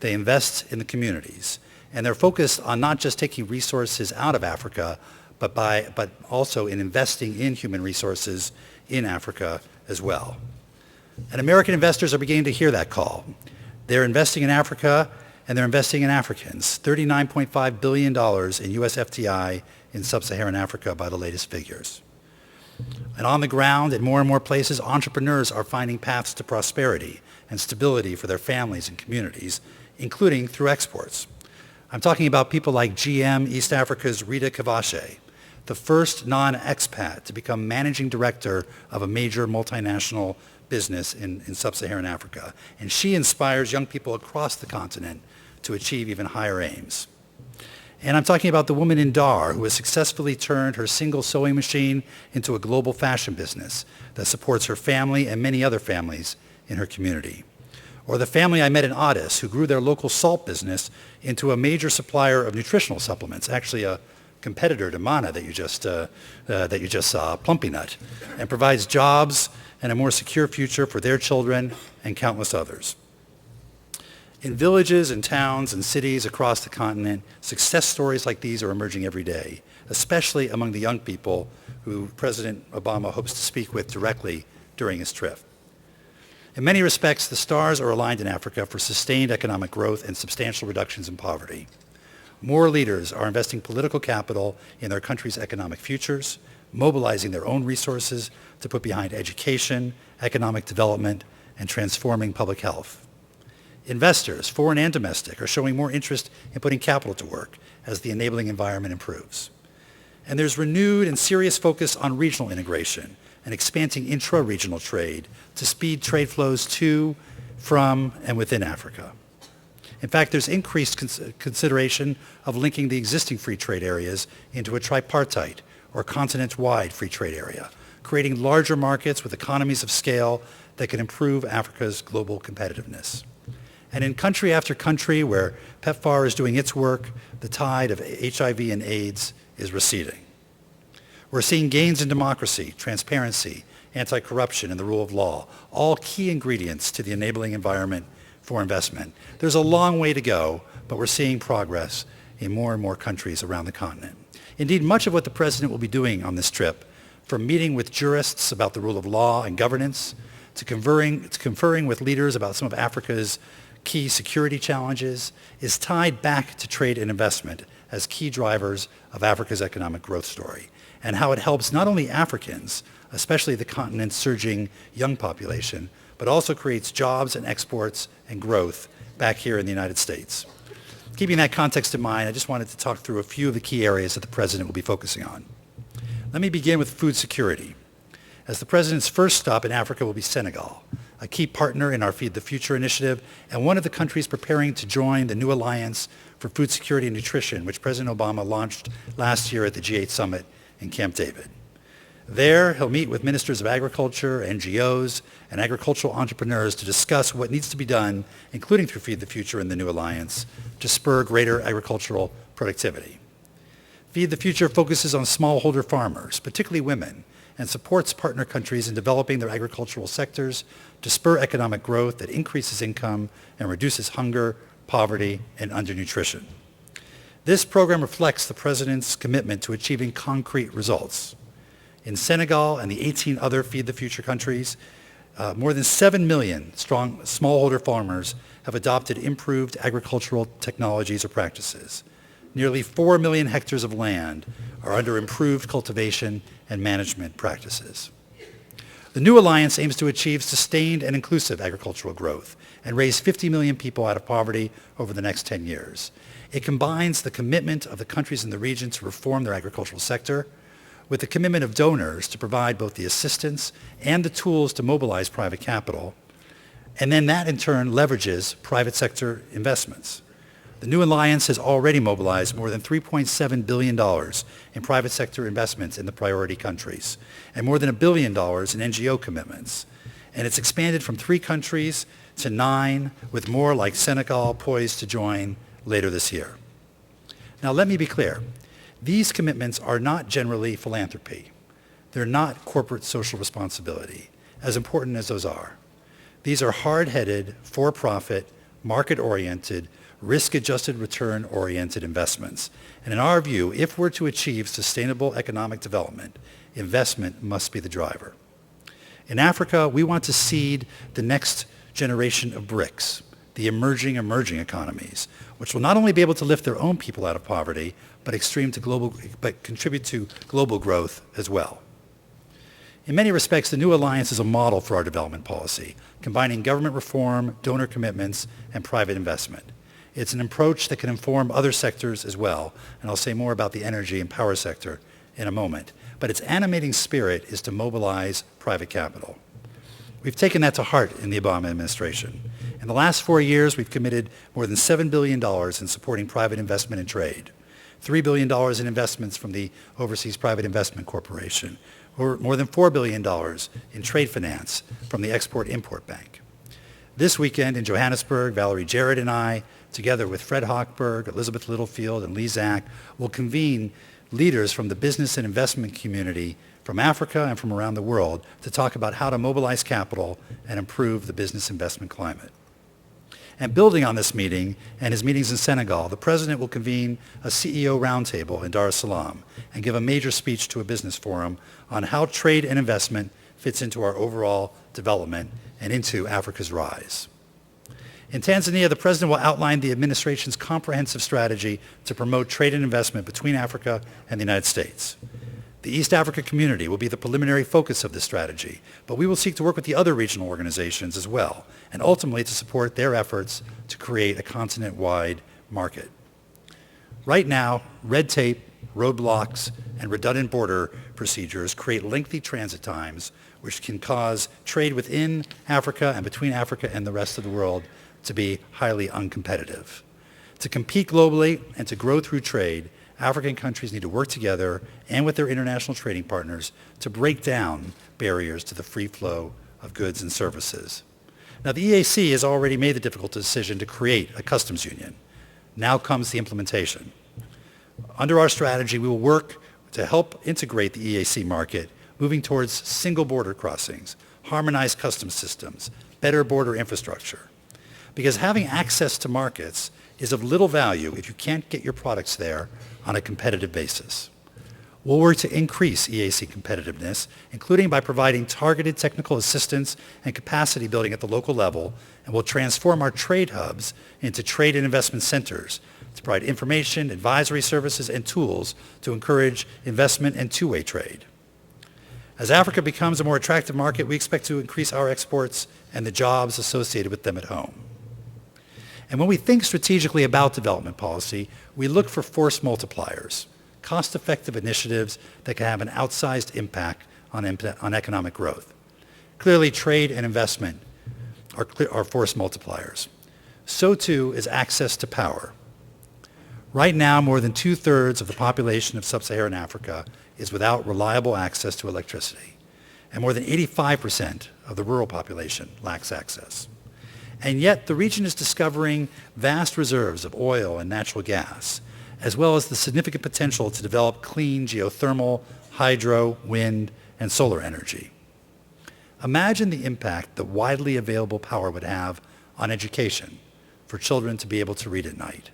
They invest in the communities. And they're focused on not just taking resources out of Africa, but also in investing in human resources in Africa as well. And American investors are beginning to hear that call. They're investing in Africa, and they're investing in Africans. $39.5 billion in U.S. FDI in sub-Saharan Africa by the latest figures. And on the ground, in more and more places, entrepreneurs are finding paths to prosperity and stability for their families and communities, including through exports. I'm talking about people like GM East Africa's Rita Kavashe, the first non-expat to become managing director of a major multinational business in sub-Saharan Africa. And she inspires young people across the continent to achieve even higher aims. And I'm talking about the woman in Dar who has successfully turned her single sewing machine into a global fashion business that supports her family and many other families in her community. Or the family I met in Addis who grew their local salt business into a major supplier of nutritional supplements, actually a competitor to Mana that you just saw, Plumpy Nut, and provides jobs and a more secure future for their children and countless others. In villages and towns and cities across the continent, success stories like these are emerging every day, especially among the young people who President Obama hopes to speak with directly during his trip. In many respects, the stars are aligned in Africa for sustained economic growth and substantial reductions in poverty. More leaders are investing political capital in their country's economic futures. mobilizing their own resources to put behind education, economic development, and transforming public health. Investors, foreign and domestic, are showing more interest in putting capital to work as the enabling environment improves. And there's renewed and serious focus on regional integration and expanding intra-regional trade to speed trade flows to, from, and within Africa. In fact, there's increased consideration of linking the existing free trade areas into a tripartite or continent-wide free trade area, creating larger markets with economies of scale that can improve Africa's global competitiveness. And in country after country where PEPFAR is doing its work, the tide of HIV and AIDS is receding. We're seeing gains in democracy, transparency, anti-corruption, and the rule of law, all key ingredients to the enabling environment for investment. There's a long way to go, but we're seeing progress in more and more countries around the continent. Indeed, much of what the President will be doing on this trip, from meeting with jurists about the rule of law and governance, to conferring with leaders about some of Africa's key security challenges, is tied back to trade and investment as key drivers of Africa's economic growth story, and how it helps not only Africans, especially the continent's surging young population, but also creates jobs and exports and growth back here in the United States. Keeping that context in mind, I just wanted to talk through a few of the key areas that the President will be focusing on. Let me begin with food security, as the President's first stop in Africa will be Senegal, a key partner in our Feed the Future initiative and one of the countries preparing to join the new Alliance for Food Security and Nutrition, which President Obama launched last year at the G8 Summit in Camp David. There, he'll meet with ministers of agriculture, NGOs, and agricultural entrepreneurs to discuss what needs to be done, including through Feed the Future and the new alliance, to spur greater agricultural productivity. Feed the Future focuses on smallholder farmers, particularly women, and supports partner countries in developing their agricultural sectors to spur economic growth that increases income and reduces hunger, poverty, and undernutrition. This program reflects the President's commitment to achieving concrete results. In Senegal and the 18 other Feed the Future countries, more than 7 million strong smallholder farmers have adopted improved agricultural technologies or practices. Nearly 4 million hectares of land are under improved cultivation and management practices. The new alliance aims to achieve sustained and inclusive agricultural growth and raise 50 million people out of poverty over the next 10 years. It combines the commitment of the countries in the region to reform their agricultural sector with the commitment of donors to provide both the assistance and the tools to mobilize private capital, and then that in turn leverages private sector investments. The new alliance has already mobilized more than $3.7 billion in private sector investments in the priority countries, and more than $1 billion in NGO commitments. And it's expanded from 3 countries to 9, with more like Senegal poised to join later this year. Now let me be clear. These commitments are not generally philanthropy. They're not corporate social responsibility, as important as those are. These are hard-headed, for-profit, market-oriented, risk-adjusted return-oriented investments. And in our view, if we're to achieve sustainable economic development, investment must be the driver. In Africa, we want to seed the next generation of BRICS, the emerging economies, which will not only be able to lift their own people out of poverty, but contribute to global growth as well. In many respects, the new alliance is a model for our development policy, combining government reform, donor commitments, and private investment. It's an approach that can inform other sectors as well, and I'll say more about the energy and power sector in a moment. But its animating spirit is to mobilize private capital. We've taken that to heart in the Obama administration. In the last 4 years, we've committed more than $7 billion in supporting private investment and trade, $3 billion in investments from the Overseas Private Investment Corporation, or more than $4 billion in trade finance from the Export-Import Bank. This weekend in Johannesburg, Valerie Jarrett and I, together with Fred Hochberg, Elizabeth Littlefield, and Lee Zack, will convene leaders from the business and investment community from Africa and from around the world to talk about how to mobilize capital and improve the business investment climate. And building on this meeting and his meetings in Senegal, the President will convene a CEO roundtable in Dar es Salaam and give a major speech to a business forum on how trade and investment fits into our overall development and into Africa's rise. In Tanzania, the President will outline the administration's comprehensive strategy to promote trade and investment between Africa and the United States. The East Africa Community will be the preliminary focus of this strategy, but we will seek to work with the other regional organizations as well, and ultimately to support their efforts to create a continent-wide market. Right now, red tape, roadblocks, and redundant border procedures create lengthy transit times, which can cause trade within Africa and between Africa and the rest of the world to be highly uncompetitive. To compete globally and to grow through trade, African countries need to work together and with their international trading partners to break down barriers to the free flow of goods and services. Now, the EAC has already made the difficult decision to create a customs union. Now comes the implementation. Under our strategy, we will work to help integrate the EAC market, moving towards single border crossings, harmonized customs systems, better border infrastructure. Because having access to markets is of little value if you can't get your products there on a competitive basis. We'll work to increase EAC competitiveness, including by providing targeted technical assistance and capacity building at the local level, and we'll transform our trade hubs into trade and investment centers to provide information, advisory services, and tools to encourage investment and two-way trade. As Africa becomes a more attractive market, we expect to increase our exports and the jobs associated with them at home. And when we think strategically about development policy, we look for force multipliers, cost-effective initiatives that can have an outsized impact on economic growth. Clearly, trade and investment are force multipliers. So too is access to power. Right now, more than 2/3 of the population of sub-Saharan Africa is without reliable access to electricity, and more than 85% of the rural population lacks access. And yet, the region is discovering vast reserves of oil and natural gas, as well as the significant potential to develop clean geothermal, hydro, wind, and solar energy. Imagine the impact that widely available power would have on education, for children to be able to read at night,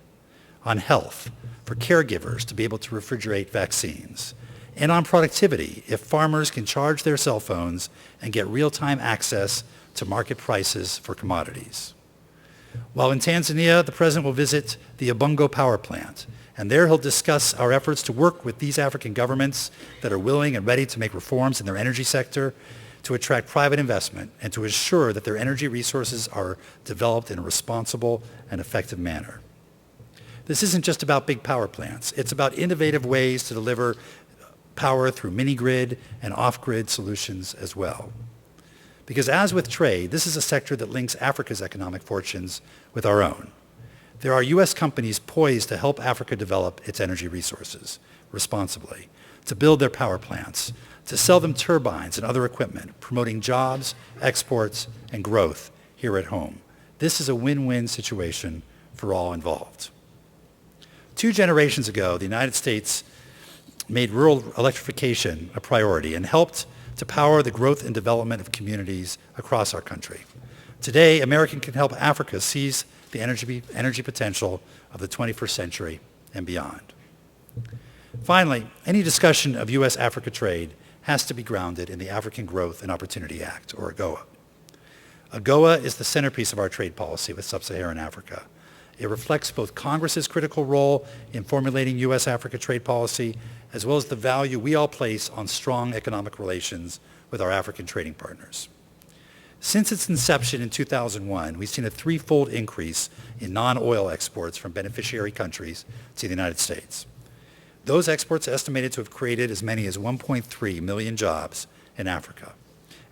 on health, for caregivers to be able to refrigerate vaccines, and on productivity if farmers can charge their cell phones and get real-time access to market prices for commodities. While in Tanzania, the President will visit the Ubungo power plant, and there he'll discuss our efforts to work with these African governments that are willing and ready to make reforms in their energy sector to attract private investment and to ensure that their energy resources are developed in a responsible and effective manner. This isn't just about big power plants. It's about innovative ways to deliver power through mini-grid and off-grid solutions as well. Because as with trade, this is a sector that links Africa's economic fortunes with our own. There are U.S. companies poised to help Africa develop its energy resources responsibly, to build their power plants, to sell them turbines and other equipment, promoting jobs, exports, and growth here at home. This is a win-win situation for all involved. 2 generations ago, the United States made rural electrification a priority and helped to power the growth and development of communities across our country. Today, America can help Africa seize the energy potential of the 21st century and beyond. Finally, any discussion of U.S.-Africa trade has to be grounded in the African Growth and Opportunity Act, or AGOA. AGOA is the centerpiece of our trade policy with sub-Saharan Africa. It reflects both Congress's critical role in formulating U.S.-Africa trade policy, as well as the value we all place on strong economic relations with our African trading partners. Since its inception in 2001, we've seen a 3-fold increase in non-oil exports from beneficiary countries to the United States. Those exports are estimated to have created as many as 1.3 million jobs in Africa.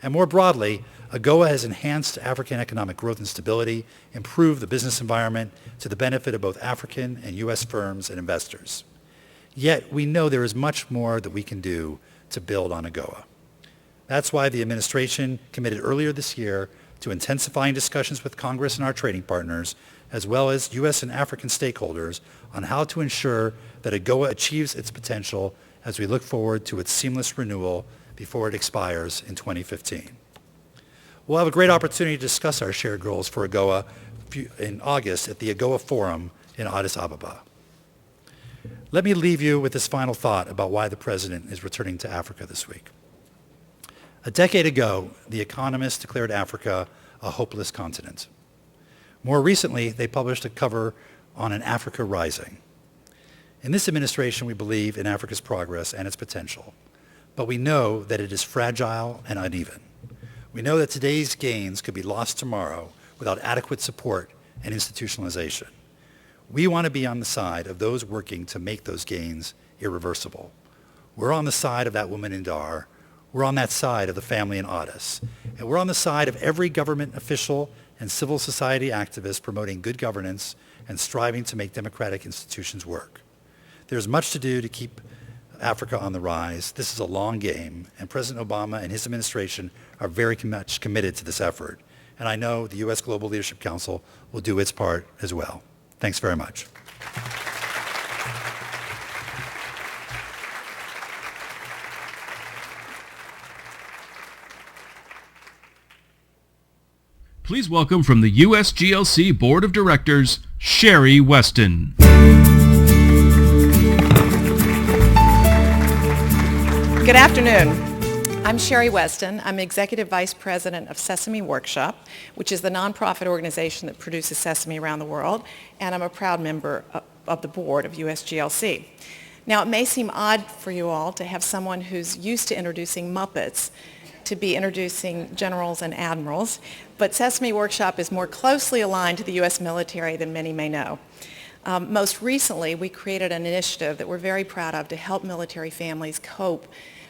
And more broadly, AGOA has enhanced African economic growth and stability, improved the business environment to the benefit of both African and U.S. firms and investors. Yet, we know there is much more that we can do to build on AGOA. That's why the administration committed earlier this year to intensifying discussions with Congress and our trading partners, as well as U.S. and African stakeholders, on how to ensure that AGOA achieves its potential as we look forward to its seamless renewal before it expires in 2015. We'll have a great opportunity to discuss our shared goals for AGOA in August at the AGOA Forum in Addis Ababa. Let me leave you with this final thought about why the President is returning to Africa this week. A decade ago, The Economist declared Africa a hopeless continent. More recently, they published a cover on an Africa rising. In this administration, we believe in Africa's progress and its potential. but we know that it is fragile and uneven. We know that today's gains could be lost tomorrow without adequate support and institutionalization. We want to be on the side of those working to make those gains irreversible. We're on the side of that woman in Dar. We're on that side of the family in Addis. And we're on the side of every government official and civil society activist promoting good governance and striving to make democratic institutions work. There's much to do to keep Africa on the rise. This is a long game, and President Obama and his administration are very much committed to this effort. And I know the U.S. Global Leadership Council will do its part as well. Thanks very much. Please welcome from the USGLC Board of Directors, Sherry Weston. Good afternoon. I'm Sherry Weston. I'm Executive Vice President of Sesame Workshop, which is the nonprofit organization that produces sesame around the world, and I'm a proud member of the board of USGLC. Now, it may seem odd for you all to have someone who's used to introducing Muppets to be introducing generals and admirals, but Sesame Workshop is more closely aligned to the U.S. military than many may know. Most recently, we created an initiative that we're very proud of to help military families cope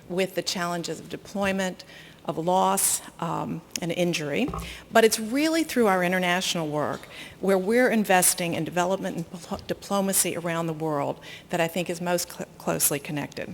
with the challenges of deployment, of loss, and injury. But it's really through our international work where we're investing in development and diplomacy around the world that I think is most closely connected.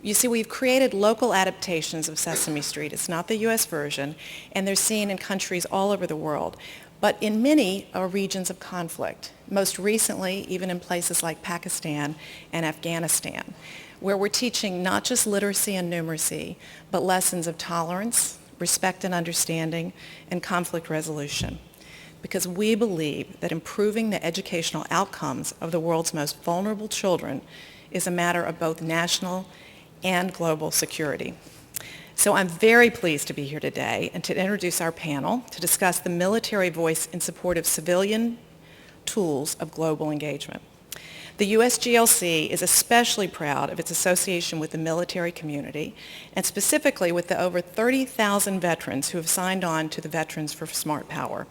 You see, we've created local adaptations of Sesame Street. It's not the U.S. version, and they're seen in countries all over the world, but in many regions of conflict, most recently even in places like Pakistan and Afghanistan, where we're teaching not just literacy and numeracy, but lessons of tolerance, respect and understanding, and conflict resolution. Because we believe that improving the educational outcomes of the world's most vulnerable children is a matter of both national and global security. So I'm very pleased to be here today and to introduce our panel to discuss the military voice in support of civilian tools of global engagement. The USGLC is especially proud of its association with the military community, and specifically with the over 30,000 veterans who have signed on to the Veterans for Smart Power,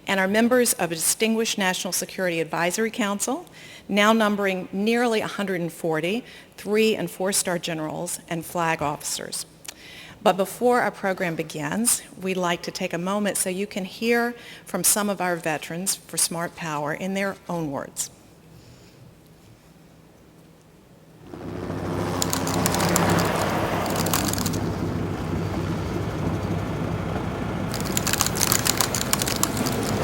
and are members of a distinguished National Security Advisory Council, now numbering nearly 140, 3- and 4-star generals and flag officers. But before our program begins, we'd like to take a moment so you can hear from some of our veterans for Smart Power in their own words.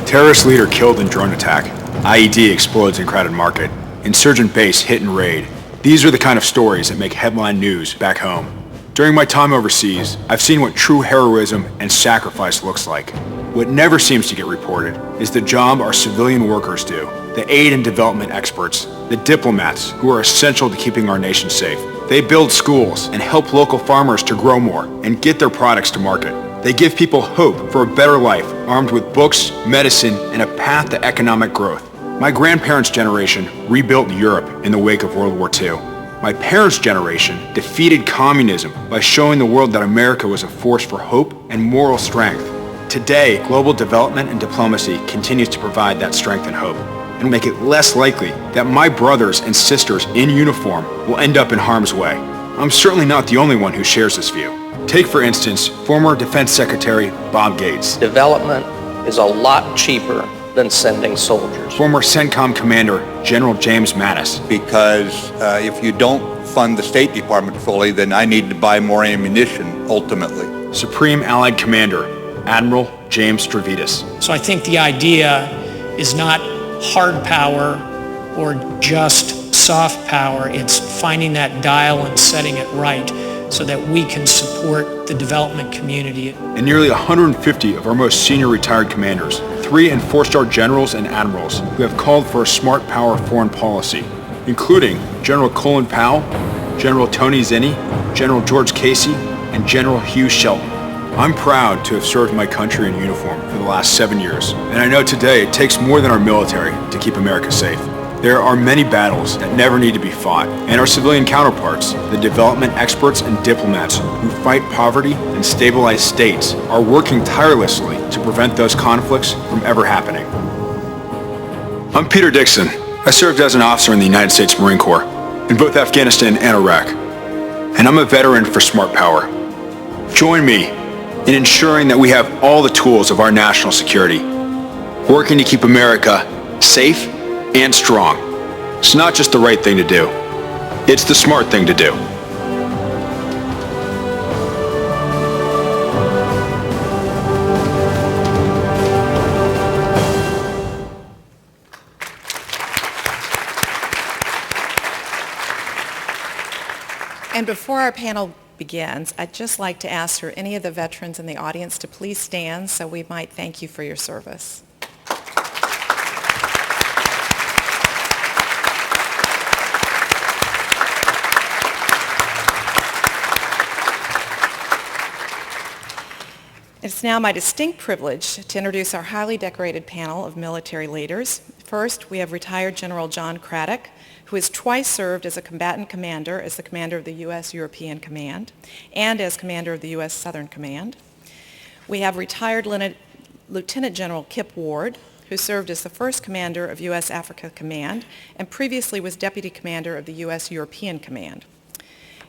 Terrorist leader killed in drone attack. IED explodes in crowded market. Insurgent base hit and raid. These are the kind of stories that make headline news back home. During my time overseas, I've seen what true heroism and sacrifice looks like. What never seems to get reported is the job our civilian workers do, the aid and development experts, the diplomats who are essential to keeping our nation safe. They build schools and help local farmers to grow more and get their products to market. They give people hope for a better life, armed with books, medicine, and a path to economic growth. My grandparents' generation rebuilt Europe in the wake of World War II. My parents' generation defeated communism by showing the world that America was a force for hope and moral strength. Today, global development and diplomacy continues to provide that strength and hope, and make it less likely that my brothers and sisters in uniform will end up in harm's way. I'm certainly not the only one who shares this view. Take, for instance, former Defense Secretary Bob Gates. Development is a lot cheaper than sending soldiers. Former CENTCOM Commander General James Mattis. Because if you don't fund the State Department fully, then I need to buy more ammunition, ultimately. Supreme Allied Commander Admiral James Stavridis. So I think the idea is not hard power or just soft power. It's finding that dial and setting it right so that we can support the development community. And nearly 150 of our most senior retired commanders, 3- and 4-star generals and admirals who have called for a smart power foreign policy, including General Colin Powell, General Tony Zinni, General George Casey, and General Hugh Shelton. I'm proud to have served my country in uniform for the last 7 years, and I know today it takes more than our military to keep America safe. There are many battles that never need to be fought, and our civilian counterparts, the development experts and diplomats who fight poverty and stabilize states, are working tirelessly to prevent those conflicts from ever happening. I'm Peter Dixon. I served as an officer in the United States Marine Corps in both Afghanistan and Iraq, and I'm a veteran for Smart Power. Join me in ensuring that we have all the tools of our national security, working to keep America safe and strong. It's not just the right thing to do. It's the smart thing to do. And before our panel begins, I'd just like to ask for any of the veterans in the audience to please stand so we might thank you for your service. It's now my distinct privilege to introduce our highly decorated panel of military leaders. First, we have retired General John Craddock, who has twice served as a combatant commander as the commander of the U.S. European Command and as commander of the U.S. Southern Command. We have retired Lieutenant General Kip Ward, who served as the first commander of U.S. Africa Command and previously was deputy commander of the U.S. European Command.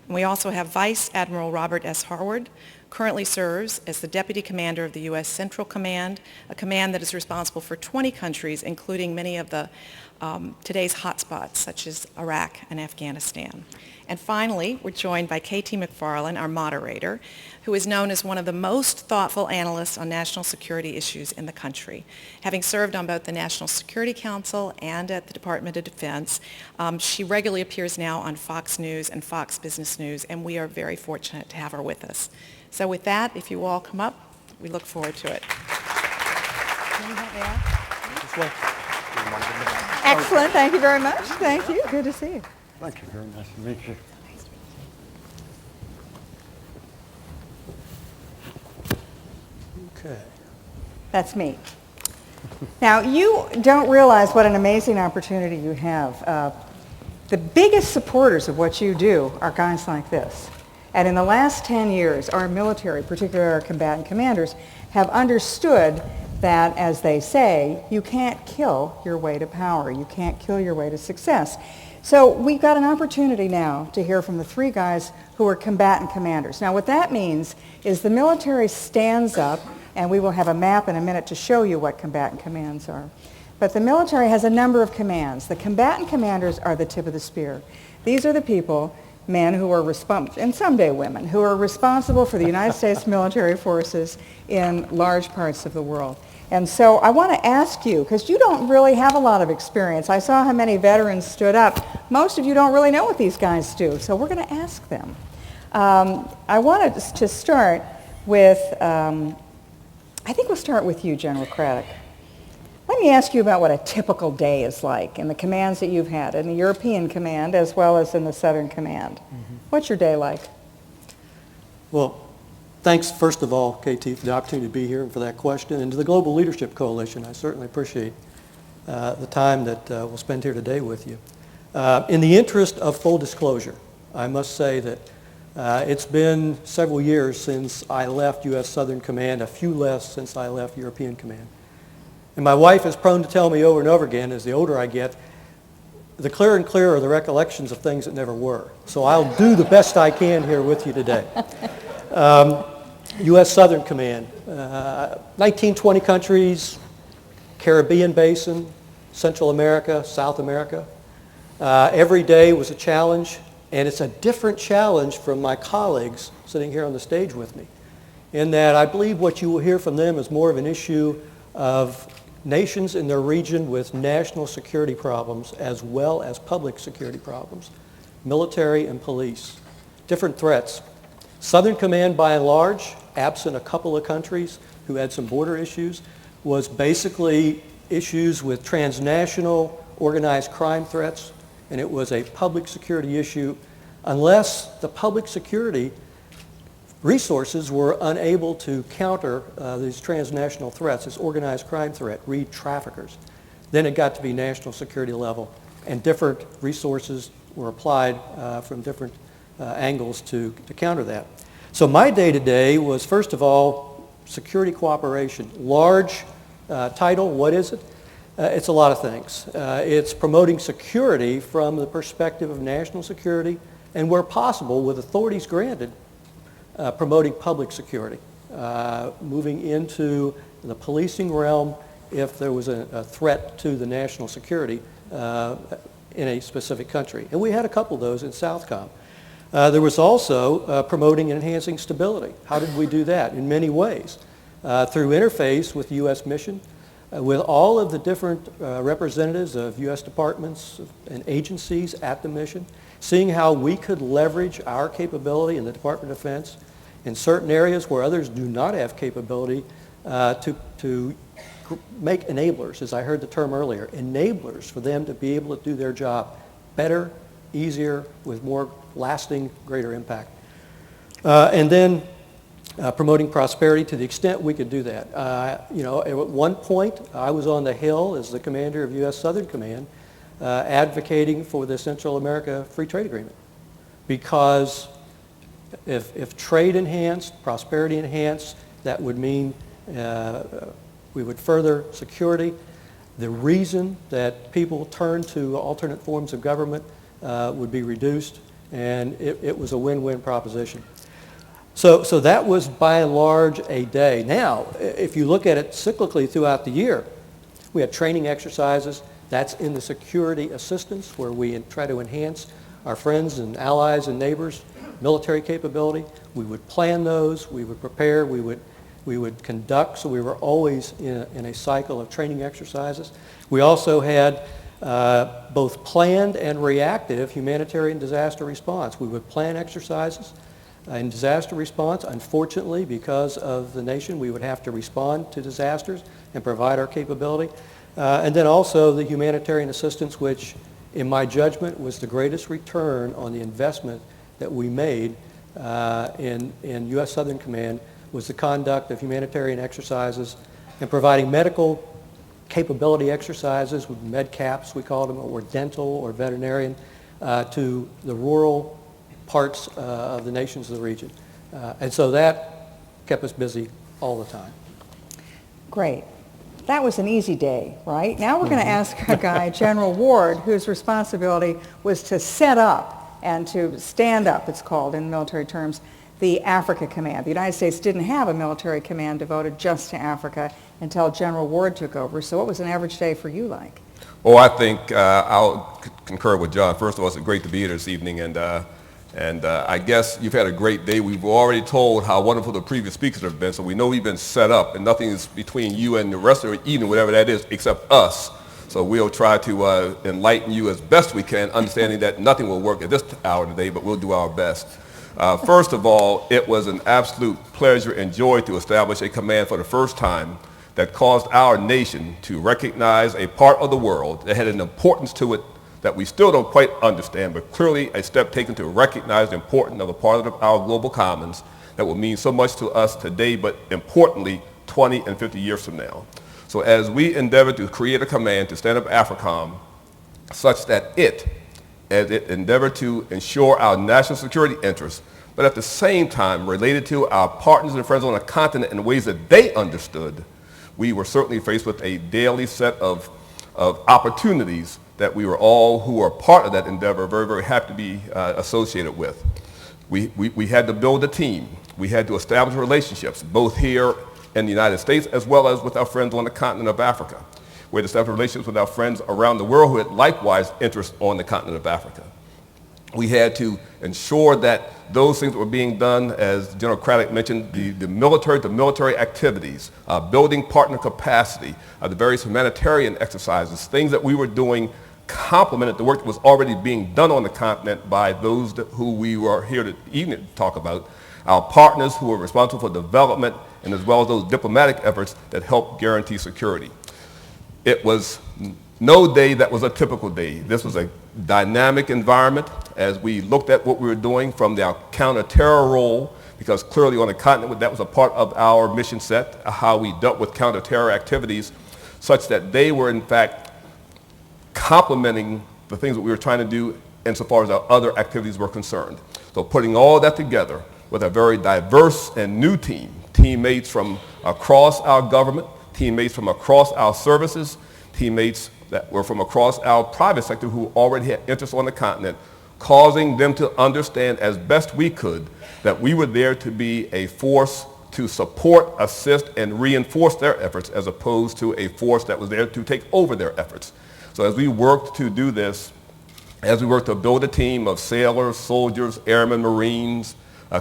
And we also have Vice Admiral Robert S. Harward, currently serves as the Deputy Commander of the U.S. Central Command, a command that is responsible for 20 countries, including many of the today's hotspots, such as Iraq and Afghanistan. And finally, we're joined by K.T. McFarland, our moderator, who is known as one of the most thoughtful analysts on national security issues in the country. Having served on both the National Security Council and at the Department of Defense, she regularly appears now on Fox News and Fox Business News, and we are very fortunate to have her with us. So with that, if you all come up, we look forward to it. Excellent. Thank you very much. Thank you. Good to see you. Thank you very much. Nice to meet you. Okay. That's me. Now, you don't realize what an amazing opportunity you have. The biggest supporters of what you do are guys like this. And in the last 10 years, our military, particularly our combatant commanders, have understood that, as they say, you can't kill your way to power. You can't kill your way to success. So we've got an opportunity now to hear from the three guys who are combatant commanders. Now what that means is the military stands up, and we will have a map in a minute to show you what combatant commands are. But the military has a number of commands. The combatant commanders are the tip of the spear. These are the people, men who are responsible, and someday women, who are responsible for the United States military forces in large parts of the world. And so I want to ask you, because you don't really have a lot of experience. I saw how many veterans stood up. Most of you don't really know what these guys do, so we're going to ask them. I wanted to start with, I think we'll start with you, General Craddock. Let me ask you about what a typical day is like in the commands that you've had, in the European Command as well as in the Southern Command. Mm-hmm. What's your day like? Well, thanks, first of all, KT, for the opportunity to be here and for that question. And to the Global Leadership Coalition, I certainly appreciate the time that we'll spend here today with you. In the interest of full disclosure, I must say that it's been several years since I left U.S. Southern Command, a few less since I left European Command. And my wife is prone to tell me over and over again, as the older I get, the clearer and clearer are the recollections of things that never were. So I'll do the best I can here with you today. U.S. Southern Command, 1920 countries, Caribbean Basin, Central America, South America. Every day was a challenge, and it's a different challenge from my colleagues sitting here on the stage with me, in that I believe what you will hear from them is more of an issue of nations in their region with national security problems as well as public security problems, military and police, different threats. Southern Command, by and large, absent a couple of countries who had some border issues, was basically issues with transnational organized crime threats, and it was a public security issue unless the public security resources were unable to counter these transnational threats, this organized crime threat, read traffickers. Then it got to be national security level. and different resources were applied from different angles to counter that. So my day-to-day was, first of all, security cooperation. Large title, what is it? It's a lot of things. It's promoting security from the perspective of national security, and where possible, with authorities granted, promoting public security, moving into the policing realm if there was a threat to the national security in a specific country. And we had a couple of those in Southcom. There was also promoting and enhancing stability. How did we do that? In many ways. Through interface with the U.S. mission, with all of the different representatives of U.S. departments and agencies at the mission, seeing how we could leverage our capability in the Department of Defense in certain areas where others do not have capability to make enablers, as I heard the term earlier, enablers for them to be able to do their job better, easier, with more lasting, greater impact. And then promoting prosperity to the extent we could do that. At one point, I was on the Hill as the commander of U.S. Southern Command, advocating for the Central America Free Trade Agreement. Because if trade enhanced, prosperity enhanced, that would mean we would further security. The reason that people turn to alternate forms of government would be reduced, and it was a win-win proposition. So that was by and large a day. Now, if you look at it cyclically throughout the year, we had training exercises. That's in the security assistance, where we try to enhance our friends and allies and neighbors' military capability. We would plan those, we would prepare, we would conduct, so we were always in a cycle of training exercises. We also had both planned and reactive humanitarian disaster response. We would plan exercises in disaster response. Unfortunately, because of the nation, we would have to respond to disasters and provide our capability. And then also the humanitarian assistance, which in my judgment was the greatest return on the investment that we made in U.S. Southern Command, was the conduct of humanitarian exercises and providing medical capability exercises with MedCaps, we called them, or dental or veterinarian, to the rural parts of the nations of the region. And so that kept us busy all the time. Great. That was an easy day, right? Now we're going to ask a guy, General Ward, whose responsibility was to set up and to stand up, it's called in military terms, the Africa Command. The United States didn't have a military command devoted just to Africa until General Ward took over. So what was an average day for you like? Oh, I think I'll concur with John. First of all, it's great to be here this evening, and I guess you've had a great day. We've already told how wonderful the previous speakers have been, so we know we've been set up, and nothing is between you and the rest of the evening, whatever that is, except us. So we'll try to enlighten you as best we can, understanding that nothing will work at this hour today, but we'll do our best. First of all, it was an absolute pleasure and joy to establish a command for the first time that caused our nation to recognize a part of the world that had an importance to it that we still don't quite understand, but clearly a step taken to recognize the importance of a part of our global commons that will mean so much to us today, but importantly, 20 and 50 years from now. So as we endeavor to create a command to stand up AFRICOM such that as it endeavored to ensure our national security interests, but at the same time related to our partners and friends on the continent in ways that they understood, we were certainly faced with a daily set of opportunities that we were all who are part of that endeavor very, very happy to be associated with. We had to build a team. We had to establish relationships, both here in the United States as well as with our friends on the continent of Africa. We had to establish relationships with our friends around the world who had likewise interest on the continent of Africa. We had to ensure that those things that were being done, as General Craddock mentioned, the military activities, building partner capacity, the various humanitarian exercises, things that we were doing complemented the work that was already being done on the continent by those who we were here to evening to talk about, our partners who were responsible for development, and as well as those diplomatic efforts that helped guarantee security. It was no day that was a typical day. This was a dynamic environment as we looked at what we were doing from our counter-terror role, because clearly on the continent that was a part of our mission set, how we dealt with counter-terror activities, such that they were in fact complementing the things that we were trying to do insofar as our other activities were concerned. So putting all that together with a very diverse and new team, teammates from across our government, teammates from across our services, teammates that were from across our private sector who already had interests on the continent, causing them to understand as best we could that we were there to be a force to support, assist, and reinforce their efforts as opposed to a force that was there to take over their efforts. So as we worked to do this, as we worked to build a team of sailors, soldiers, airmen, Marines,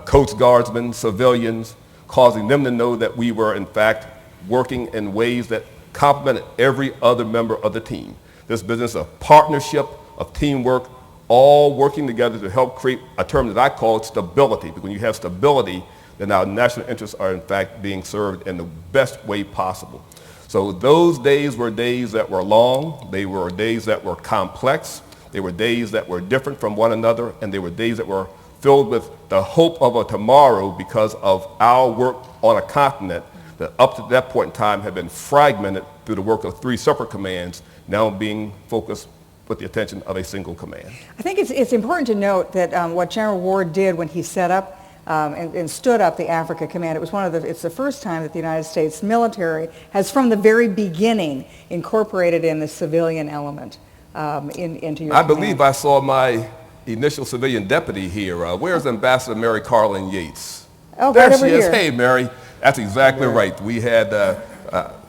Coast Guardsmen, civilians, causing them to know that we were in fact working in ways that complemented every other member of the team. This business of partnership, of teamwork, all working together to help create a term that I call stability. Because when you have stability, then our national interests are in fact being served in the best way possible. So those days were days that were long, they were days that were complex, they were days that were different from one another, and they were days that were filled with the hope of a tomorrow because of our work on a continent that up to that point in time had been fragmented through the work of 3 separate commands, now being focused with the attention of a single command. I think it's important to note that what General Ward did when he set up and stood up the Africa Command, it's the first time that the United States military has from the very beginning incorporated in the civilian element into your I command. believe I saw my initial civilian deputy here. Where's Ambassador Mary Carlin Yates? Oh, there right she over is. here. Hey, Mary. That's exactly right. We had,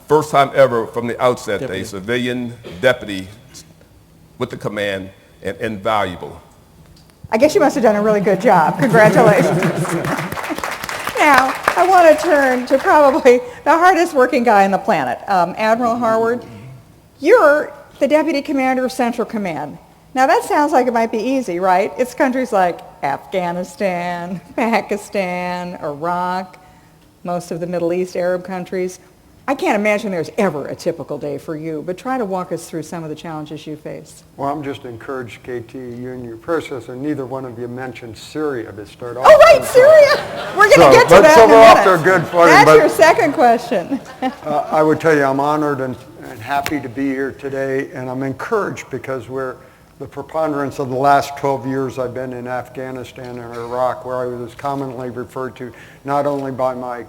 first time ever from the outset, Deputy. a civilian deputy with the command, and invaluable. I guess you must have done a really good job. Congratulations. Now, I want to turn to probably the hardest working guy on the planet. Admiral Harward, you're the Deputy Commander of Central Command. Now, that sounds like it might be easy, right? It's countries like Afghanistan, Pakistan, Iraq, most of the Middle East, Arab countries. I can't imagine there's ever a typical day for you, but try to walk us through some of the challenges you face. Well, I'm just encouraged, KT, you and your predecessor, neither one of you mentioned Syria to start off. Oh, right, Syria! We're going to get to that so in a we're minute. off to a good footing. That's but, your second question. I would tell you I'm honored and happy to be here today, and I'm encouraged because the preponderance of the last 12 years I've been in Afghanistan and Iraq, where I was commonly referred to not only by my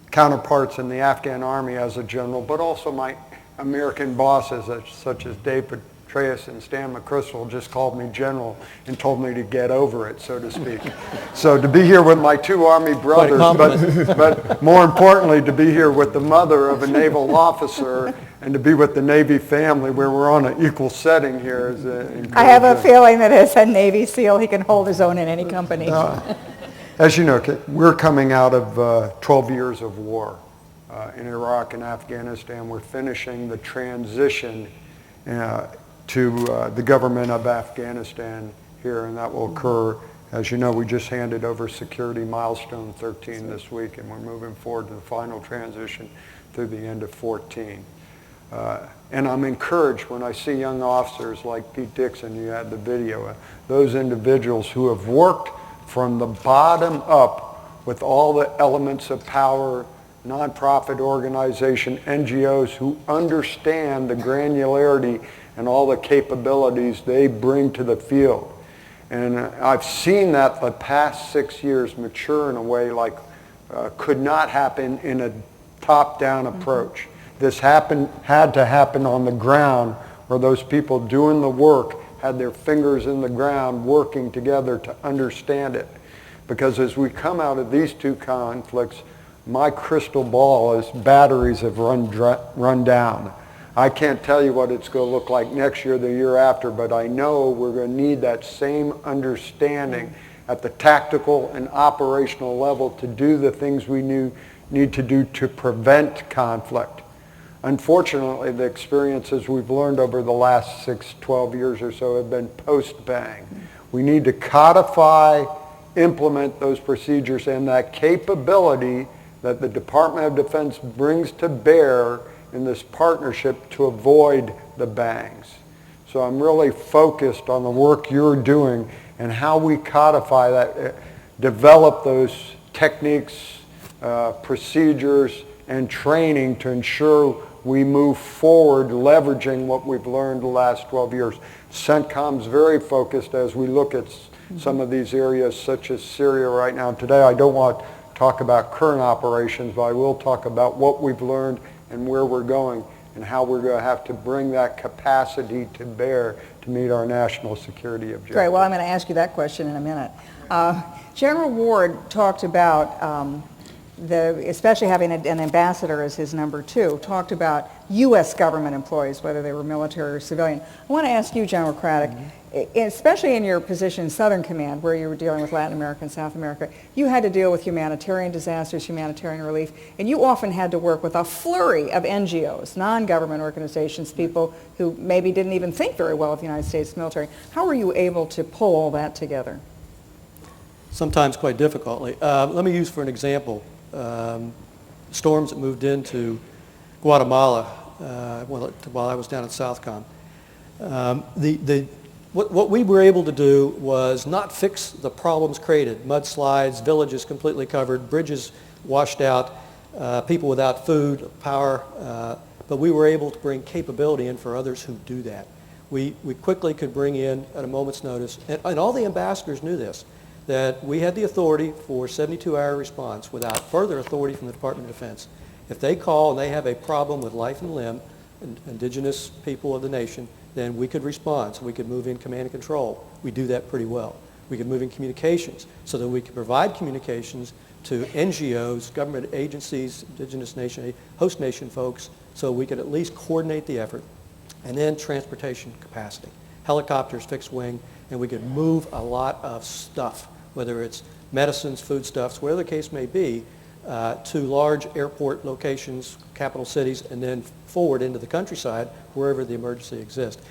counterparts in the Afghan army as a general, but also my American bosses such as Dave Petraeus and Stan McChrystal just called me general and told me to get over it, so to speak. So to be here with my 2 Army brothers, but more importantly, to be here with the mother of a naval officer and to be with the Navy family where we're on an equal setting here is encouraging. I have a feeling that as a Navy SEAL, he can hold his own in any company. As you know, we're coming out of 12 years of war in Iraq and Afghanistan. We're finishing the transition to the government of Afghanistan here, and that will occur. As you know, we just handed over security milestone 13 this week, and we're moving forward to the final transition through the end of 14. And I'm encouraged when I see young officers like Pete Dixon, you had the video, those individuals who have worked from the bottom up with all the elements of power, nonprofit organization, NGOs who understand the granularity and all the capabilities they bring to the field. And I've seen that the past 6 years mature in a way like could not happen in a top-down approach. This had to happen on the ground where those people doing the work had their fingers in the ground working together to understand it. Because as we come out of these 2 conflicts, my crystal ball is batteries have run down. I can't tell you what it's going to look like next year, the year after, but I know we're going to need that same understanding at the tactical and operational level to do the things we need to do to prevent conflict. Unfortunately, the experiences we've learned over the last 12 years or so have been post-bang. We need to codify, implement those procedures and that capability that the Department of Defense brings to bear in this partnership to avoid the bangs. So I'm really focused on the work you're doing and how we codify that, develop those techniques, procedures, and training to ensure we move forward leveraging what we've learned the last 12 years. CENTCOM's very focused as we look at some of these areas such as Syria right now. Today I don't want to talk about current operations, but I will talk about what we've learned and where we're going and how we're going to have to bring that capacity to bear to meet our national security objectives. Great. Well, I'm going to ask you that question in a minute. General Ward talked about especially having an ambassador as his number two, talked about U.S. government employees, whether they were military or civilian. I want to ask you, General Craddock, especially in your position in Southern Command, where you were dealing with Latin America and South America, you had to deal with humanitarian disasters, humanitarian relief, and you often had to work with a flurry of NGOs, non-government organizations, people who maybe didn't even think very well of the United States military. How were you able to pull all that together? Sometimes quite difficultly. Let me use for an example storms that moved into Guatemala while I was down at Southcom. What we were able to do was not fix the problems created, mudslides, villages completely covered, bridges washed out, people without food, power, but we were able to bring capability in for others who do that. We quickly could bring in at a moment's notice, and all the ambassadors knew this, that we had the authority for 72-hour response without further authority from the Department of Defense. If they call and they have a problem with life and limb, indigenous people of the nation, then we could respond. So we could move in command and control. We do that pretty well. We could move in communications so that we could provide communications to NGOs, government agencies, indigenous nation, host nation folks, so we could at least coordinate the effort. And then transportation capacity. Helicopters, fixed wing, and we could move a lot of stuff, whether it's medicines, foodstuffs, whatever the case may be, to large airport locations, capital cities, and then forward into the countryside wherever the emergency exists.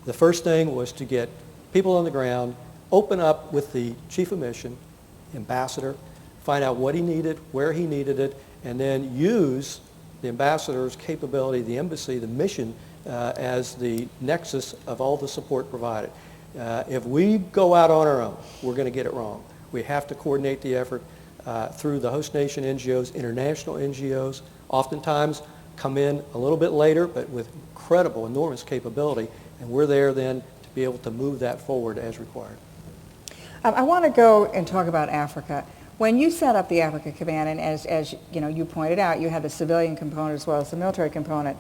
The first thing was to get people on the ground, open up with the chief of mission, ambassador, find out what he needed, where he needed it, and then use the ambassador's capability, the embassy, the mission, as the nexus of all the support provided. If we go out on our own, we're going to get it wrong. We have to coordinate the effort through the host nation NGOs, international NGOs, oftentimes come in a little bit later, but with incredible, enormous capability, and we're there then to be able to move that forward as required. I want to go and talk about Africa. When you set up the Africa Command, and as you know, you pointed out, you had the civilian component as well as the military component.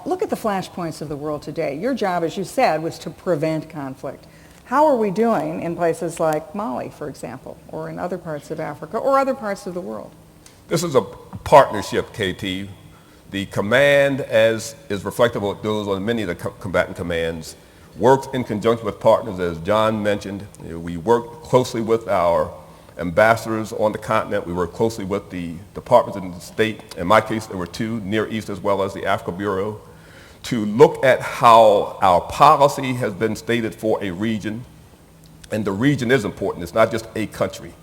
Look at the flashpoints of the world today. Your job, as you said, was to prevent conflict. How are we doing in places like Mali, for example, or in other parts of Africa, or other parts of the world? This is a partnership, KT. The command, as is reflective of those on many of the combatant commands, works in conjunction with partners, as John mentioned. We work closely with our ambassadors on the continent. We work closely with the departments in the state. In my case, there were two, Near East as well as the Africa Bureau, to look at how our policy has been stated for a region. And the region is important. It's not just a country.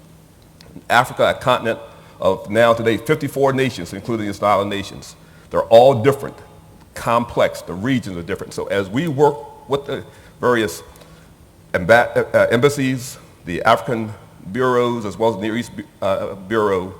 Africa, a continent of now today 54 nations, including the Island nations. They're all different, complex. The regions are different. So as we work with the various embassies, the African bureaus, as well as the Near East Bureau,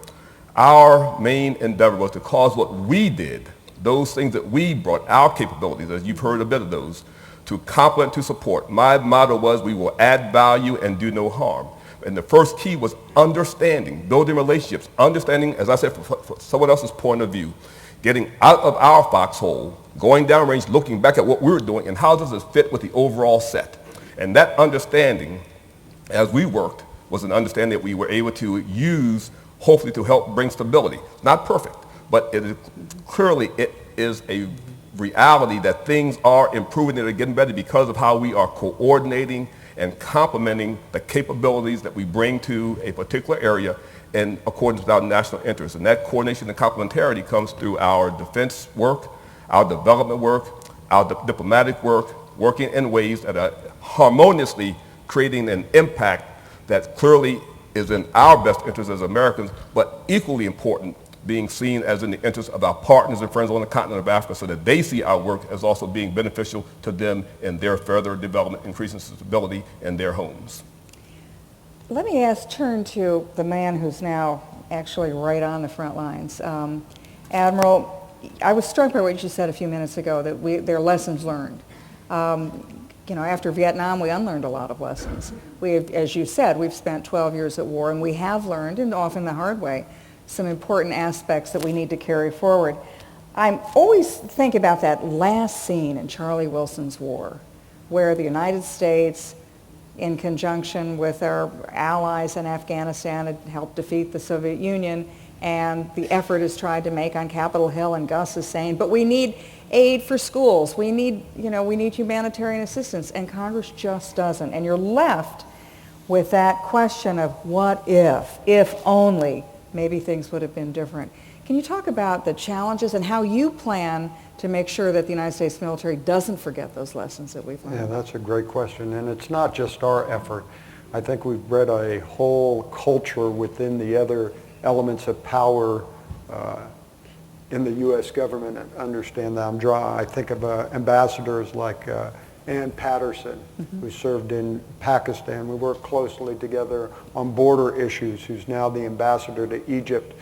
our main endeavor was to cause what we did, those things that we brought, our capabilities, as you've heard a bit of those, to complement, to support. My motto was, we will add value and do no harm. And the first key was understanding, building relationships, understanding, as I said, from someone else's point of view, getting out of our foxhole, going downrange, looking back at what we were doing, and how does this fit with the overall set. And that understanding, as we worked, was an understanding that we were able to use, hopefully, to help bring stability. Not perfect, but it is a reality that things are improving and are getting better because of how we are coordinating and complementing the capabilities that we bring to a particular area in accordance with our national interests. And that coordination and complementarity comes through our defense work, our development work, our diplomatic work, working in ways that are harmoniously creating an impact that clearly is in our best interest as Americans, but equally important, being seen as in the interest of our partners and friends on the continent of Africa, so that they see our work as also being beneficial to them in their further development, increasing stability in their homes. Let me turn to the man who's now actually right on the front lines. Admiral, I was struck by what you said a few minutes ago, that there are lessons learned. after Vietnam, we unlearned a lot of lessons. As you said, we've spent 12 years at war, and we have learned, and often the hard way, some important aspects that we need to carry forward. I always think about that last scene in Charlie Wilson's War, where the United States, in conjunction with our allies in Afghanistan, had helped defeat the Soviet Union, and the effort is tried to make on Capitol Hill, and Gus is saying, but we need aid for schools, we need humanitarian assistance, and Congress just doesn't. And you're left with that question of what if only, maybe things would have been different. Can you talk about the challenges and how you plan to make sure that the United States military doesn't forget those lessons that we've learned? Yeah, that's a great question, and it's not just our effort. I think we've bred a whole culture within the other elements of power in the U.S. government and understand that. I think of ambassadors like Ann Patterson, who served in Pakistan. We work closely together on border issues, who's now the ambassador to Egypt,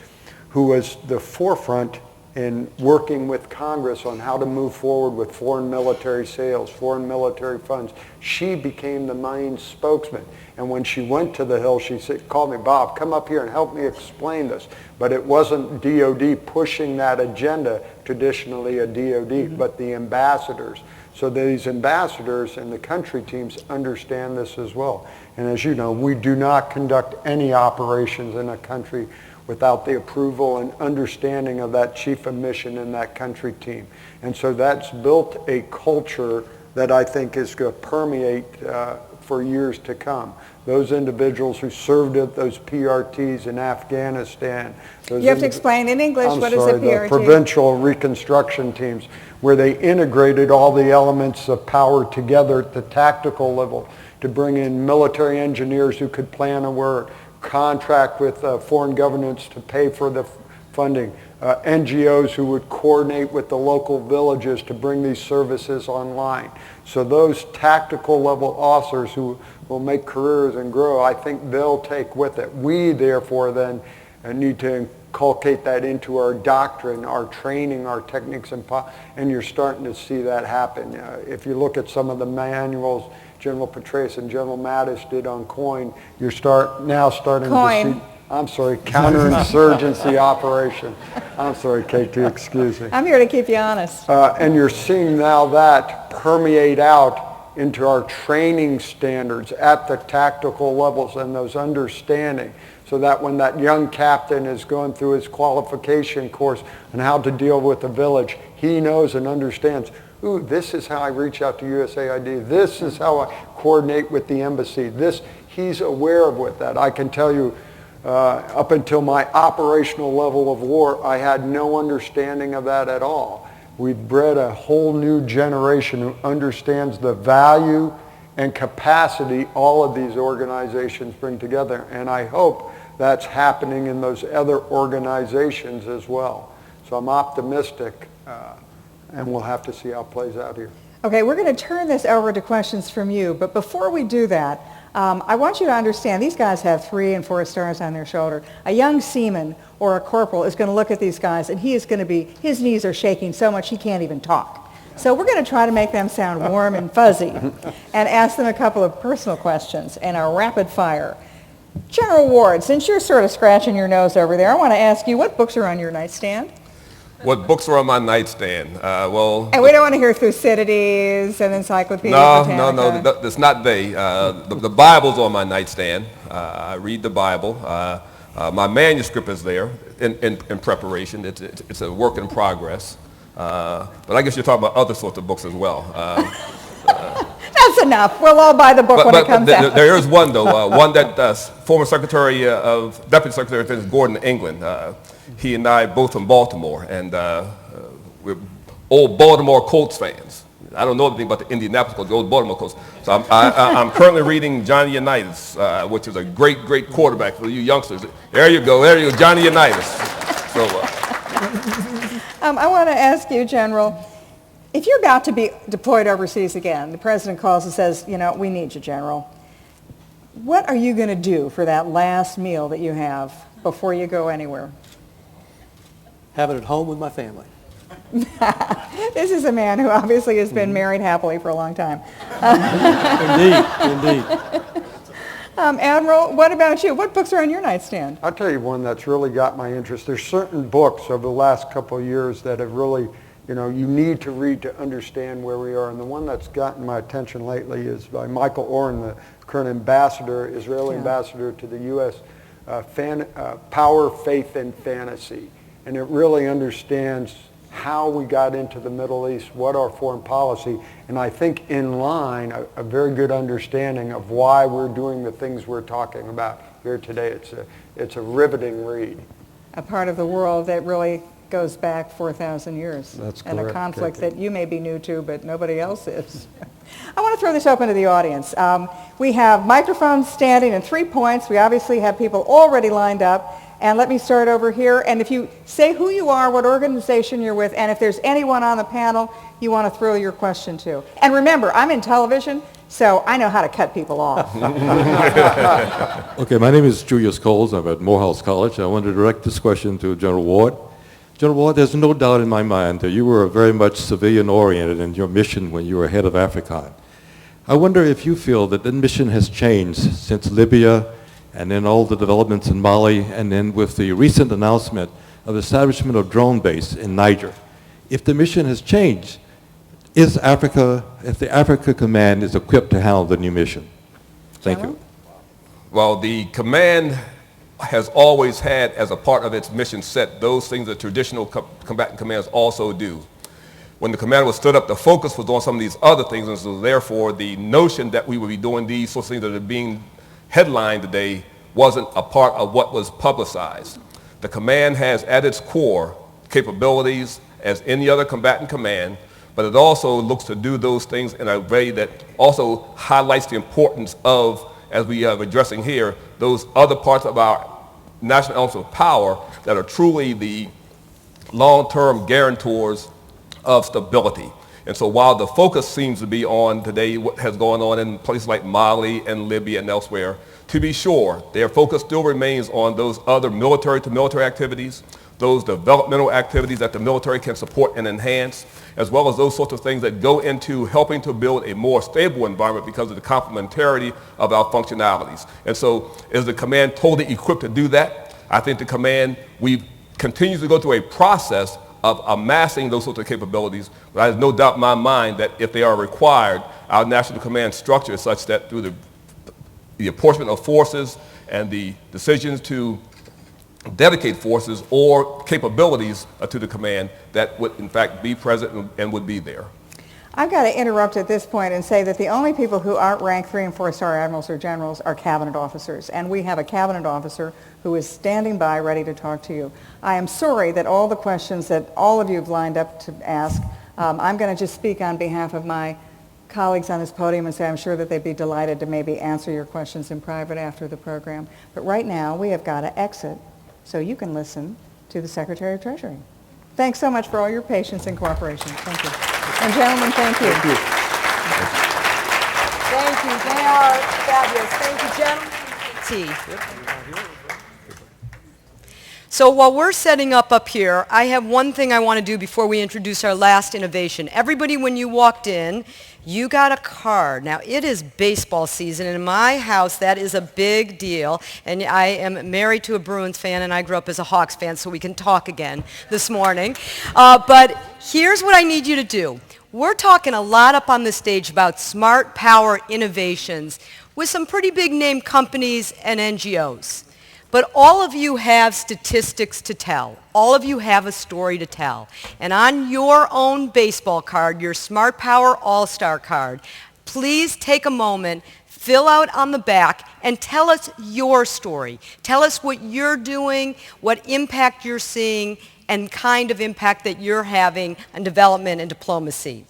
who was the forefront in working with Congress on how to move forward with foreign military sales, foreign military funds. She became the main spokesman. And when she went to the Hill, she called me, Bob, come up here and help me explain this. But it wasn't DOD pushing that agenda, traditionally a DOD, but the ambassadors. So these ambassadors and the country teams understand this as well. And as you know, we do not conduct any operations in a country without the approval and understanding of that chief of mission and that country team. And so that's built a culture that I think is going to permeate for years to come. Those individuals who served at those PRTs in Afghanistan. You have to explain in English, what is a PRT? The Provincial Reconstruction Teams, where they integrated all the elements of power together at the tactical level to bring in military engineers who could plan a work, contract with foreign governments to pay for the funding, NGOs who would coordinate with the local villages to bring these services online. So those tactical level officers who will make careers and grow, I think they'll take with it. We therefore then need to inculcate that into our doctrine, our training, our techniques, and you're starting to see that happen. If you look at some of the manuals General Petraeus and General Mattis did on COIN, you're now starting to see, I'm sorry, counterinsurgency operation. I'm sorry, KT, excuse me. I'm here to keep you honest. And you're seeing now that permeate out into our training standards at the tactical levels and those understanding, so that when that young captain is going through his qualification course on how to deal with a village, he knows and understands, ooh, this is how I reach out to USAID. This is how I coordinate with the embassy. He's aware of with that. I can tell you, up until my operational level of war, I had no understanding of that at all. We've bred a whole new generation who understands the value and capacity all of these organizations bring together. And I hope that's happening in those other organizations as well. So I'm optimistic. And we'll have to see how it plays out here. Okay, we're going to turn this over to questions from you, but before we do that, I want you to understand these guys have 3 and 4 stars on their shoulder. A young seaman or a corporal is going to look at these guys and his knees are shaking so much he can't even talk. So we're going to try to make them sound warm and fuzzy and ask them a couple of personal questions in a rapid fire. General Ward, since you're sort of scratching your nose over there, I want to ask you, what books are on your nightstand? What books are on my nightstand? And we don't want to hear Thucydides and Encyclopedia Britannica. No, that's not they. The Bible's on my nightstand. I read the Bible. My manuscript is there in preparation. It's a work in progress. But I guess you're talking about other sorts of books as well. That's enough. We'll all buy the book when it comes out. There is one, though, one that former Deputy Secretary of Defense Gordon England, he and I both from Baltimore, and we're old Baltimore Colts fans. I don't know anything about the Indianapolis Colts, the old Baltimore Colts. So I'm currently reading Johnny Unitas, which is a great quarterback for you youngsters. There you go, Johnny Unitas. So, I want to ask you, General, if you're about to be deployed overseas again, the president calls and says, we need you, General. What are you going to do for that last meal that you have before you go anywhere? Have it at home with my family. This is a man who obviously has been married happily for a long time. Indeed. Admiral, what about you? What books are on your nightstand? I'll tell you one that's really got my interest. There's certain books over the last couple of years that have really, you need to read to understand where we are. And the one that's gotten my attention lately is by Michael Oren, the current ambassador, Israeli ambassador to the U.S., Power, Faith, and Fantasy. And it really understands how we got into the Middle East, what our foreign policy, and I think in line, a very good understanding of why we're doing the things we're talking about here today. It's a riveting read. A part of the world that really goes back 4,000 years. That's and correct, a conflict Kathy. that you may be new to, but nobody else is. I want to throw this open to the audience. We have microphones standing in 3 points. We obviously have people already lined up. And let me start over here. And if you say who you are, what organization you're with, and if there's anyone on the panel you want to throw your question to. And remember, I'm in television, so I know how to cut people off. Okay, my name is Julius Coles. I'm at Morehouse College. I want to direct this question to General Ward. General Ward, there's no doubt in my mind that you were very much civilian-oriented in your mission when you were head of AFRICOM. I wonder if you feel that the mission has changed since Libya, and then all the developments in Mali, and then with the recent announcement of establishment of drone base in Niger. If the mission has changed, if the Africa Command is equipped to handle the new mission? Thank you. Well, the command has always had as a part of its mission set those things that traditional combatant commands also do. When the command was stood up, the focus was on some of these other things, and so therefore the notion that we would be doing these sorts of things that are being headline today wasn't a part of what was publicized. The command has at its core capabilities as any other combatant command, but it also looks to do those things in a way that also highlights the importance of, as we are addressing here, those other parts of our national elements of power that are truly the long-term guarantors of stability. And so while the focus seems to be on today what has gone on in places like Mali and Libya and elsewhere, to be sure, their focus still remains on those other military-to-military activities, those developmental activities that the military can support and enhance, as well as those sorts of things that go into helping to build a more stable environment because of the complementarity of our functionalities. And so is the command totally equipped to do that? I think the command, we continue to go through a process of amassing those sorts of capabilities, but I have no doubt in my mind that if they are required, our national command structure is such that through the apportionment of forces and the decisions to dedicate forces or capabilities to the command, that would in fact be present and would be there. I've got to interrupt at this point and say that the only people who aren't ranked 3- and 4-star admirals or generals are cabinet officers, and we have a cabinet officer who is standing by ready to talk to you. I am sorry that all the questions that all of you have lined up to ask, I'm going to just speak on behalf of my colleagues on this podium and say I'm sure that they'd be delighted to maybe answer your questions in private after the program. But right now we have got to exit so you can listen to the Secretary of Treasury. Thanks so much for all your patience and cooperation. Thank you. And gentlemen, thank you. Thank you. Thank you. They are fabulous. Thank you, gentlemen. So while we're setting up here, I have one thing I want to do before we introduce our last innovation. Everybody, when you walked in, you got a card. Now, it is baseball season, and in my house, that is a big deal. And I am married to a Bruins fan, and I grew up as a Hawks fan, so we can talk again this morning. But here's what I need you to do. We're talking a lot up on the stage about smart power innovations with some pretty big name companies and NGOs. But all of you have statistics to tell. All of you have a story to tell. And on your own baseball card, your Smart Power All-Star card, please take a moment, fill out on the back, and tell us your story. Tell us what you're doing, what impact you're seeing, and kind of impact that you're having on development and diplomacy.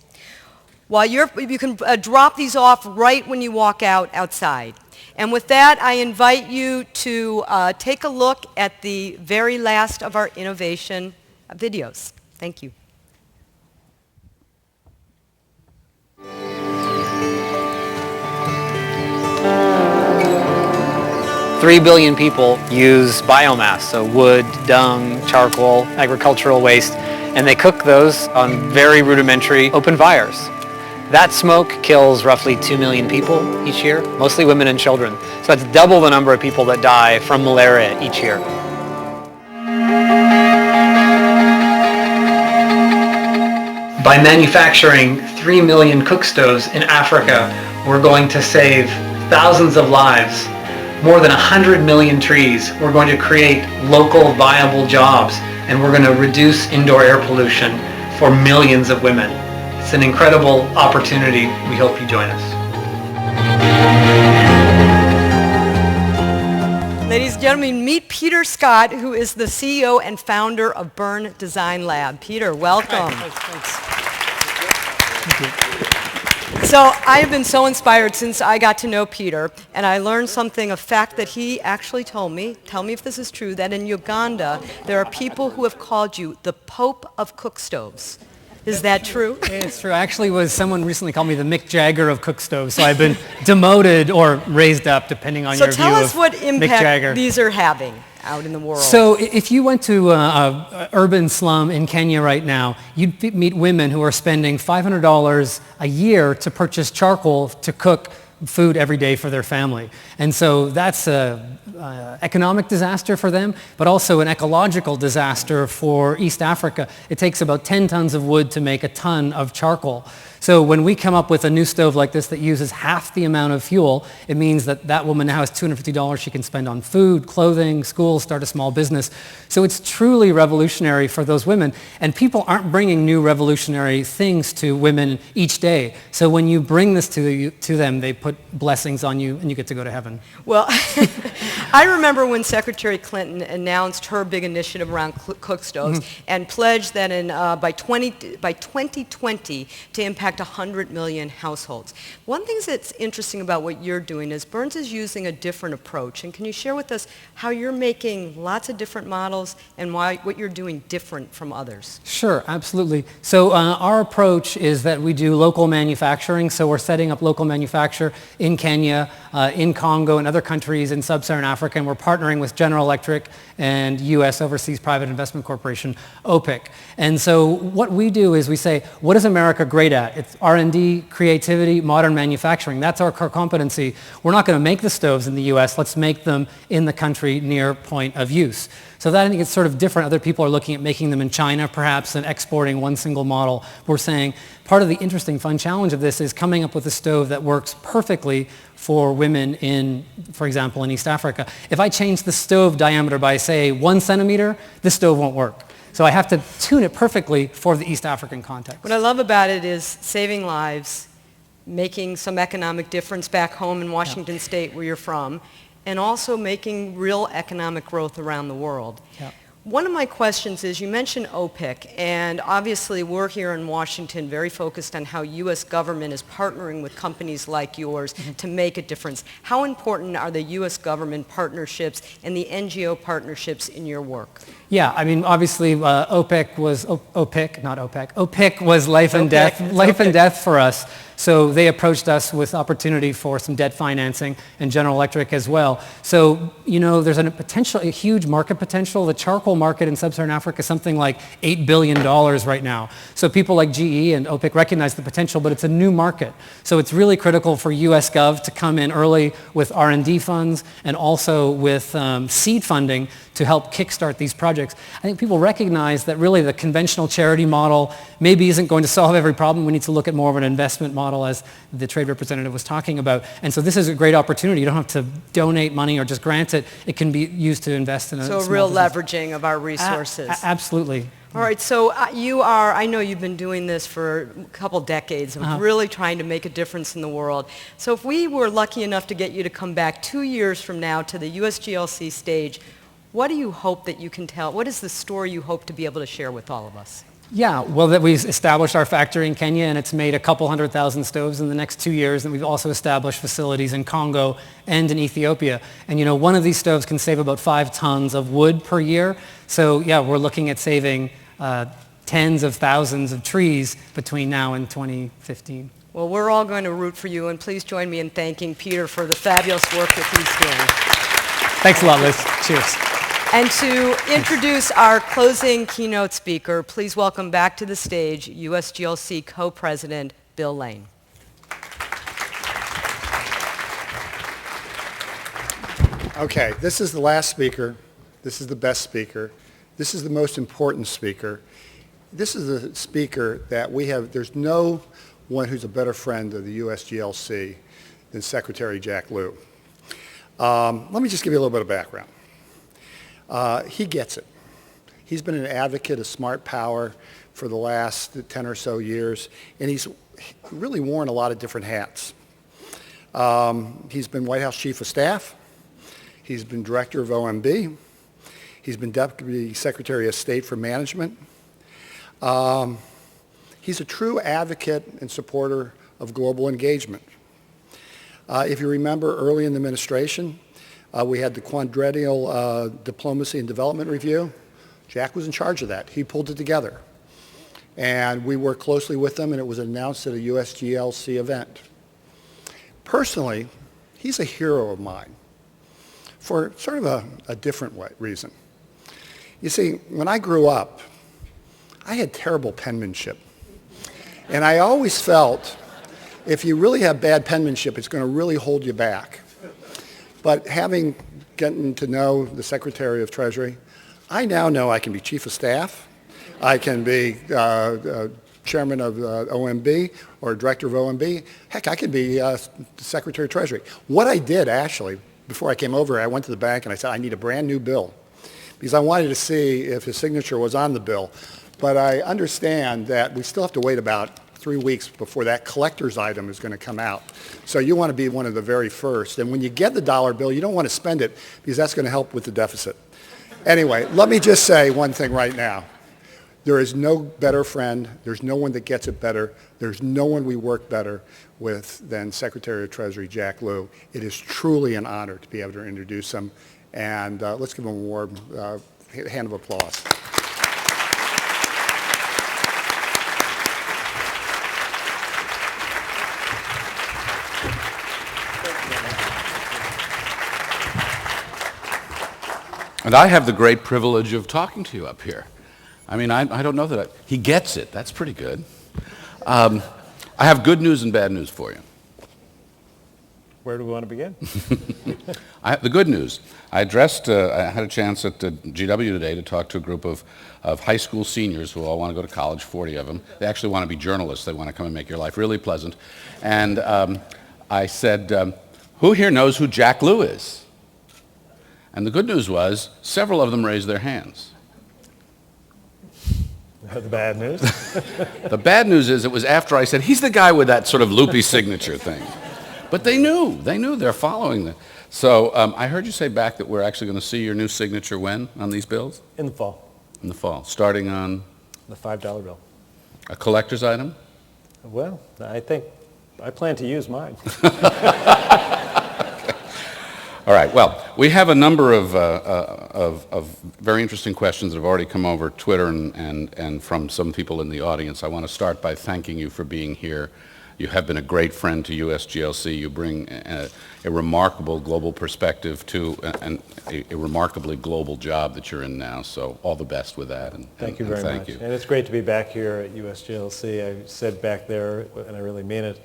While you can drop these off right when you walk outside. And with that, I invite you to take a look at the very last of our innovation videos. Thank you. 3 billion people use biomass, so wood, dung, charcoal, agricultural waste, and they cook those on very rudimentary open fires. That smoke kills roughly 2 million people each year, mostly women and children. So that's double the number of people that die from malaria each year. By manufacturing 3 million cook stoves in Africa, we're going to save thousands of lives, more than 100 million trees. We're going to create local viable jobs, and we're going to reduce indoor air pollution for millions of women. It's an incredible opportunity. We hope you join us. Ladies and gentlemen, meet Peter Scott, who is the CEO and founder of Burn Design Lab. Peter, welcome. So I have been so inspired since I got to know Peter, and I learned something, a fact that he actually told me, tell me if this is true, that in Uganda there are people who have called you the Pope of cook stoves. Is that true? It's true. Actually, someone recently called me the Mick Jagger of cook stoves, so I've been demoted or raised up, depending on your view of Mick Jagger. So tell us what impact these are having out in the world. So if you went to an urban slum in Kenya right now, you'd meet women who are spending $500 a year to purchase charcoal to cook food every day for their family. And so that's an economic disaster for them, but also an ecological disaster for East Africa. It takes about 10 tons of wood to make a ton of charcoal. So when we come up with a new stove like this that uses half the amount of fuel, it means that that woman now has $250 she can spend on food, clothing, school, start a small business. So it's truly revolutionary for those women. And people aren't bringing new revolutionary things to women each day. So when you bring this to them, they put blessings on you and you get to go to heaven. Well, I remember when Secretary Clinton announced her big initiative around cook stoves and pledged that by 2020 to impact 100 million households. One thing that's interesting about what you're doing is Burns is using a different approach. And can you share with us how you're making lots of different models and what you're doing different from others? Sure, absolutely. So our approach is that we do local manufacturing. So we're setting up local manufacture in Kenya, in Congo, and other countries in sub-Saharan Africa. And we're partnering with General Electric and U.S. Overseas Private Investment Corporation, OPIC. And so what we do is we say, what is America great at? It's R&D, creativity, modern manufacturing. That's our core competency. We're not going to make the stoves in the U.S. Let's make them in the country near point of use. So that I think it's sort of different. Other people are looking at making them in China, perhaps, and exporting one single model. We're saying part of the interesting, fun challenge of this is coming up with a stove that works perfectly for women in, for example, in East Africa. If I change the stove diameter by, say, 1 centimeter, this stove won't work. So I have to tune it perfectly for the East African context. What I love about it is saving lives, making some economic difference back home in Washington State where you're from, and also making real economic growth around the world. Yeah. One of my questions is, you mentioned OPIC, and obviously we're here in Washington very focused on how U.S. government is partnering with companies like yours to make a difference. How important are the U.S. government partnerships and the NGO partnerships in your work? Yeah, I mean, obviously OPIC was OPIC was life and death for us. So they approached us with opportunity for some debt financing and General Electric as well. So, you know, there's a huge market potential. The charcoal market in sub-Saharan Africa is something like $8 billion right now. So people like GE and OPIC recognize the potential, but it's a new market. So it's really critical for US Gov to come in early with R&D funds and also with seed funding to help kickstart these projects. I think people recognize that really the conventional charity model maybe isn't going to solve every problem. We need to look at more of an investment model, as the trade representative was talking about. And so this is a great opportunity. You don't have to donate money or just grant it. It can be used to invest in a So small real business. leveraging of our resources. Absolutely. All right, so I know you've been doing this for a couple decades of really trying to make a difference in the world. So if we were lucky enough to get you to come back 2 years from now to the USGLC stage, what do you hope that you can tell? What is the story you hope to be able to share with all of us? Yeah, well, that we've established our factory in Kenya, and it's made a couple 100,000 stoves in the next 2 years, and we've also established facilities in Congo and in Ethiopia. And you know, one of these stoves can save about 5 tons of wood per year. So yeah, we're looking at saving tens of thousands of trees between now and 2015. Well, we're all going to root for you, and please join me in thanking Peter for the fabulous work that he's doing. Thanks a lot, Liz. Cheers. And to introduce our closing keynote speaker, please welcome back to the stage USGLC Co-President Bill Lane. Okay, this is the last speaker. This is the best speaker. This is the most important speaker. This is the speaker that we have. There's no one who's a better friend of the USGLC than Secretary Jack Lew. Let me just give you a little bit of background. He gets it. He's been an advocate of smart power for the last 10 or so years, and he's really worn a lot of different hats. He's been White House Chief of Staff. He's been Director of OMB. He's been Deputy Secretary of State for Management. He's a true advocate and supporter of global engagement. If you remember early in the administration, we had the quadrennial Diplomacy and Development Review. Jack was in charge of that. He pulled it together. And we worked closely with him, and it was announced at a USGLC event. Personally, he's a hero of mine for sort of a different reason. You see, when I grew up, I had terrible penmanship. And I always felt if you really have bad penmanship, it's going to really hold you back. But having gotten to know the Secretary of Treasury, I now know I can be Chief of Staff, I can be Chairman of OMB or Director of OMB. Heck, I can be Secretary of Treasury. What I did actually, before I came over, I went to the bank and I said, I need a brand new bill because I wanted to see if his signature was on the bill. But I understand that we still have to wait about 3 weeks before that collector's item is going to come out. So you want to be one of the very first. And when you get the dollar bill, you don't want to spend it because that's going to help with the deficit. Anyway, let me just say one thing right now. There is no better friend. There's no one that gets it better. There's no one we work better with than Secretary of Treasury Jack Lew. It is truly an honor to be able to introduce him. And let's give him a warm hand of applause. And I have the great privilege of talking to you up here. I mean, I don't know that he gets it. That's pretty good. I have good news and bad news for you. Where do we want to begin? The good news. I had a chance at GW today to talk to a group of high school seniors who all want to go to college, 40 of them. They actually want to be journalists. They want to come and make your life really pleasant. And I said, who here knows who Jack Lew is? And the good news was, several of them raised their hands. The bad news? The bad news is it was after I said, he's the guy with that sort of loopy signature thing. But they knew. They're following the. So I heard you say back that we're actually going to see your new signature when on these bills? In the fall. In the fall, starting on? The $5 bill. A collector's item? Well, I plan to use mine. All right. Well, we have a number of very interesting questions that have already come over Twitter and from some people in the audience. I want to start by thanking you for being here. You have been a great friend to USGLC. You bring a remarkable global perspective to a remarkably global job that you're in now. So all the best with that. Thank you very much. And it's great to be back here at USGLC. I said back there, and I really mean it,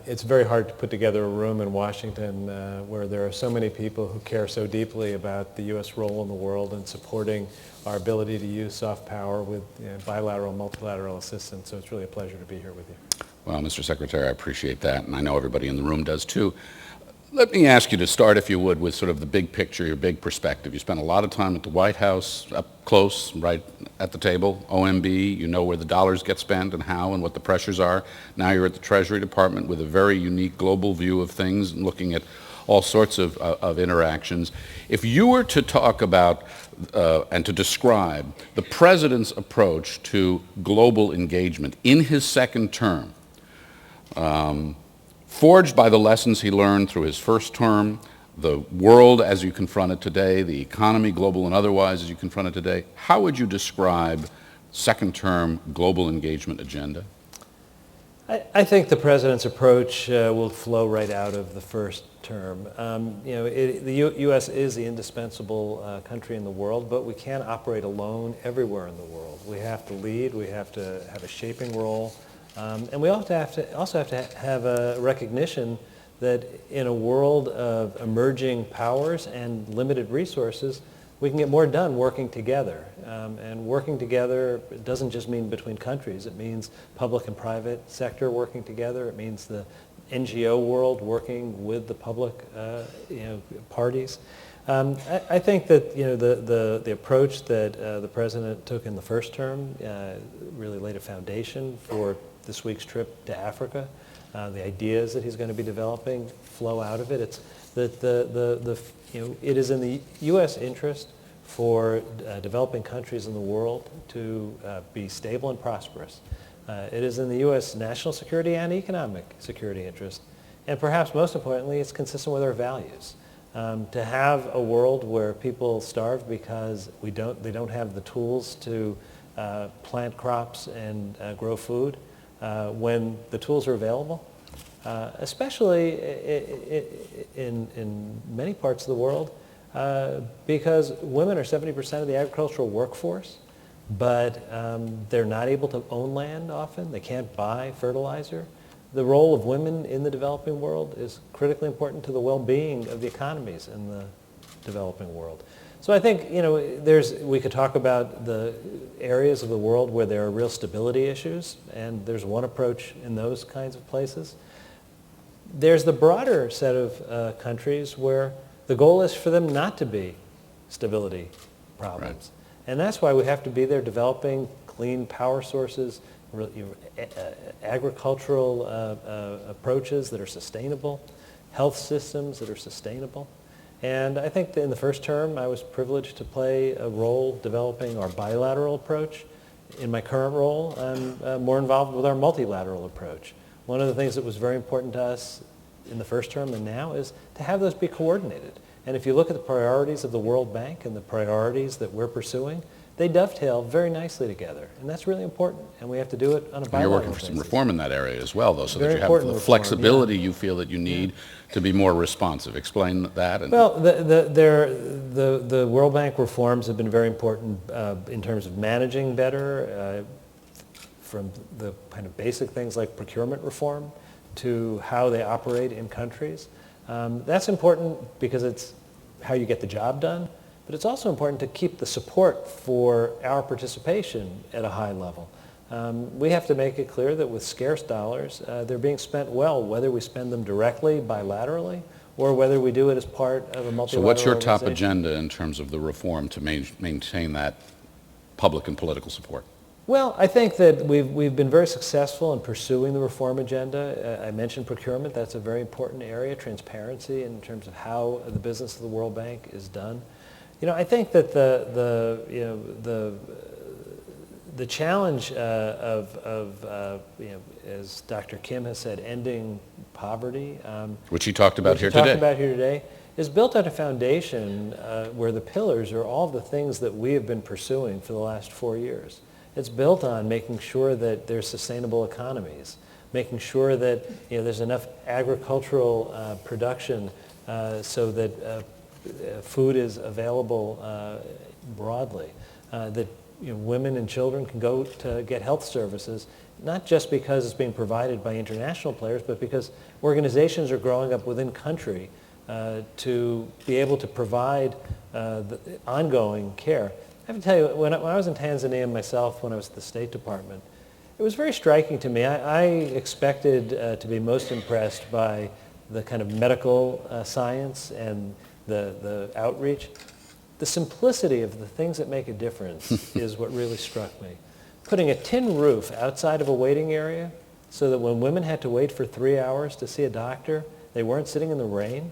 it's very hard to put together a room in Washington where there are so many people who care so deeply about the U.S. role in the world and supporting our ability to use soft power with bilateral, multilateral assistance. So it's really a pleasure to be here with you. Well, Mr. Secretary, I appreciate that, and I know everybody in the room does too. Let me ask you to start, if you would, with sort of the big picture, your big perspective. You spent a lot of time at the White House, up close, right at the table, OMB. You know where the dollars get spent and how and what the pressures are. Now you're at the Treasury Department with a very unique global view of things and looking at all sorts of interactions. If you were to talk about and to describe the President's approach to global engagement in his second term, forged by the lessons he learned through his first term, the world as you confront it today, the economy, global and otherwise, as you confront it today, how would you describe second term global engagement agenda? I think the president's approach will flow right out of the first term. The U.S. is the indispensable country in the world, but we can't operate alone everywhere in the world. We have to lead. We have to have a shaping role, and we also have to have a recognition that in a world of emerging powers and limited resources, we can get more done working together. And working together doesn't just mean between countries. It means public and private sector working together. It means the NGO world working with the public parties. I think that the approach that the president took in the first term really laid a foundation for this week's trip to Africa. The ideas that he's going to be developing flow out of it. It's that it is in the U.S. interest for developing countries in the world to be stable and prosperous. It is in the U.S. national security and economic security interest. And perhaps most importantly, it's consistent with our values. To have a world where people starve because they don't have the tools to plant crops and grow food when the tools are available, especially in many parts of the world, because women are 70% of the agricultural workforce, but they're not able to own land often. They can't buy fertilizer. The role of women in the developing world is critically important to the well-being of the economies in the developing world. So I think, we could talk about the areas of the world where there are real stability issues, and there's one approach in those kinds of places. There's the broader set of countries where the goal is for them not to be stability problems. Right. And that's why we have to be there developing clean power sources, agricultural approaches that are sustainable, health systems that are sustainable. And I think that in the first term, I was privileged to play a role developing our bilateral approach. In my current role, I'm more involved with our multilateral approach. One of the things that was very important to us in the first term and now is to have those be coordinated. And if you look at the priorities of the World Bank and the priorities that we're pursuing, they dovetail very nicely together. And that's really important. And we have to do it on a bilateral basis. And you're working for some reform in that area as well, though, so that you have the flexibility you feel that you need to be more responsive. Explain that. Well, the World Bank reforms have been very important in terms of managing better, from the kind of basic things like procurement reform to how they operate in countries. That's important because it's how you get the job done, but it's also important to keep the support for our participation at a high level. We have to make it clear that with scarce dollars, they're being spent well, whether we spend them directly, bilaterally, or whether we do it as part of a multilateral So what's your top organization. agenda in terms of the reform to maintain that public and political support? Well, I think that we've been very successful in pursuing the reform agenda. I mentioned procurement. That's a very important area, transparency in terms of how the business of the World Bank is done. I think that the challenge as Dr. Kim has said, ending poverty, which he talked about here today, is built on a foundation where the pillars are all the things that we have been pursuing for the last 4 years. It's built on making sure that there's sustainable economies, making sure that there's enough agricultural production so that food is available broadly, that women and children can go to get health services, not just because it's being provided by international players, but because organizations are growing up within country to be able to provide the ongoing care. I have to tell you, when I was in Tanzania myself, when I was at the State Department, it was very striking to me. I expected to be most impressed by the kind of medical science and the outreach. The simplicity of the things that make a difference is what really struck me. Putting a tin roof outside of a waiting area so that when women had to wait for 3 hours to see a doctor, they weren't sitting in the rain,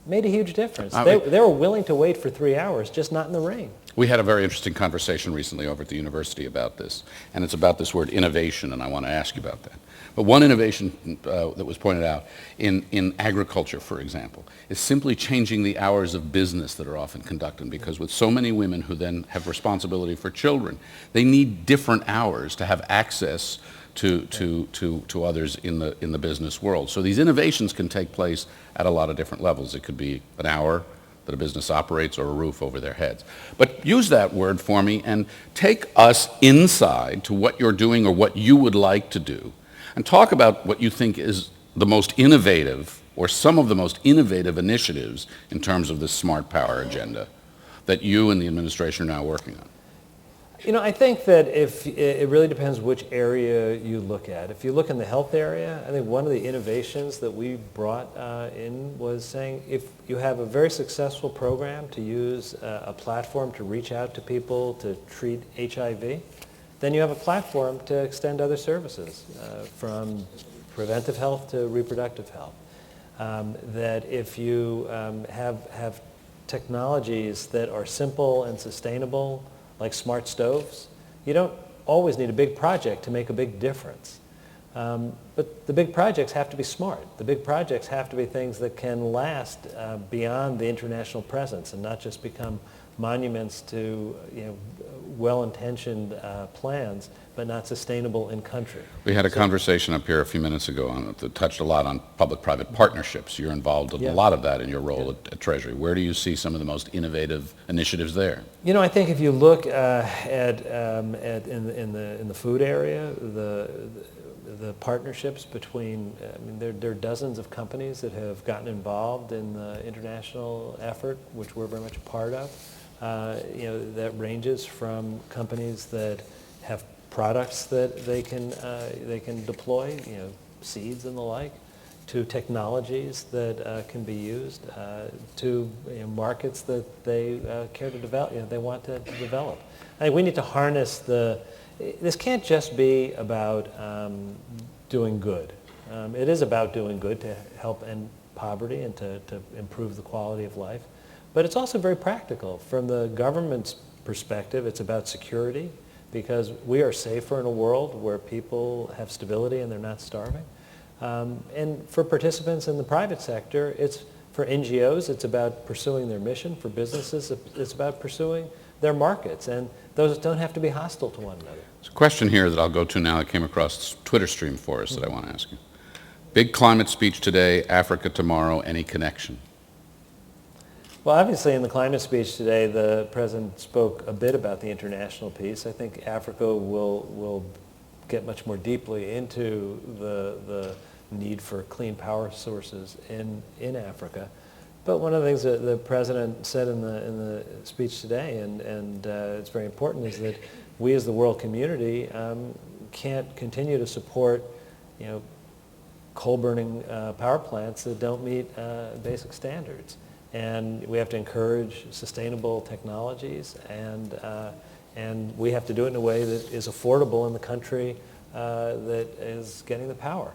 made a huge difference. They were willing to wait for 3 hours, just not in the rain. We had a very interesting conversation recently over at the university about this, and it's about this word innovation, and I want to ask you about that. But one innovation that was pointed out in agriculture, for example, is simply changing the hours of business that are often conducted, because with so many women who then have responsibility for children, they need different hours to have access to others in the business world. So these innovations can take place at a lot of different levels. It could be an hour that a business operates or a roof over their heads. But use that word for me and take us inside to what you're doing or what you would like to do and talk about what you think is the most innovative or some of the most innovative initiatives in terms of this smart power agenda that you and the administration are now working on. You know, I think that if it really depends which area you look at. If you look in the health area, I think one of the innovations that we brought in was saying if you have a very successful program to use a platform to reach out to people to treat HIV, then you have a platform to extend other services from preventive health to reproductive health. That if you have technologies that are simple and sustainable, like smart stoves, you don't always need a big project to make a big difference. But the big projects have to be smart. The big projects have to be things that can last beyond the international presence and not just become monuments to well-intentioned plans, but not sustainable in country. We had a conversation up here a few minutes ago that touched a lot on public-private partnerships. You're involved in a lot of that in your role at Treasury. Where do you see some of the most innovative initiatives there? You know, I think if you look in the food area, the partnerships between, there are dozens of companies that have gotten involved in the international effort, which we're very much a part of. That ranges from companies that have products that they can deploy, seeds and the like, to technologies that can be used, to markets that they care to develop, they want to develop. I think we need to harness this can't just be about doing good. It is about doing good to help end poverty and to improve the quality of life. But it's also very practical. From the government's perspective, it's about security, because we are safer in a world where people have stability and they're not starving. And for participants in the private sector, for NGOs, it's about pursuing their mission. For businesses, it's about pursuing their markets. And those don't have to be hostile to one another. There's a question here that I'll go to now that came across this Twitter stream for us that I want to ask you. Big climate speech today, Africa tomorrow, any connection? Well, obviously, in the climate speech today, the president spoke a bit about the international piece. I think Africa will get much more deeply into the need for clean power sources in Africa. But one of the things that the president said in the speech today, and it's very important, is that we as the world community can't continue to support, coal-burning power plants that don't meet basic standards. And we have to encourage sustainable technologies, and we have to do it in a way that is affordable in the country that is getting the power.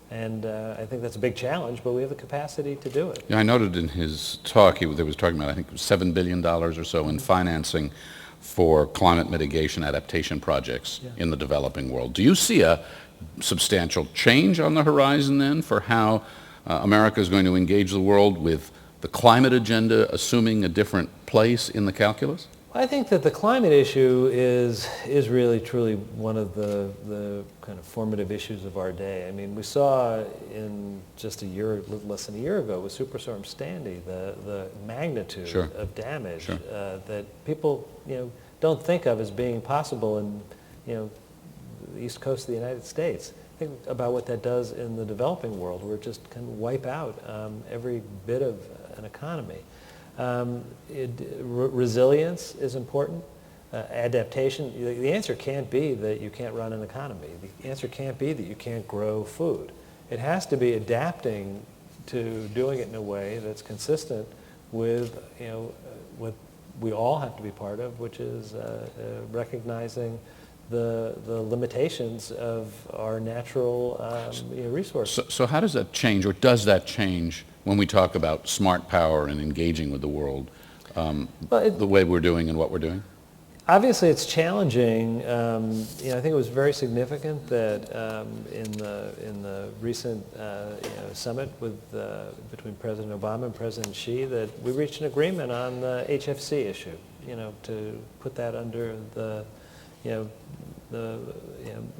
And I think that's a big challenge, but we have the capacity to do it. Yeah, I noted in his talk, he was talking about, I think, $7 billion or so in financing for climate mitigation adaptation projects in the developing world. Do you see a substantial change on the horizon then for how America is going to engage the world with the climate agenda assuming a different place in the calculus? I think that the climate issue is really truly one of the kind of formative issues of our day. I mean, we saw in just less than a year ago with Superstorm Sandy, the magnitude of damage that people don't think of as being possible in the east coast of the United States. Think about what that does in the developing world, where it just can wipe out every bit of an economy. Resilience is important. Adaptation, the answer can't be that you can't run an economy. The answer can't be that you can't grow food. It has to be adapting to doing it in a way that's consistent with what we all have to be part of, which is recognizing the limitations of our natural resources. So how does that change, or does that change when we talk about smart power and engaging with the world, the way we're doing and what we're doing? Obviously, it's challenging. I think it was very significant that in the recent summit between President Obama and President Xi, that we reached an agreement on the HFC issue. To put that under the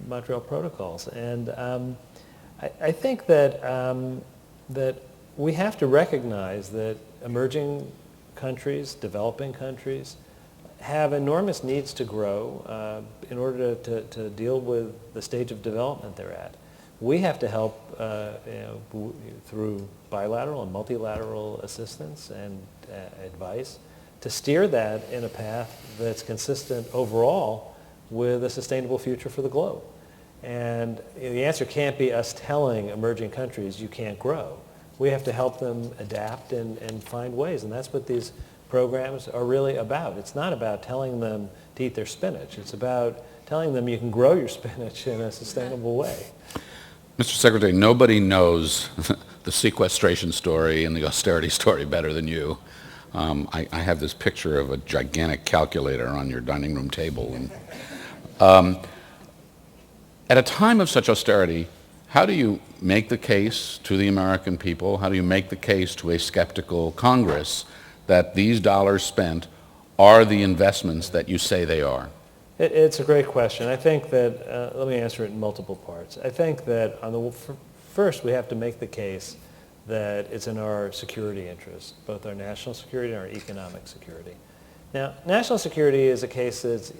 Montreal Protocols. And I think that, that we have to recognize that emerging countries, developing countries, have enormous needs to grow in order to deal with the stage of development they're at. We have to help through bilateral and multilateral assistance and advice to steer that in a path that's consistent overall with a sustainable future for the globe. And the answer can't be us telling emerging countries you can't grow. We have to help them adapt and find ways, and that's what these programs are really about. It's not about telling them to eat their spinach. It's about telling them you can grow your spinach in a sustainable way. Mr. Secretary, nobody knows the sequestration story and the austerity story better than you. I have this picture of a gigantic calculator on your dining room table. And, at a time of such austerity, how do you make the case to the American people, how do you make the case to a skeptical Congress that these dollars spent are the investments that you say they are? It's a great question. I think that, let me answer it in multiple parts. I think that first we have to make the case that it's in our security interests, both our national security and our economic security. Now, national security is a case that's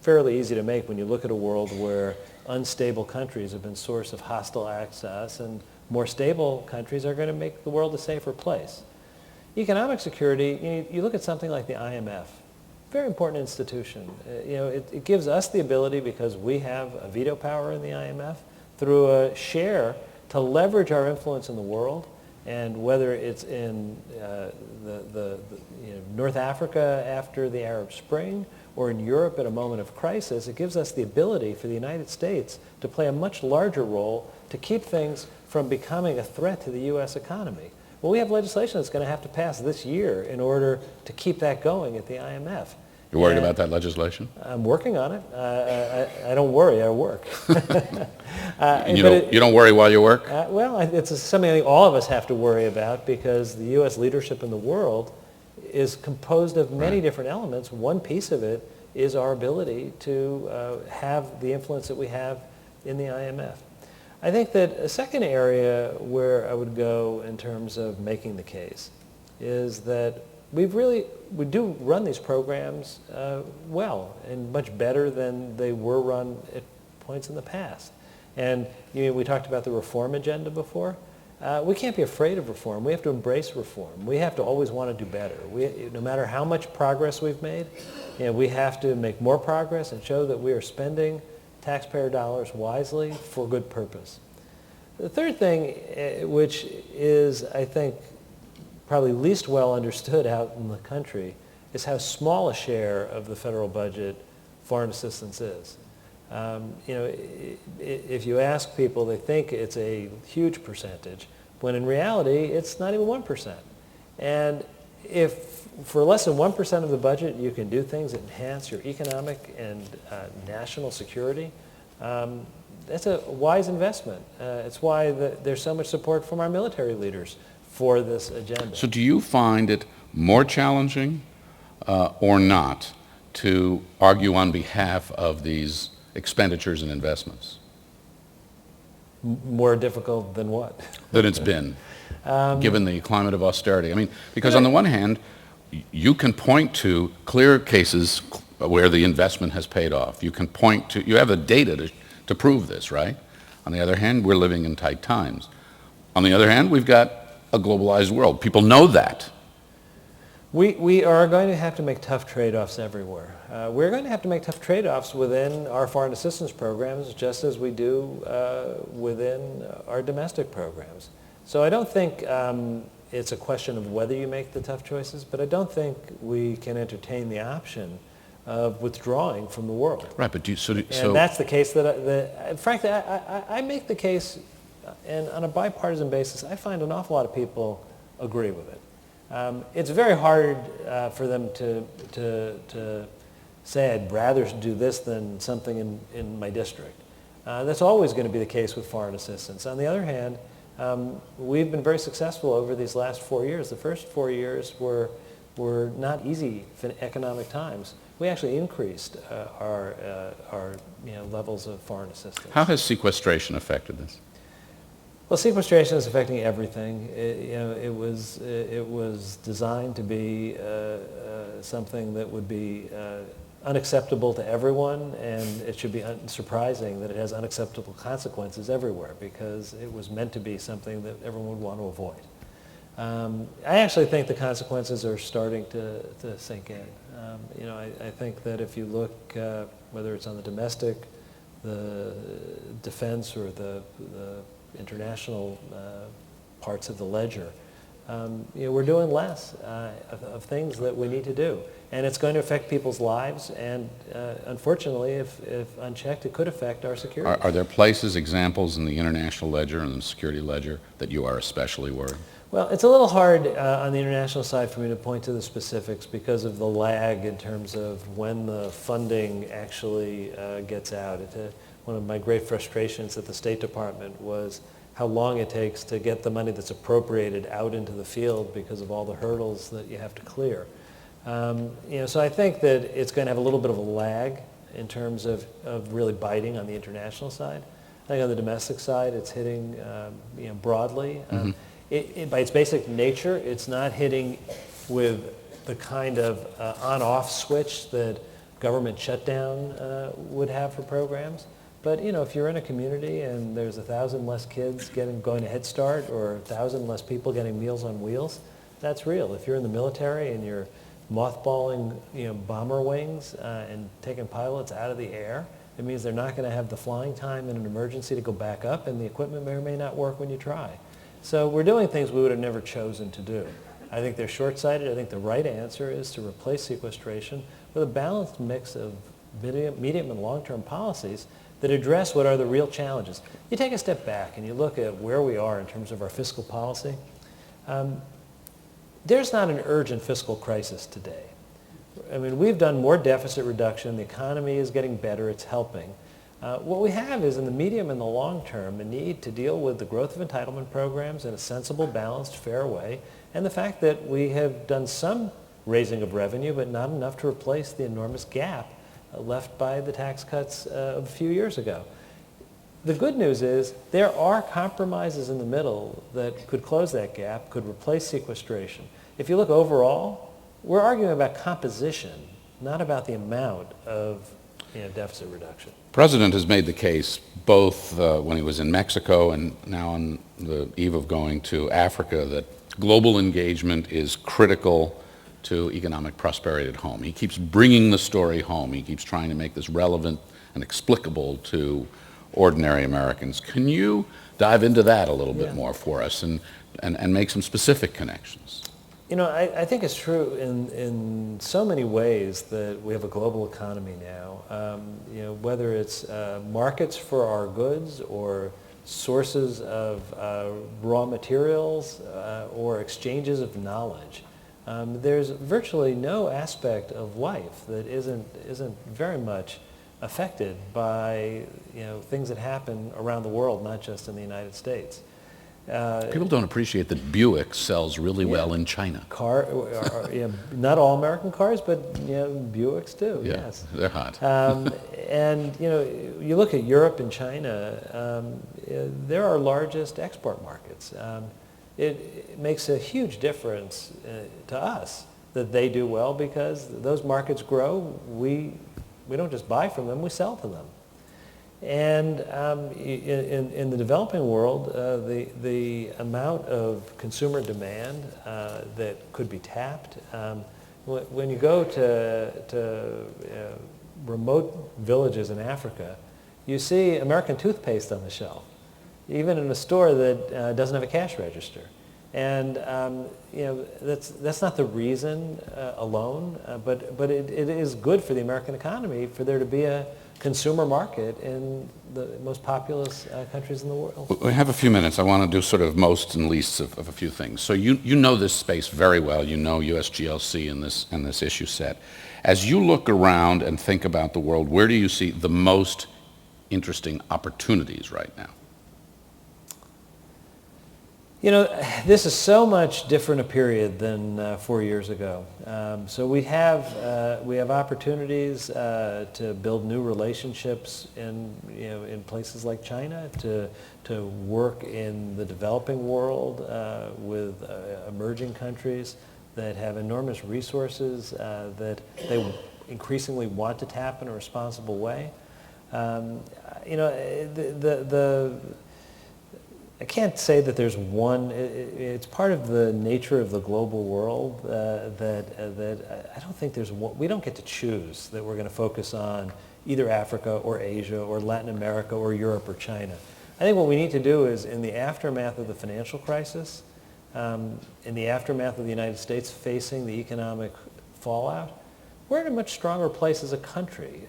fairly easy to make when you look at a world where unstable countries have been source of hostile acts to us, and more stable countries are going to make the world a safer place. Economic security, you look at something like the IMF, very important institution. It gives us the ability, because we have a veto power in the IMF, through a share to leverage our influence in the world, and whether it's in North Africa after the Arab Spring or in Europe at a moment of crisis, it gives us the ability for the United States to play a much larger role to keep things from becoming a threat to the U.S. economy. Well, we have legislation that's going to have to pass this year in order to keep that going at the IMF. You're worried about that legislation? I'm working on it. I don't worry, I work. And you don't worry while you work? Well, it's something I think all of us have to worry about, because the U.S. leadership in the world is composed of many different elements. One piece of it is our ability to have the influence that we have in the IMF. I think that a second area where I would go in terms of making the case is that we do run these programs well, and much better than they were run at points in the past. And we talked about the reform agenda before. We can't be afraid of reform. We have to embrace reform. We have to always want to do better. No matter how much progress we've made, we have to make more progress and show that we are spending taxpayer dollars wisely for good purpose. The third thing, which is, I think, probably least well understood out in the country, is how small a share of the federal budget foreign assistance is. If you ask people, they think it's a huge percentage, when in reality, it's not even 1%. And if for less than 1% of the budget you can do things that enhance your economic and national security, that's a wise investment. It's why there's so much support from our military leaders for this agenda. So do you find it more challenging or not to argue on behalf of these expenditures and investments? More difficult than what? Than it's been, given the climate of austerity. I mean, because on the one hand, you can point to clear cases where the investment has paid off. You can point to, you have the data to prove this, right? On the other hand, we're living in tight times. On the other hand, we've got a globalized world. People know that. We are going to have to make tough trade-offs everywhere. We're going to have to make tough trade-offs within our foreign assistance programs, just as we do within our domestic programs. So I don't think it's a question of whether you make the tough choices, but I don't think we can entertain the option of withdrawing from the world. Right, but and that's the case that frankly, I make the case, and on a bipartisan basis, I find an awful lot of people agree with it. It's very hard for them to say, I'd rather do this than something in my district. That's always going to be the case with foreign assistance. On the other hand, we've been very successful over these last 4 years. The first 4 years were not easy economic times we actually increased our levels of foreign assistance. How has sequestration affected this? Well, sequestration is affecting everything. It was designed to be something that would be unacceptable to everyone, and it should be surprising that it has unacceptable consequences everywhere, because it was meant to be something that everyone would want to avoid. I actually think the consequences are starting to sink in. I think that if you look, whether it's on the domestic, the defense, or the international parts of the ledger, we're doing less of things that we need to do. And it's going to affect people's lives, and unfortunately, if unchecked, it could affect our security. Are there places, examples in the international ledger and the security ledger that you are especially worried? Well, it's a little hard on the international side for me to point to the specifics because of the lag in terms of when the funding actually gets out. One of my great frustrations at the State Department was how long it takes to get the money that's appropriated out into the field because of all the hurdles that you have to clear. So I think that it's going to have a little bit of a lag in terms of really biting on the international side. I think on the domestic side, it's hitting broadly. By its basic nature, it's not hitting with the kind of on-off switch that government shutdown would have for programs. But if you're in a community and there's 1,000 less kids going to Head Start, or 1,000 less people getting Meals on Wheels, that's real. If you're in the military and you're mothballing bomber wings and taking pilots out of the air, it means they're not going to have the flying time in an emergency to go back up, and the equipment may or may not work when you try. So we're doing things we would have never chosen to do. I think they're short-sighted. I think the right answer is to replace sequestration with a balanced mix of medium and long-term policies that address what are the real challenges. You take a step back and you look at where we are in terms of our fiscal policy. There's not an urgent fiscal crisis today. I mean, we've done more deficit reduction. The economy is getting better. It's helping. What we have is, in the medium and the long term, a need to deal with the growth of entitlement programs in a sensible, balanced, fair way, and the fact that we have done some raising of revenue, but not enough to replace the enormous gap left by the tax cuts of a few years ago. The good news is there are compromises in the middle that could close that gap, could replace sequestration. If you look overall, we're arguing about composition, not about the amount of deficit reduction. The President has made the case both when he was in Mexico and now on the eve of going to Africa that global engagement is critical to economic prosperity at home. He keeps bringing the story home. He keeps trying to make this relevant and explicable to ordinary Americans. Can you dive into that a little bit more for us and make some specific connections? I think it's true in so many ways that we have a global economy now. Whether it's markets for our goods or sources of raw materials or exchanges of knowledge. There's virtually no aspect of life that isn't very much affected by things that happen around the world, not just in the United States. People don't appreciate that Buick sells really well in China. Not all American cars, but Buicks do. Yeah, yes, they're hot. And you look at Europe and China; they're our largest export markets. It makes a huge difference to us that they do well, because those markets grow. We don't just buy from them; we sell to them. And in the developing world, the amount of consumer demand that could be tapped, when you go to remote villages in Africa, you see American toothpaste on the shelf, even in a store that doesn't have a cash register. And that's not the reason alone, but it is good for the American economy for there to be a consumer market in the most populous countries in the world. We have a few minutes. I want to do sort of most and least of a few things. So you know this space very well. You know USGLC and this issue set. As you look around and think about the world, where do you see the most interesting opportunities right now? You know, this is so much different a period than 4 years ago. So we have opportunities to build new relationships in places like China, to work in the developing world with emerging countries that have enormous resources that they increasingly want to tap in a responsible way. I can't say that there's one. It's part of the nature of the global world that I don't think there's one. We don't get to choose that we're going to focus on either Africa or Asia or Latin America or Europe or China. I think what we need to do is, in the aftermath of the financial crisis, in the aftermath of the United States facing the economic fallout, we're in a much stronger place as a country.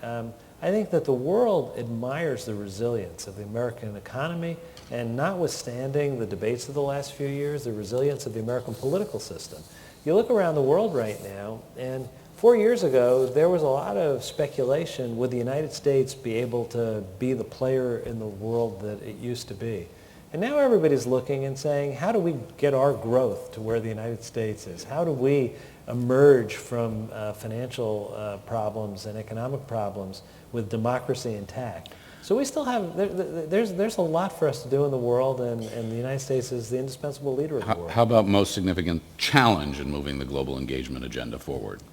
I think that the world admires the resilience of the American economy, and notwithstanding the debates of the last few years, the resilience of the American political system. You look around the world right now, and 4 years ago, there was a lot of speculation, would the United States be able to be the player in the world that it used to be? And now everybody's looking and saying, how do we get our growth to where the United States is? How do we emerge from financial problems and economic problems with democracy intact? So we still have, there's a lot for us to do in the world, and the United States is the indispensable leader of the world. How about most significant challenge in moving the global engagement agenda forward?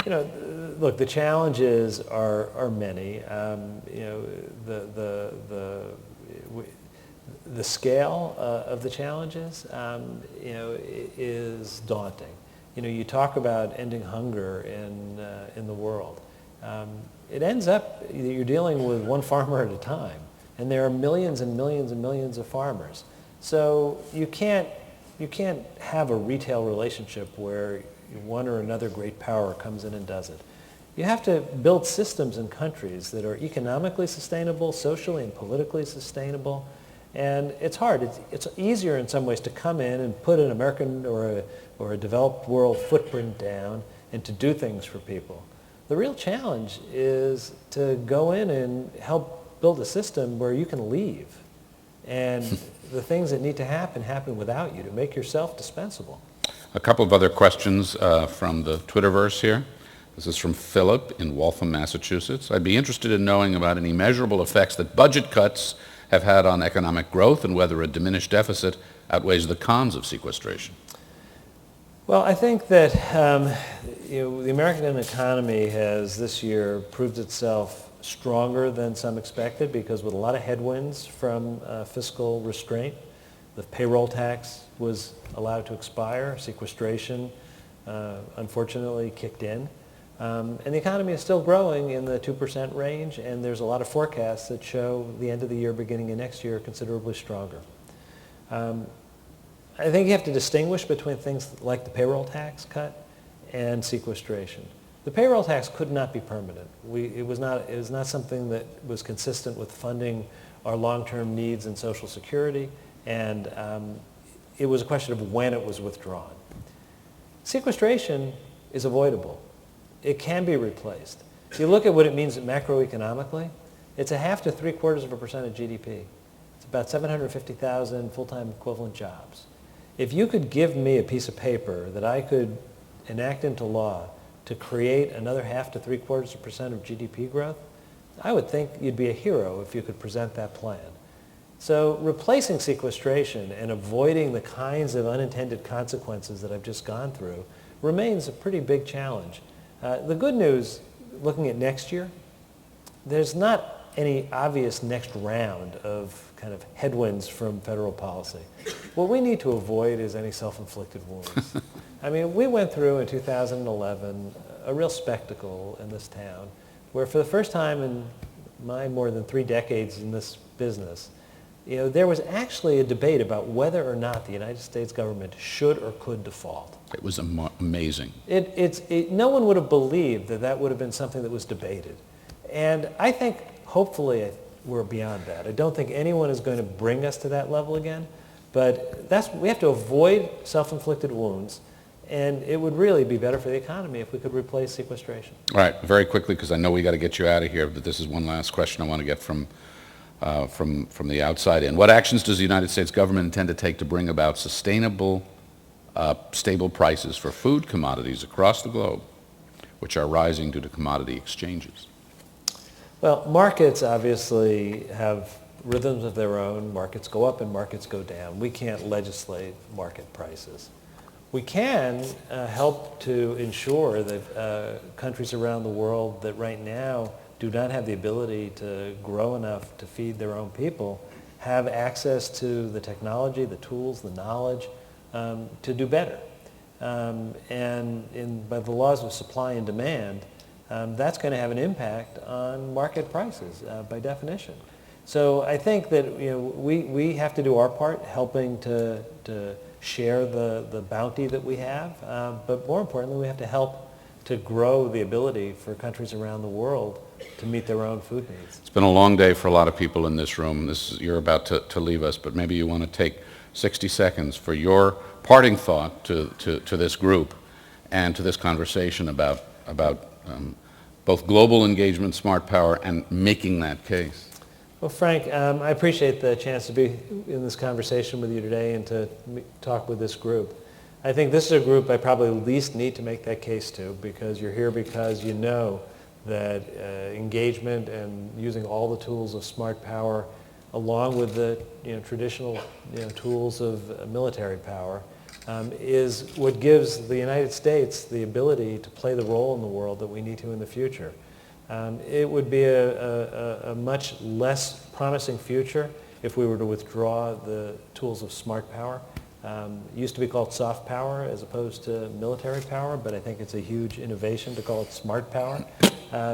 You know, look, the challenges are many. The scale of the challenges, is daunting. You know, you talk about ending hunger in the world. It ends up you're dealing with one farmer at a time, and there are millions and millions and millions of farmers. So you can't have a retail relationship where one or another great power comes in and does it. You have to build systems in countries that are economically sustainable, socially and politically sustainable, and it's hard. It's easier in some ways to come in and put an American or a developed world footprint down and to do things for people. The real challenge is to go in and help build a system where you can leave, and the things that need to happen without you, to make yourself dispensable. A couple of other questions from the Twitterverse here. This is from Philip in Waltham, Massachusetts. I'd be interested in knowing about any measurable effects that budget cuts have had on economic growth, and whether a diminished deficit outweighs the cons of sequestration. Well, I think that the American economy has this year proved itself stronger than some expected, because with a lot of headwinds from fiscal restraint, the payroll tax was allowed to expire, sequestration unfortunately kicked in, and the economy is still growing in the 2% range, and there's a lot of forecasts that show the end of the year, beginning of next year, considerably stronger. I think you have to distinguish between things like the payroll tax cut and sequestration. The payroll tax could not be permanent. It was not something that was consistent with funding our long-term needs in Social Security, and it was a question of when it was withdrawn. Sequestration is avoidable. It can be replaced. If you look at what it means macroeconomically, it's 0.5 to 0.75% of GDP. It's about 750,000 full-time equivalent jobs. If you could give me a piece of paper that I could enact into law to create another 0.5 to 0.75% of GDP growth, I would think you'd be a hero if you could present that plan. So replacing sequestration and avoiding the kinds of unintended consequences that I've just gone through remains a pretty big challenge. The good news, looking at next year, there's not any obvious next round of kind of headwinds from federal policy. What we need to avoid is any self-inflicted wounds. I mean, we went through in 2011 a real spectacle in this town, where for the first time in my more than 3 decades in this business, there was actually a debate about whether or not the United States government should or could default. It was amazing. No one would have believed that would have been something that was debated. And I think, hopefully, we're beyond that. I don't think anyone is going to bring us to that level again, but we have to avoid self-inflicted wounds, and it would really be better for the economy if we could replace sequestration. All right, very quickly, because I know we got to get you out of here, but this is one last question I want to get from from the outside in. What actions does the United States government intend to take to bring about sustainable, stable prices for food commodities across the globe, which are rising due to commodity exchanges? Well, markets obviously have rhythms of their own. Markets go up and markets go down. We can't legislate market prices. We can help to ensure that countries around the world that right now do not have the ability to grow enough to feed their own people have access to the technology, the tools, the knowledge to do better. And by the laws of supply and demand, that's going to have an impact on market prices by definition. So I think that we have to do our part helping to share the bounty that we have, but more importantly, we have to help to grow the ability for countries around the world to meet their own food needs. It's been a long day for a lot of people in this room. You're about to leave us, but maybe you want to take 60 seconds for your parting thought to this group and to this conversation about both global engagement, smart power, and making that case. Well, Frank, I appreciate the chance to be in this conversation with you today and to talk with this group. I think this is a group I probably least need to make that case to, because you're here because you know that engagement and using all the tools of smart power, along with the traditional tools of military power, is what gives the United States the ability to play the role in the world that we need to in the future. It would be a much less promising future if we were to withdraw the tools of smart power. It used to be called soft power as opposed to military power, but I think it's a huge innovation to call it smart power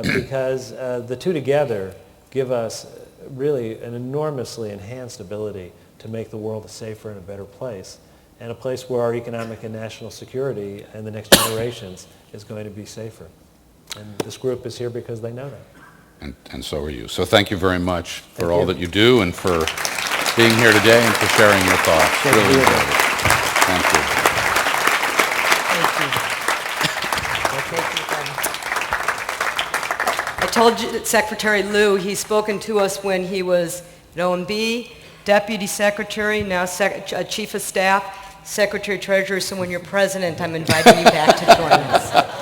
because the two together give us really an enormously enhanced ability to make the world a safer and a better place, and a place where our economic and national security and the next generations is going to be safer. And this group is here because they know that. And so are you. So thank you very much for all that you do and for being here today and for sharing your thoughts. Really enjoyed it. Thank you. I told you that Secretary Lew, he's spoken to us when he was at OMB, Deputy Secretary, now Chief of Staff, Secretary Treasurer, so when you're President, I'm inviting you back to join us.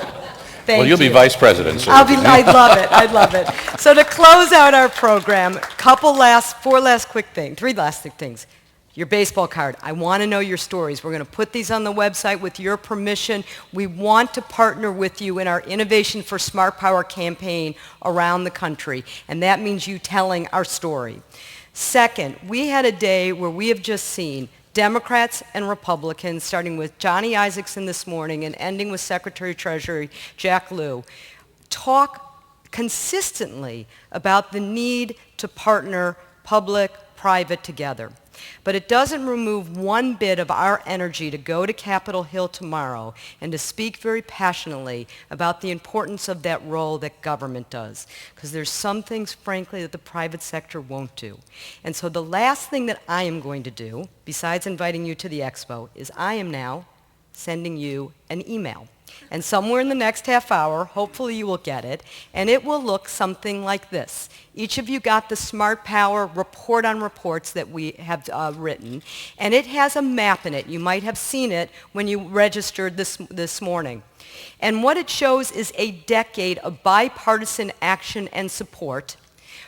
Well, you'll be Vice President, so I'd love it. I'd love it. So to close out our program, three last quick things. Your baseball card. I want to know your stories. We're going to put these on the website with your permission. We want to partner with you in our Innovation for Smart Power campaign around the country, and that means you telling our story. Second, we had a day where we have just seen Democrats and Republicans, starting with Johnny Isakson this morning and ending with Secretary Treasury Jack Lew, talk consistently about the need to partner public-private together. But it doesn't remove one bit of our energy to go to Capitol Hill tomorrow and to speak very passionately about the importance of that role that government does. Because there's some things, frankly, that the private sector won't do. And so the last thing that I am going to do, besides inviting you to the expo, is I am now sending you an email. And somewhere in the next half hour, hopefully you will get it, and it will look something like this. Each of you got the Smart Power report on reports that we have written, and it has a map in it. You might have seen it when you registered this morning. And what it shows is a decade of bipartisan action and support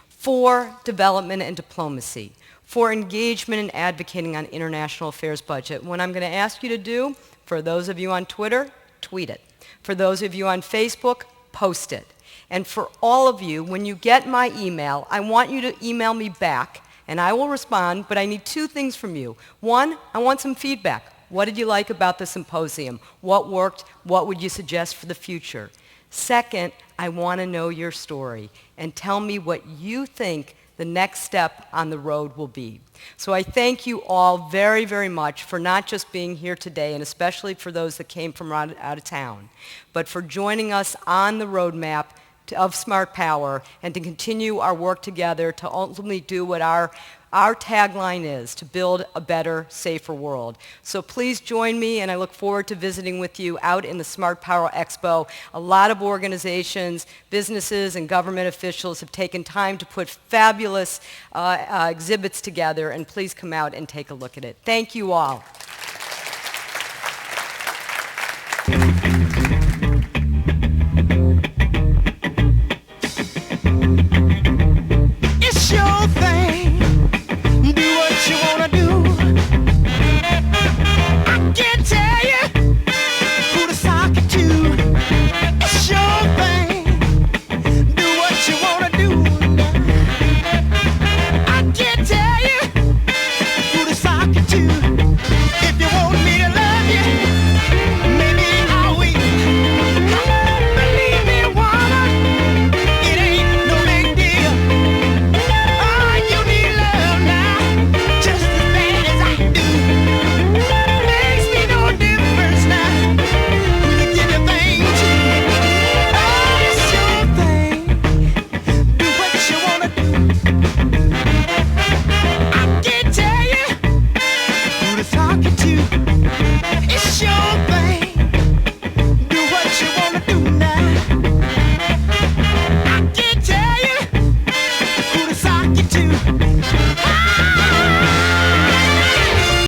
for development and diplomacy, for engagement and advocating on international affairs budget. What I'm going to ask you to do, for those of you on Twitter, tweet it. For those of you on Facebook, post it. And for all of you, when you get my email, I want you to email me back, and I will respond, but I need two things from you. One, I want some feedback. What did you like about the symposium? What worked? What would you suggest for the future? Second, I want to know your story, and tell me what you think the next step on the road will be. So I thank you all very, very much for not just being here today, and especially for those that came from out of town, but for joining us on the roadmap of smart power and to continue our work together to ultimately do what our tagline is, to build a better, safer world. So please join me, and I look forward to visiting with you out in the Smart Power Expo. A lot of organizations, businesses, and government officials have taken time to put fabulous exhibits together, and please come out and take a look at it. Thank you all.